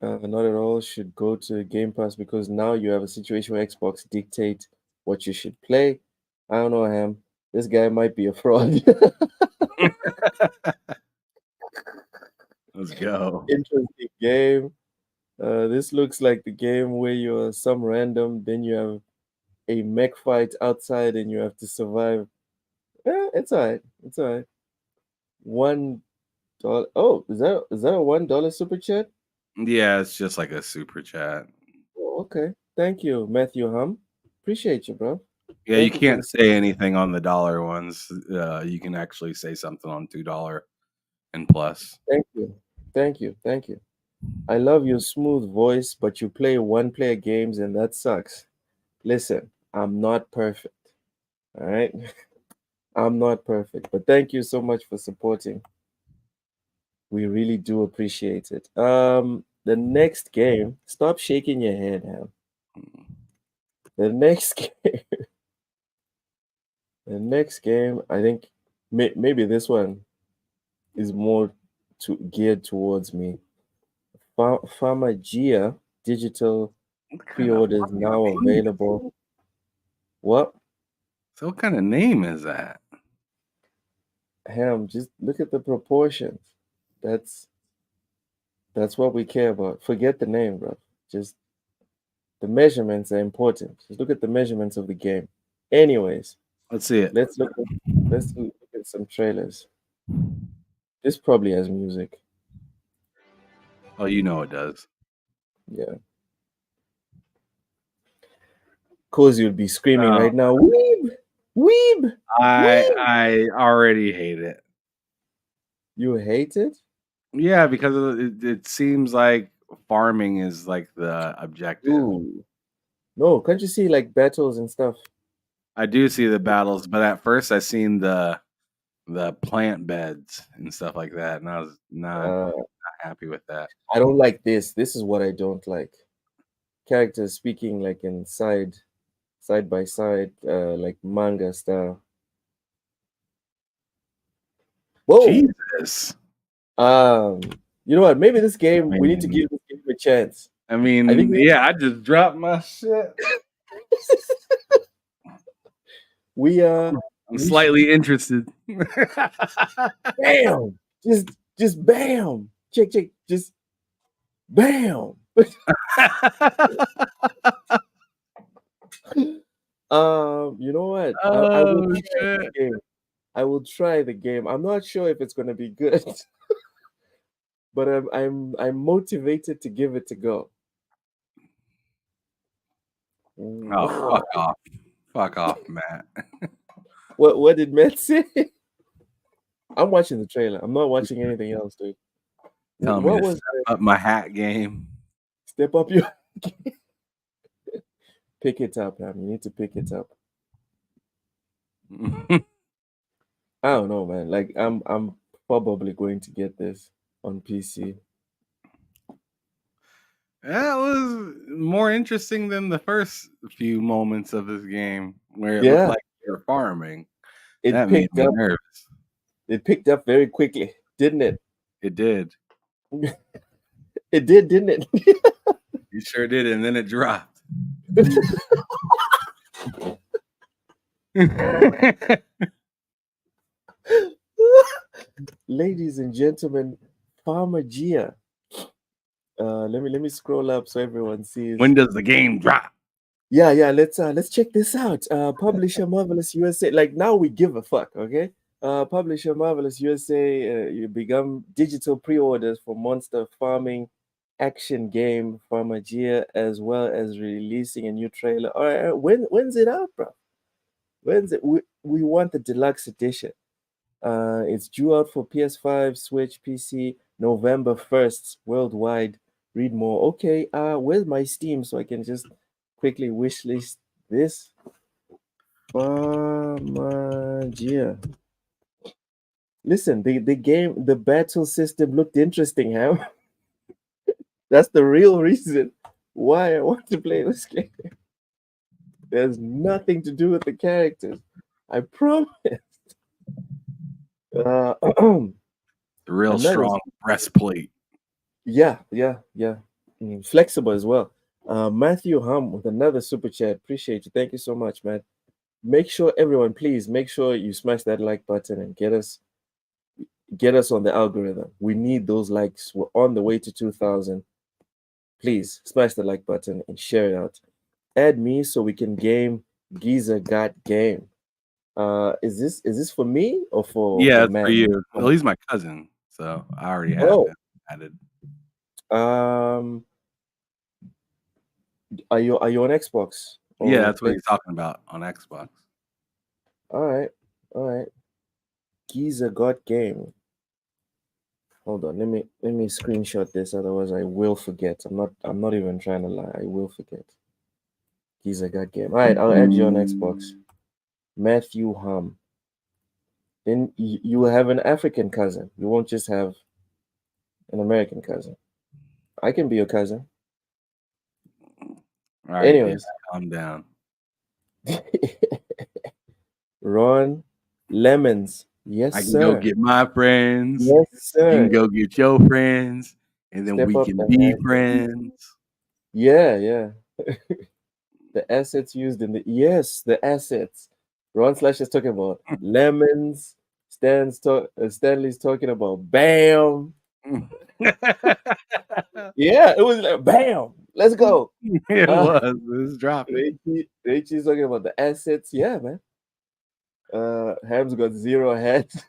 Not at all. Should go to Game Pass because now you have a situation where Xbox dictate what you should play. I don't know, Ham. This guy might be a fraud. Let's go. Interesting game. This looks like the game where you're some random, then you have a mech fight outside and you have to survive. It's all right. It's all right. $1. Oh, is that a $1 super chat? Yeah, it's just like a super chat. Oh, okay. Thank you, Matthew Hum. Appreciate you, bro. Yeah, you can't say anything on the dollar ones. You can actually say something on $2 and plus. Thank you. I love your smooth voice, but you play one-player games and that sucks. Listen, I'm not perfect. All right? I'm not perfect, but thank you so much for supporting. We really do appreciate it. The next game, stop shaking your head, Ham. The next game, I think maybe this one is more geared towards me. Pharmagia digital pre-orders now available. What? So what kind of name is that? Ham, just look at the proportions. That's what we care about. Forget the name, bro. Just the measurements are important. Just look at the measurements of the game. Anyways, let's see it. Let's look at some trailers. This probably has music. Oh, you know it does. Yeah. Cozy would be screaming right now, "Weeb! Weeb!" I already hate it. You hate it? Yeah, because it seems like farming is like the objective. Ooh. No, can't you see like battles and stuff? I do see the battles, but at first I seen the plant beds and stuff like that, and I was not happy with that. I don't like this. This is what I don't like. Characters speaking like in side by side, like manga style. Whoa. Jesus. You know what? Maybe this game we need to give this game a chance. I mean, I just dropped my shit. I'm slightly interested. Bam! Just bam! Check, just bam! You know what? I will try the game. I will try the game. I'm not sure if it's gonna be good, but I'm motivated to give it a go. Oh, fuck off, Matt. What did Matt say? I'm watching the trailer. I'm not watching anything else, dude. Tell me to step up my hat game. Step up your game. Pick it up, man. You need to pick it up. I don't know, man. Like I'm probably going to get this on PC. That was more interesting than the first few moments of this game where it Yeah. looked like you're farming. That made me nervous. It picked up very quickly, didn't it? It did. It did, didn't it? You sure did, and then it dropped. Ladies and gentlemen, Farmer Gia. Let me scroll up so everyone sees. When does the game drop? Yeah. Let's check this out. Publisher Marvelous USA. Like now we give a fuck, okay? Publisher Marvelous USA. You begun digital pre-orders for Monster Farming action game Farmer Gia, as well as releasing a new trailer. All right, when's it out, bro? When's it? We want the deluxe edition. It's due out for PS5, Switch, PC, November 1st, worldwide. Read more. Okay, where's my Steam so I can just quickly wishlist this? Farmagia. Listen, the game, the battle system looked interesting, huh? That's the real reason why I want to play this game. There's nothing to do with the characters. I promise. The real strong breastplate. Yeah. Flexible as well. Matthew Hum with another super chat. Appreciate you. Thank you so much, man. Make sure everyone, please make sure you smash that like button and get us on the algorithm. We need those likes. We're on the way to 2,000. Please smash the like button and share it out. Add me so we can game Giza Got Game. Is this for me or for? Yeah, it's for you. Well, he's my cousin, so I already have him added. Are you on Xbox? Yeah, that's what he's talking about on Xbox. All right. Giza Got Game. Hold on, let me screenshot this, otherwise I will forget. I'm not even trying to lie. I will forget. Giza Got Game. All right, I'll add you on Xbox. Matthew Hum. Then you will have an African cousin. You won't just have an American cousin. I can be your cousin. All right, anyways, calm down. Ron Lemons. Yes, I can sir. go get my friends. Yes, sir. You can go get your friends, and then we can be friends. Yeah. The assets used in the assets. Ron Slash is talking about lemons. Stanley's talking about bam. Yeah, it was like bam. Let's go. It was dropping. Rachel's talking about the assets. Yeah, man. Ham's got 0 heads.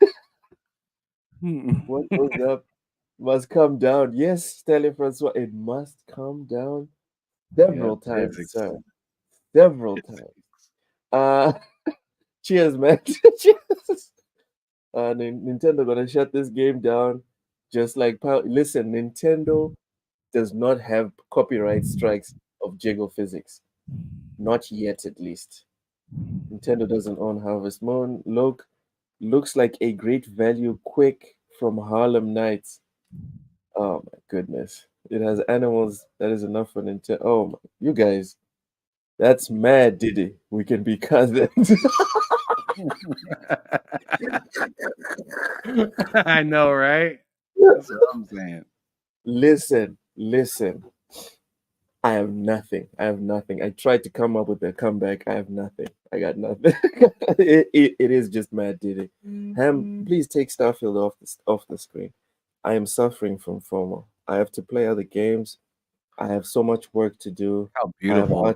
What goes up must come down. Yes, Stanley Francois, it must come down several times, sir. Several times. Cheers, man. Cheers. Nintendo gonna shut this game down. Just like listen, Nintendo does not have copyright strikes of jiggle physics. Not yet, at least. Nintendo doesn't own Harvest Moon. Looks like a great value quick from Harlem Nights. Oh my goodness. It has animals. That is enough for Nintendo. Oh my, you guys, that's mad, Diddy. We can be cousins. I know, right? That's what I'm saying. Listen. I have nothing. I tried to come up with a comeback. I have nothing. I got nothing. It is just mad, Diddy. Ham, please take Starfield off the screen. I am suffering from FOMO. I have to play other games. I have so much work to do. How I have beautiful.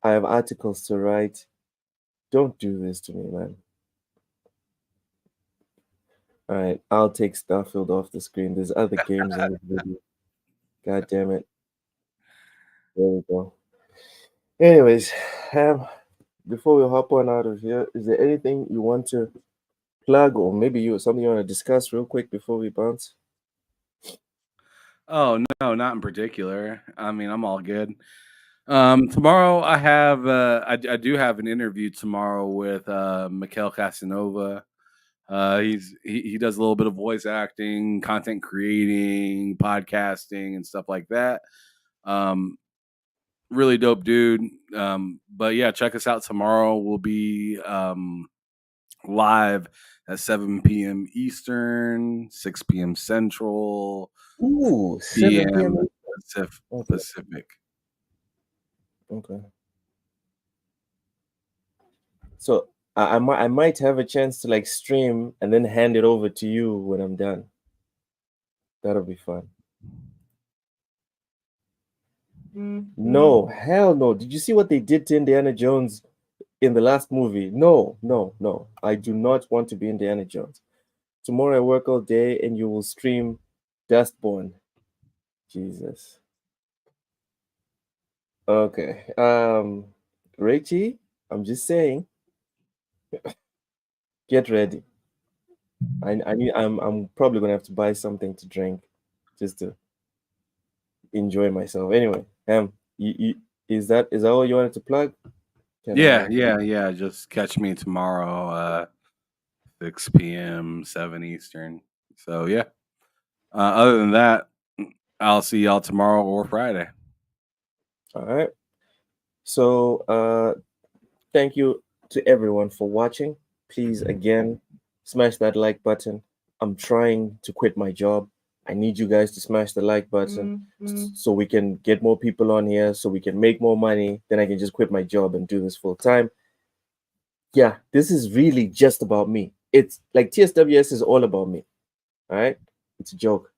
articles to write. Don't do this to me, man. All right, I'll take Starfield off the screen. There's other games in this video. God damn it. There we go. Anyways, Ham, before we hop on out of here, is there anything you want to plug, or maybe something you want to discuss real quick before we bounce? Oh no, not in particular. I mean, I'm all good. Tomorrow I have I do have an interview tomorrow with Mikhail Casanova. He does a little bit of voice acting, content creating, podcasting, and stuff like that. Really dope dude. But yeah, check us out tomorrow. We'll be live at 7 p.m. Eastern, 6 p.m. Central, Ooh, 7 p.m. Pacific. Okay. So I might have a chance to like stream and then hand it over to you when I'm done. That'll be fun. No, hell no. Did you see what they did to Indiana Jones in the last movie? No. I do not want to be Indiana Jones. Tomorrow I work all day and you will stream Dustborn. Jesus. Okay. Rachie, I'm just saying. Get ready. I'm probably gonna have to buy something to drink just to enjoy myself. Anyway, is that all you wanted to plug? Yeah. Just catch me tomorrow, 6 p.m., 7 Eastern. So yeah. Other than that, I'll see y'all tomorrow or Friday. All right. So thank you to everyone for watching. Please again smash that like button. I'm trying to quit my job. I need you guys to smash the like button so we can get more people on here, so we can make more money. Then I can just quit my job and do this full time. Yeah, this is really just about me. It's like TSWS is all about me. All right? It's a joke.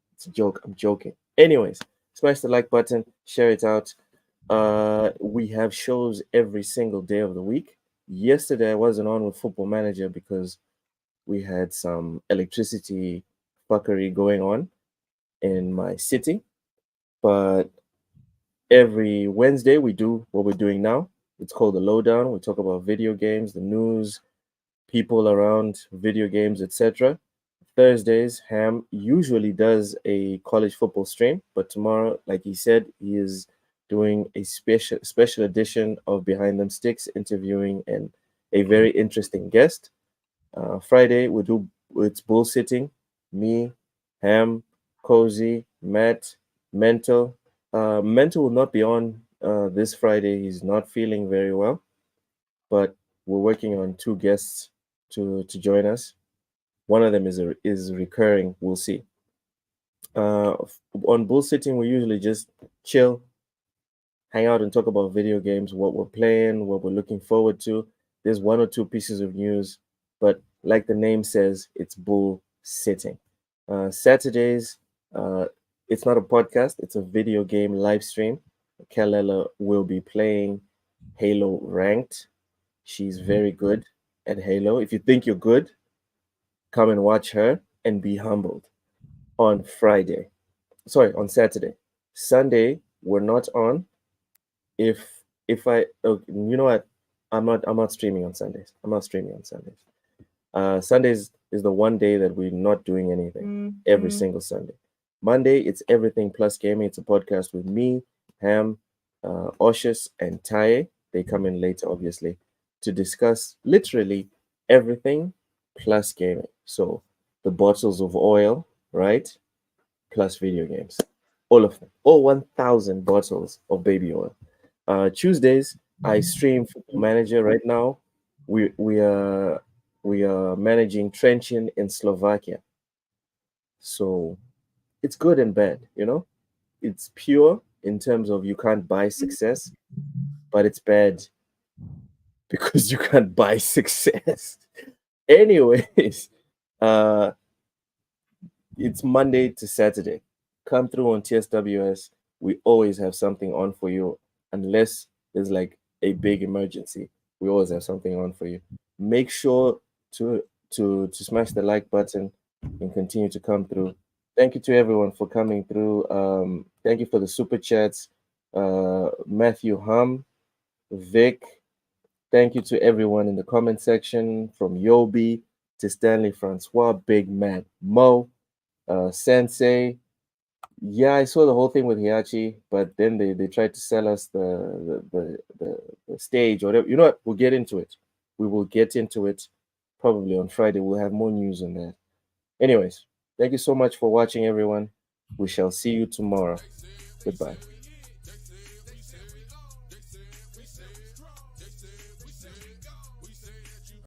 I'm joking. Anyways, smash the like button, share it out. We have shows every single day of the week. Yesterday I wasn't on with Football Manager because we had some electricity fuckery going on in my city. But every Wednesday we do what we're doing now. It's called the Low-Down. We talk about video games, the news, people around video games, etc. Thursdays, Ham usually does a college football stream, but tomorrow, like he said, he is doing a special edition of Behind Them Sticks, interviewing and a very interesting guest. Friday it's bull sitting. Me, Ham, Cozy, Matt, Mental. Mental will not be on this Friday. He's not feeling very well, but we're working on two guests to join us. One of them is recurring. We'll see. On bull sitting, we usually just chill, hang out, and talk about video games, what we're playing, what we're looking forward to. There's one or two pieces of news, but like the name says, it's bull sitting. Saturdays, it's not a podcast, it's a video game live stream. Kalela will be playing Halo Ranked. She's very good at Halo. If you think you're good, come and watch her and be humbled. On Saturday. Sunday, we're not on. If I, you know what, I'm not streaming on Sundays. Sundays is the one day that we're not doing anything every single Sunday. Monday, it's Everything Plus Gaming. It's a podcast with me, Ham, Oshus, and Taye. They come in later, obviously, to discuss literally everything plus gaming. So the bottles of oil, right? Plus video games. All of them. All 1,000 bottles of baby oil. Tuesdays, I stream Football Manager right now. We are managing Trenčín in Slovakia. So it's good and bad, you know? It's pure in terms of you can't buy success, but it's bad because you can't buy success. Anyways, it's Monday to Saturday. Come through on TSWS. We always have something on for you, unless there's like a big emergency. We always have something on for you. Make sure to smash the like button and continue to come through. Thank you to everyone for coming through. Thank you for the super chats. Matthew Hum, Vic. Thank you to everyone in the comment section, from Yobi to Stanley Francois, Big Matt Mo, Sensei. Yeah, I saw the whole thing with Hiachi, but then they tried to sell us the stage or whatever. You know what? We'll get into it. We will get into it probably on Friday. We'll have more news on that. Anyways, thank you so much for watching, everyone. We shall see you tomorrow. Goodbye.